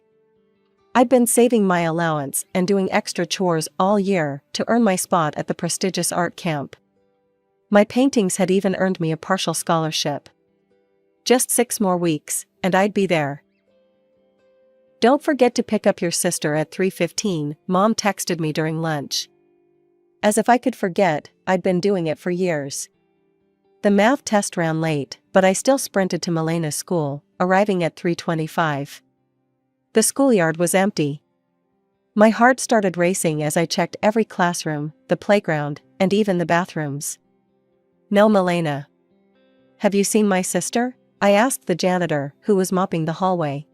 I'd been saving my allowance and doing extra chores all year to earn my spot at the prestigious art camp. My paintings had even earned me a partial scholarship. Just 6 more weeks, and I'd be there. "Don't forget to pick up your sister at 3:15, Mom texted me during lunch. As if I could forget, I'd been doing it for years. The math test ran late, but I still sprinted to Milena's school, arriving at 3:25. The schoolyard was empty. My heart started racing as I checked every classroom, the playground, and even the bathrooms. No Milena. "Have you seen my sister?" I asked the janitor, who was mopping the hallway.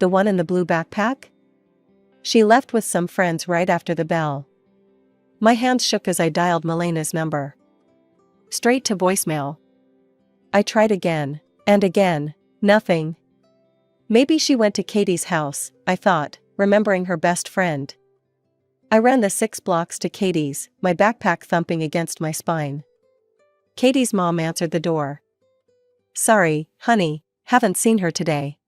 "The one in the blue backpack?" "She left with some friends right after the bell." My hands shook as I dialed Milena's number. Straight to voicemail. I tried again, and again. Nothing. Maybe she went to Katie's house, I thought, remembering her best friend. I ran the 6 blocks to Katie's, my backpack thumping against my spine. Katie's mom answered the door. Sorry, honey, haven't seen her today.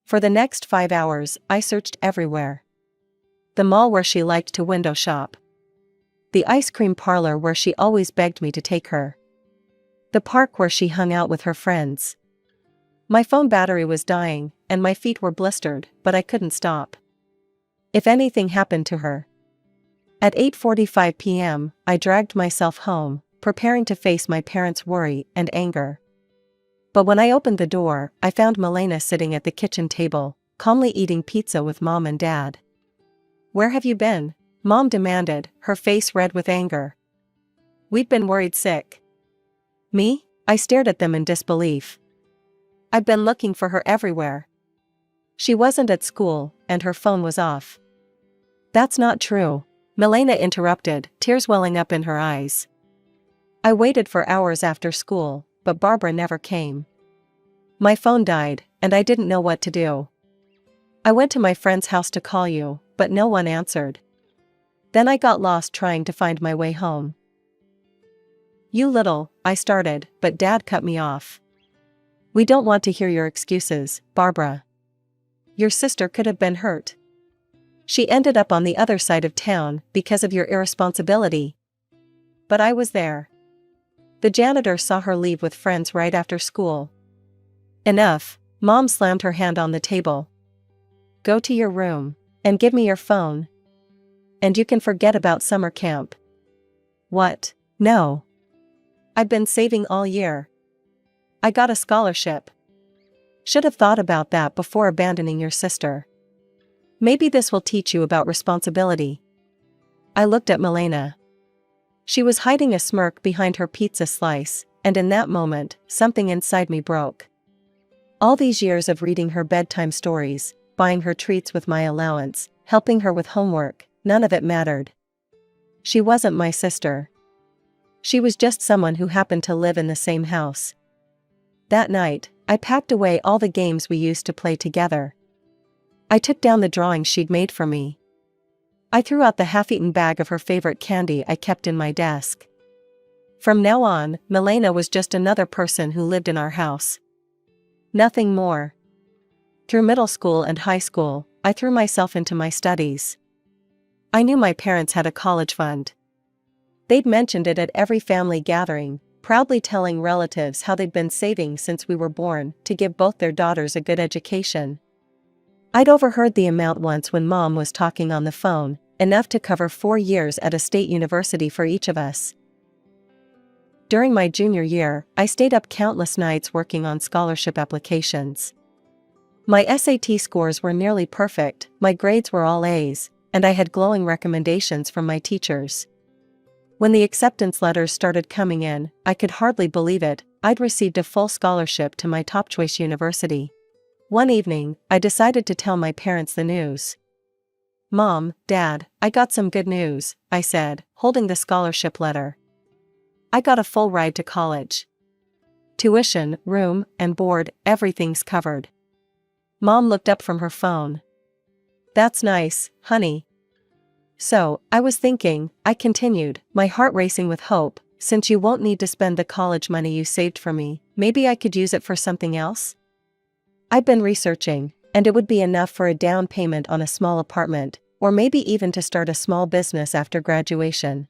For the next 5 hours, I searched everywhere. The mall where she liked to window shop. The ice cream parlor where she always begged me to take her. The park where she hung out with her friends. My phone battery was dying, and my feet were blistered, but I couldn't stop. If anything happened to her. At 8:45 p.m., I dragged myself home, preparing to face my parents' worry and anger. But when I opened the door, I found Milena sitting at the kitchen table, calmly eating pizza with Mom and Dad. "Where have you been?" Mom demanded, her face red with anger. "We'd been worried sick." "Me?" I stared at them in disbelief. "I'd been looking for her everywhere." "She wasn't at school, and her phone was off." "That's not true," Milena interrupted, tears welling up in her eyes. "I waited for hours after school, but Barbara never came. My phone died, and I didn't know what to do. I went to my friend's house to call you, but no one answered. Then I got lost trying to find my way home." I started, but Dad cut me off. "We don't want to hear your excuses, Barbara. Your sister could have been hurt. She ended up on the other side of town because of your irresponsibility." "But I was there. The janitor saw her leave with friends right after school." "Enough," Mom slammed her hand on the table. "Go to your room, and give me your phone. And you can forget about summer camp." "What? No. I've been saving all year. I got a scholarship. Should have thought about that before abandoning your sister. Maybe this will teach you about responsibility." I looked at Milena. She was hiding a smirk behind her pizza slice, and in that moment, something inside me broke. All these years of reading her bedtime stories, buying her treats with my allowance, helping her with homework, none of it mattered. She wasn't my sister. She was just someone who happened to live in the same house. That night, I packed away all the games we used to play together. I took down the drawings she'd made for me. I threw out the half-eaten bag of her favorite candy I kept in my desk. From now on, Milena was just another person who lived in our house. Nothing more. Through middle school and high school, I threw myself into my studies. I knew my parents had a college fund. They'd mentioned it at every family gathering, proudly telling relatives how they'd been saving since we were born to give both their daughters a good education. I'd overheard the amount once when Mom was talking on the phone, enough to cover 4 years at a state university for each of us. During my junior year, I stayed up countless nights working on scholarship applications. My SAT scores were nearly perfect, my grades were all A's, and I had glowing recommendations from my teachers. When the acceptance letters started coming in, I could hardly believe it. I'd received a full scholarship to my top choice university. One evening, I decided to tell my parents the news. "Mom, Dad, I got some good news," I said, holding the scholarship letter. "I got a full ride to college. Tuition, room, and board, everything's covered." Mom looked up from her phone. "That's nice, honey." "So, I was thinking," I continued, my heart racing with hope, "since you won't need to spend the college money you saved for me, maybe I could use it for something else? I've been researching, and it would be enough for a down payment on a small apartment, or maybe even to start a small business after graduation."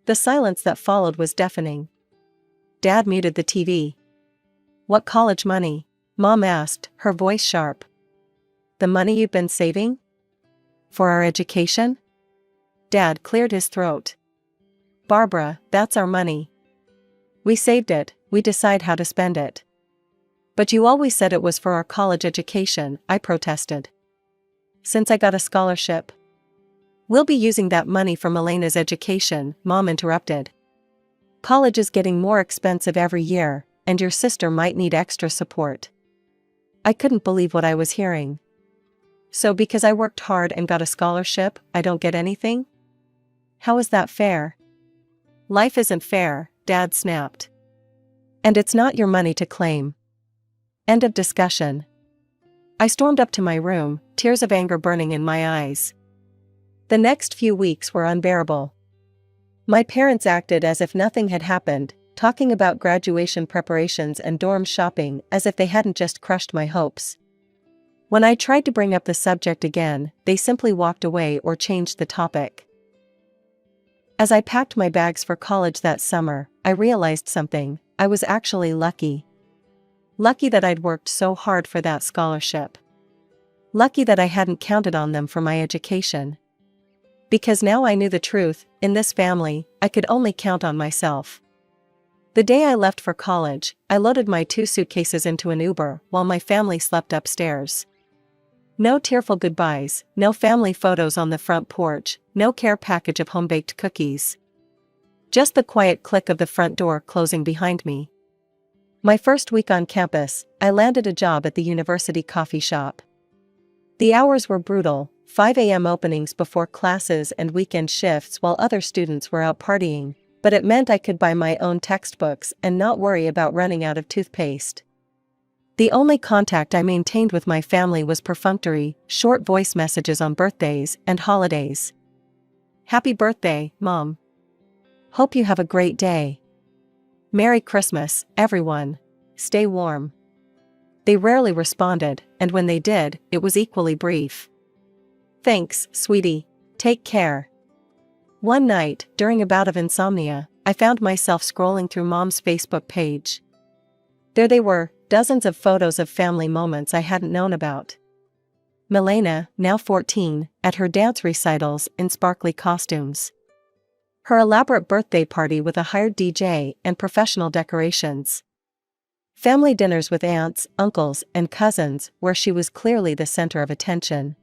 The silence that followed was deafening. Dad muted the TV. "What college money?" Mom asked, her voice sharp. "The money you've been saving? For our education?" Dad cleared his throat. "Barbara, that's our money. We saved it, we decide how to spend it." "But you always said it was for our college education," I protested. "Since I got a scholarship." "We'll be using that money for Milena's education," Mom interrupted. "College is getting more expensive every year, and your sister might need extra support." I couldn't believe what I was hearing. "So because I worked hard and got a scholarship, I don't get anything? How is that fair?" "Life isn't fair," Dad snapped. "And it's not your money to claim. End of discussion." I stormed up to my room, tears of anger burning in my eyes. The next few weeks were unbearable. My parents acted as if nothing had happened, talking about graduation preparations and dorm shopping as if they hadn't just crushed my hopes. When I tried to bring up the subject again, they simply walked away or changed the topic. As I packed my bags for college that summer, I realized something. I was actually lucky. Lucky that I'd worked so hard for that scholarship. Lucky that I hadn't counted on them for my education. Because now I knew the truth, in this family, I could only count on myself. The day I left for college, I loaded my 2 suitcases into an Uber while my family slept upstairs. No tearful goodbyes, no family photos on the front porch, no care package of home-baked cookies. Just the quiet click of the front door closing behind me. My first week on campus, I landed a job at the university coffee shop. The hours were brutal, 5 a.m. openings before classes and weekend shifts while other students were out partying, but it meant I could buy my own textbooks and not worry about running out of toothpaste. The only contact I maintained with my family was perfunctory, short voice messages on birthdays and holidays. Happy birthday, Mom. Hope you have a great day. Merry Christmas, everyone. Stay warm. They rarely responded, and when they did, it was equally brief. Thanks, sweetie. Take care. One night, during a bout of insomnia, I found myself scrolling through Mom's Facebook page. There they were, dozens of photos of family moments I hadn't known about. Milena, now 14, at her dance recitals in sparkly costumes. Her elaborate birthday party with a hired DJ and professional decorations. Family dinners with aunts, uncles, and cousins where she was clearly the center of attention.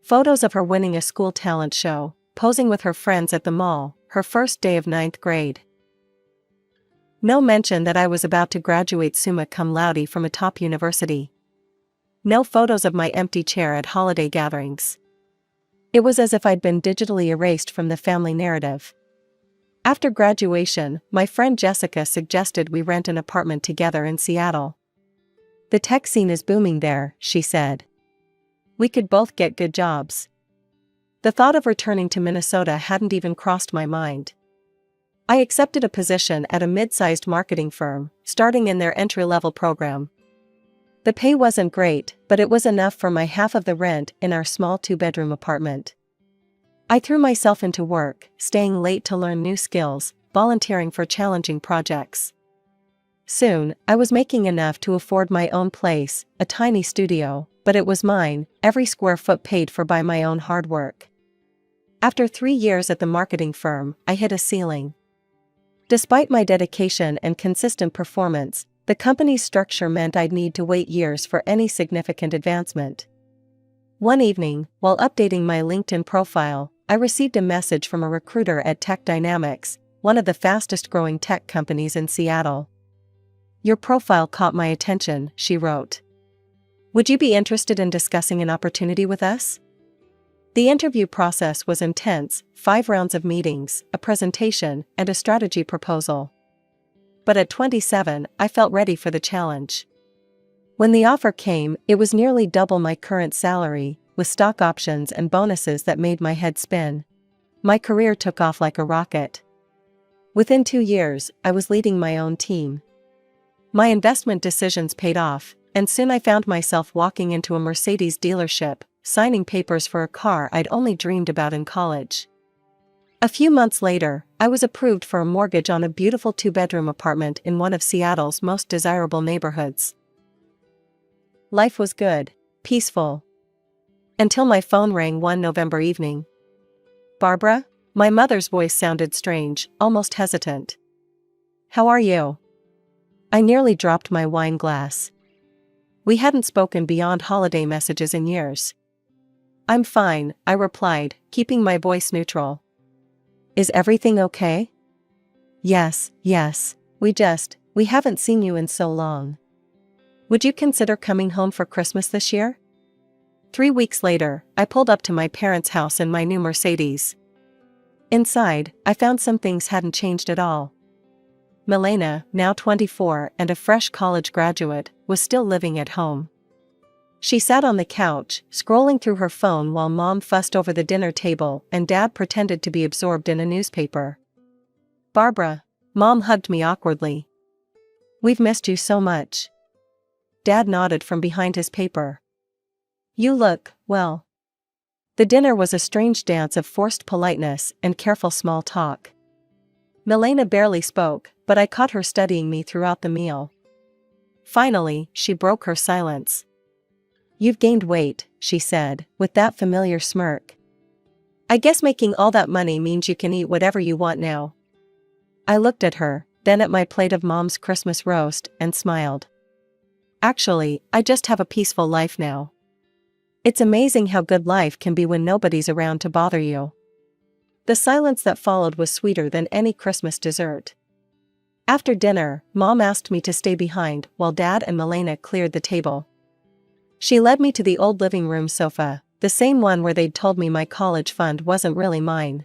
Photos of her winning a school talent show, posing with her friends at the mall, her first day of 9th grade. No mention that I was about to graduate summa cum laude from a top university. No photos of my empty chair at holiday gatherings. It was as if I'd been digitally erased from the family narrative. After graduation, my friend Jessica suggested we rent an apartment together in Seattle. The tech scene is booming there, she said. We could both get good jobs. The thought of returning to Minnesota hadn't even crossed my mind. I accepted a position at a mid-sized marketing firm, starting in their entry-level program. The pay wasn't great, but it was enough for my half of the rent in our small 2-bedroom apartment. I threw myself into work, staying late to learn new skills, volunteering for challenging projects. Soon, I was making enough to afford my own place, a tiny studio, but it was mine, every square foot paid for by my own hard work. After 3 years at the marketing firm, I hit a ceiling. Despite my dedication and consistent performance, the company's structure meant I'd need to wait years for any significant advancement. One evening, while updating my LinkedIn profile, I received a message from a recruiter at Tech Dynamics, one of the fastest-growing tech companies in Seattle. Your profile caught my attention, she wrote. Would you be interested in discussing an opportunity with us? The interview process was intense, 5 rounds of meetings, a presentation, and a strategy proposal. But at 27, I felt ready for the challenge. When the offer came, it was nearly double my current salary, with stock options and bonuses that made my head spin. My career took off like a rocket. Within 2 years, I was leading my own team. My investment decisions paid off, and soon I found myself walking into a Mercedes dealership, signing papers for a car I'd only dreamed about in college. A few months later, I was approved for a mortgage on a beautiful 2-bedroom apartment in one of Seattle's most desirable neighborhoods. Life was good, peaceful. Until my phone rang one November evening. Barbara? My mother's voice sounded strange, almost hesitant. How are you? I nearly dropped my wine glass. We hadn't spoken beyond holiday messages in years. I'm fine, I replied, keeping my voice neutral. Is everything okay? Yes, we haven't seen you in so long. Would you consider coming home for Christmas this year? 3 weeks later, I pulled up to my parents' house in my new Mercedes. Inside, I found some things hadn't changed at all. Milena, now 24 and a fresh college graduate, was still living at home. She sat on the couch, scrolling through her phone while Mom fussed over the dinner table and Dad pretended to be absorbed in a newspaper. Barbara, Mom hugged me awkwardly. "We've missed you so much." Dad nodded from behind his paper. "You look, well." The dinner was a strange dance of forced politeness and careful small talk. Milena barely spoke, but I caught her studying me throughout the meal. Finally, she broke her silence. "You've gained weight," she said, with that familiar smirk. "I guess making all that money means you can eat whatever you want now." I looked at her, then at my plate of Mom's Christmas roast, and smiled. "Actually, I just have a peaceful life now." It's amazing how good life can be when nobody's around to bother you. The silence that followed was sweeter than any Christmas dessert. After dinner, Mom asked me to stay behind while Dad and Milena cleared the table. She led me to the old living room sofa, the same one where they'd told me my college fund wasn't really mine.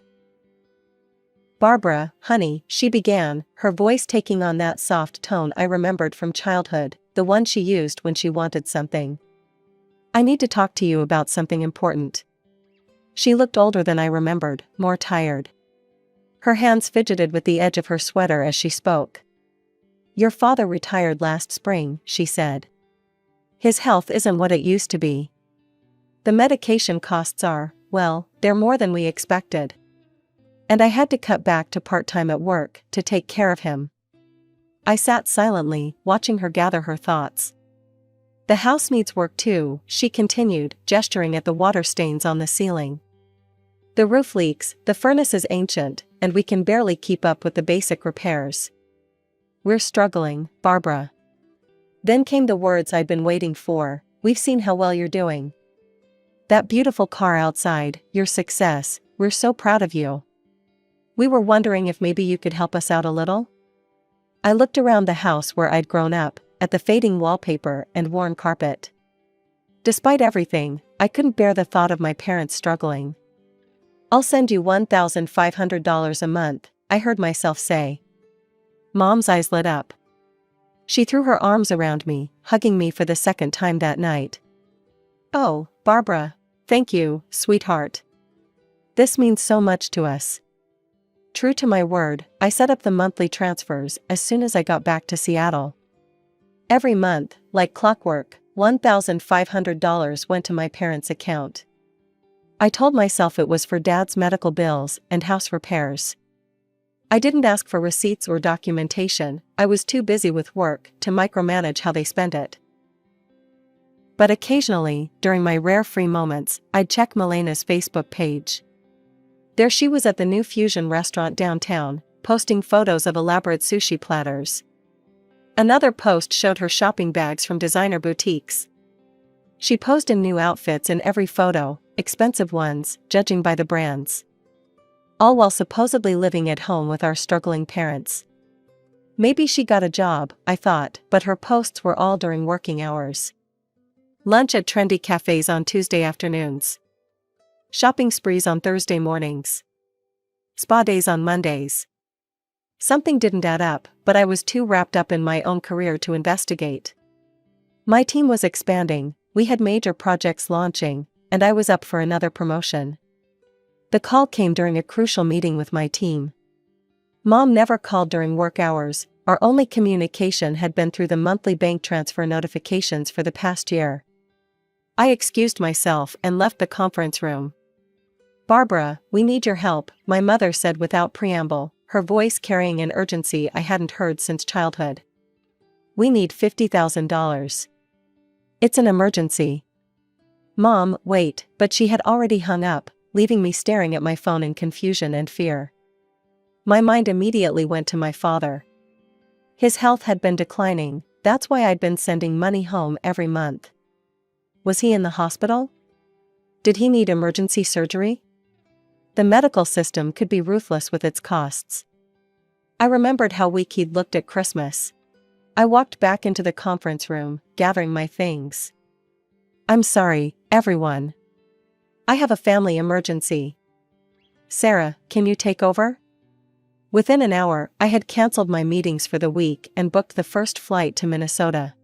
"Barbara, honey," she began, her voice taking on that soft tone I remembered from childhood, the one she used when she wanted something. "I need to talk to you about something important." She looked older than I remembered, more tired. Her hands fidgeted with the edge of her sweater as she spoke. "Your father retired last spring," she said. "His health isn't what it used to be. The medication costs are, well, they're more than we expected. And I had to cut back to part-time at work to take care of him." I sat silently, watching her gather her thoughts. "The house needs work too," she continued, gesturing at the water stains on the ceiling. "The roof leaks, the furnace is ancient, and we can barely keep up with the basic repairs. We're struggling, Barbara." Then came the words I'd been waiting for. "We've seen how well you're doing. That beautiful car outside, your success, we're so proud of you. We were wondering if maybe you could help us out a little." I looked around the house where I'd grown up, at the fading wallpaper and worn carpet. Despite everything, I couldn't bear the thought of my parents struggling. "I'll send you $1,500 a month," I heard myself say. Mom's eyes lit up. She threw her arms around me, hugging me for the second time that night. "Oh, Barbara. Thank you, sweetheart. This means so much to us." True to my word, I set up the monthly transfers as soon as I got back to Seattle. Every month, like clockwork, $1,500 went to my parents' account. I told myself it was for Dad's medical bills and house repairs. I didn't ask for receipts or documentation, I was too busy with work to micromanage how they spent it. But occasionally, during my rare free moments, I'd check Milena's Facebook page. There she was at the new fusion restaurant downtown, posting photos of elaborate sushi platters. Another post showed her shopping bags from designer boutiques. She posed in new outfits in every photo, expensive ones, judging by the brands. All while supposedly living at home with our struggling parents. Maybe she got a job, I thought, but her posts were all during working hours. Lunch at trendy cafes on Tuesday afternoons. Shopping sprees on Thursday mornings. Spa days on Mondays. Something didn't add up, but I was too wrapped up in my own career to investigate. My team was expanding, we had major projects launching, and I was up for another promotion. The call came during a crucial meeting with my team. Mom never called during work hours, our only communication had been through the monthly bank transfer notifications for the past year. I excused myself and left the conference room. "Barbara, we need your help," my mother said without preamble, her voice carrying an urgency I hadn't heard since childhood. "We need $50,000. It's an emergency." "Mom, wait," but she had already hung up, leaving me staring at my phone in confusion and fear. My mind immediately went to my father. His health had been declining, that's why I'd been sending money home every month. Was he in the hospital? Did he need emergency surgery? The medical system could be ruthless with its costs. I remembered how weak he'd looked at Christmas. I walked back into the conference room, gathering my things. "I'm sorry, everyone. I have a family emergency. Sarah, can you take over?" Within an hour, I had canceled my meetings for the week and booked the first flight to Minnesota.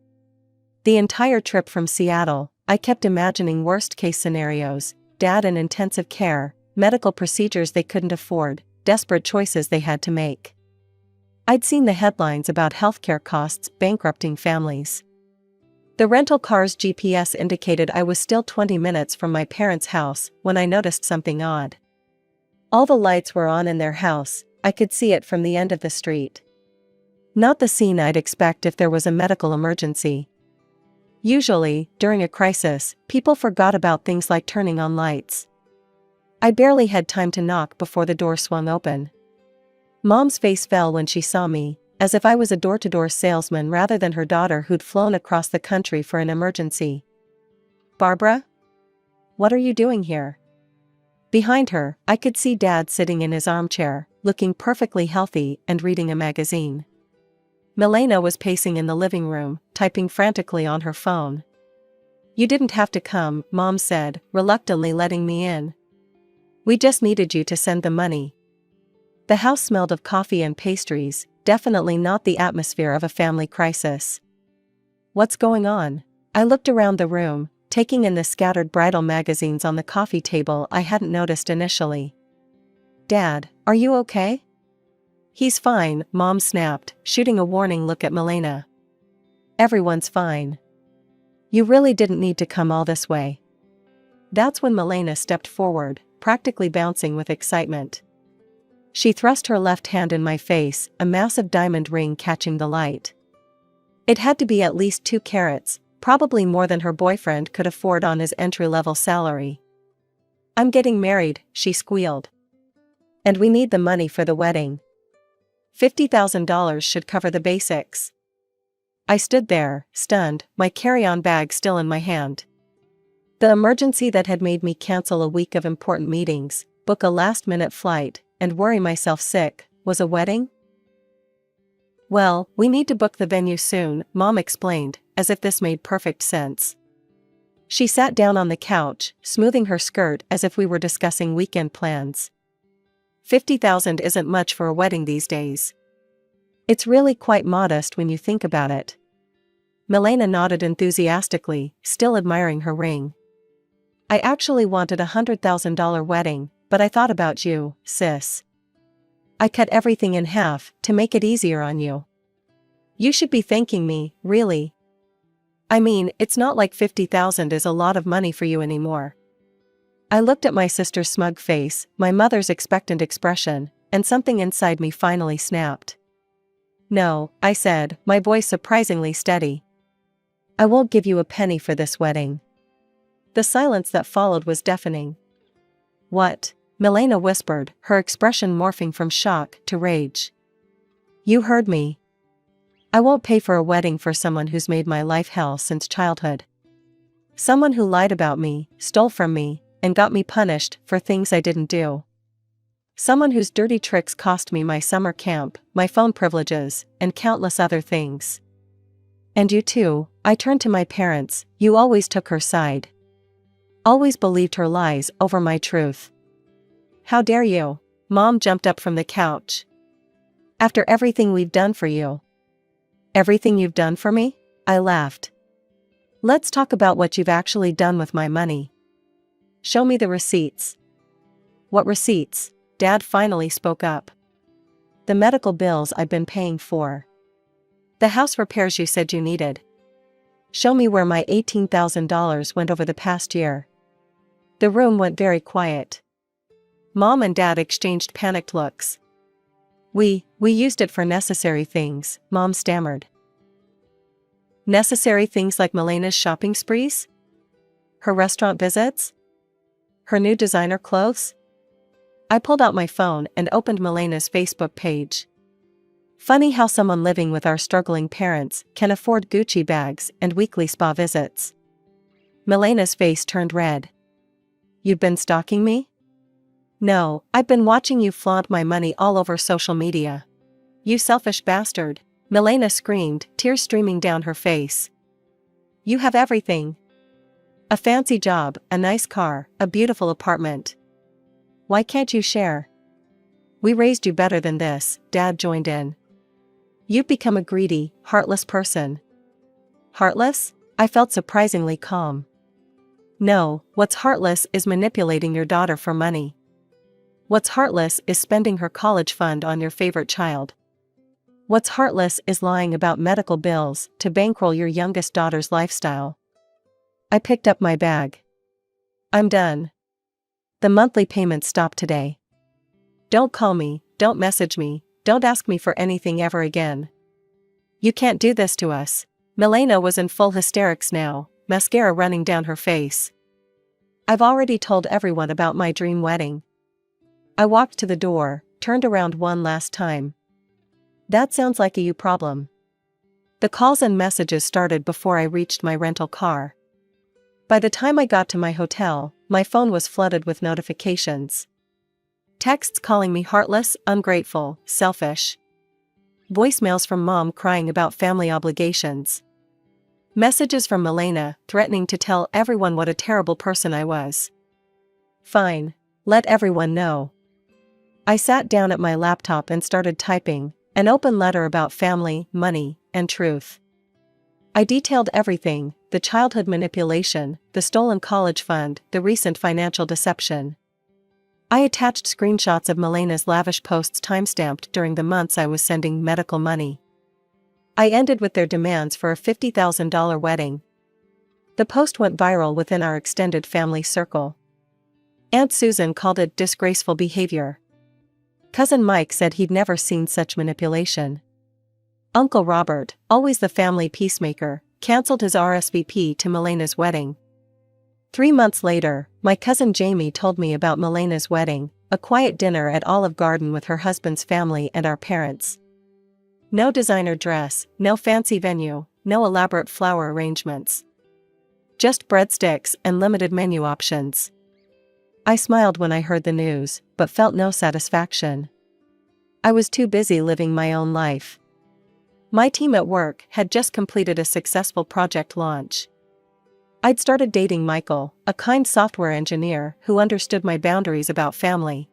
The entire trip from Seattle, I kept imagining worst-case scenarios, Dad in intensive care, medical procedures they couldn't afford, desperate choices they had to make. I'd seen the headlines about healthcare costs bankrupting families. The rental car's GPS indicated I was still 20 minutes from my parents' house when I noticed something odd. All the lights were on in their house, I could see it from the end of the street. Not the scene I'd expect if there was a medical emergency. Usually, during a crisis, people forgot about things like turning on lights. I barely had time to knock before the door swung open. Mom's face fell when she saw me, as if I was a door-to-door salesman rather than her daughter who'd flown across the country for an emergency. "Barbara? What are you doing here?" Behind her, I could see Dad sitting in his armchair, looking perfectly healthy and reading a magazine. Milena was pacing in the living room, typing frantically on her phone. "You didn't have to come," Mom said, reluctantly letting me in. "We just needed you to send the money." The house smelled of coffee and pastries, definitely not the atmosphere of a family crisis. "What's going on?" I looked around the room, taking in the scattered bridal magazines on the coffee table I hadn't noticed initially. "Dad, are you okay?" "He's fine," Mom snapped, shooting a warning look at Milena. "Everyone's fine. You really didn't need to come all this way." That's when Milena stepped forward, practically bouncing with excitement. She thrust her left hand in my face, a massive diamond ring catching the light. It had to be at least 2 carats, probably more than her boyfriend could afford on his entry-level salary. "I'm getting married," she squealed. "And we need the money for the wedding. $50,000 should cover the basics." I stood there, stunned, my carry-on bag still in my hand. The emergency that had made me cancel a week of important meetings, book a last-minute flight, and worry myself sick, was a wedding? "Well, we need to book the venue soon," Mom explained, as if this made perfect sense. She sat down on the couch, smoothing her skirt as if we were discussing weekend plans. $50,000 isn't much for a wedding these days. It's really quite modest when you think about it. Milena nodded enthusiastically, still admiring her ring. "I actually wanted a $100,000 wedding, but I thought about you, sis. I cut everything in half to make it easier on you. You should be thanking me, really. I mean, it's not like $50,000 is a lot of money for you anymore." I looked at my sister's smug face, my mother's expectant expression, and something inside me finally snapped. "No," I said, my voice surprisingly steady. "I won't give you a penny for this wedding." The silence that followed was deafening. "What?" Milena whispered, her expression morphing from shock to rage. "You heard me. I won't pay for a wedding for someone who's made my life hell since childhood. Someone who lied about me, stole from me, and got me punished for things I didn't do. Someone whose dirty tricks cost me my summer camp, my phone privileges, and countless other things. And you too." I turned to my parents. "You always took her side. Always believed her lies over my truth. How dare you?" Mom jumped up from the couch. "After everything we've done for you." "Everything you've done for me?" I laughed. "Let's talk about what you've actually done with my money. Show me the receipts." "What receipts?" Dad finally spoke up. "The medical bills I've been paying for. The house repairs you said you needed. Show me where my $18,000 went over the past year." The room went very quiet. Mom and Dad exchanged panicked looks. We used it for necessary things," Mom stammered. "Necessary things like Milena's shopping sprees? Her restaurant visits? Her new designer clothes?" I pulled out my phone and opened Milena's Facebook page. Funny how someone living with our struggling parents can afford Gucci bags and weekly spa visits. Milena's face turned red. "You've been stalking me?" "No, I've been watching you flaunt my money all over social media." "You selfish bastard," Milena screamed, tears streaming down her face. "You have everything. A fancy job, a nice car, a beautiful apartment. Why can't you share?" "We raised you better than this," Dad joined in. "You've become a greedy, heartless person." "Heartless?" I felt surprisingly calm. "No, what's heartless is manipulating your daughter for money. What's heartless is spending her college fund on your favorite child." What's heartless is lying about medical bills to bankroll your youngest daughter's lifestyle. I picked up my bag. I'm done. The monthly payments stop today. Don't call me, don't message me, don't ask me for anything ever again. You can't do this to us. Milena was in full hysterics now, mascara running down her face. I've already told everyone about my dream wedding. I walked to the door, turned around one last time. That sounds like a you problem. The calls and messages started before I reached my rental car. By the time I got to my hotel, my phone was flooded with notifications. Texts calling me heartless, ungrateful, selfish. Voicemails from mom crying about family obligations. Messages from Milena threatening to tell everyone what a terrible person I was. Fine, let everyone know. I sat down at my laptop and started typing, an open letter about family, money, and truth. I detailed everything, the childhood manipulation, the stolen college fund, the recent financial deception. I attached screenshots of Milena's lavish posts timestamped during the months I was sending medical money. I ended with their demands for a $50,000 wedding. The post went viral within our extended family circle. Aunt Susan called it disgraceful behavior. Cousin Mike said he'd never seen such manipulation. Uncle Robert, always the family peacemaker, canceled his RSVP to Milena's wedding. 3 months later, my cousin Jamie told me about Milena's wedding, a quiet dinner at Olive Garden with her husband's family and our parents. No designer dress, no fancy venue, no elaborate flower arrangements. Just breadsticks and limited menu options. I smiled when I heard the news, but felt no satisfaction. I was too busy living my own life. My team at work had just completed a successful project launch. I'd started dating Michael, a kind software engineer who understood my boundaries about family.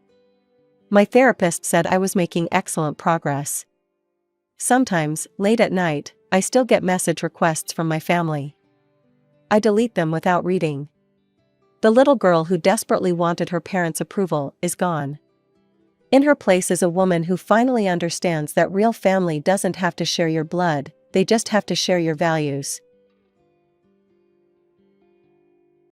My therapist said I was making excellent progress. Sometimes, late at night, I still get message requests from my family. I delete them without reading. The little girl who desperately wanted her parents' approval is gone. In her place is a woman who finally understands that real family doesn't have to share your blood, they just have to share your values.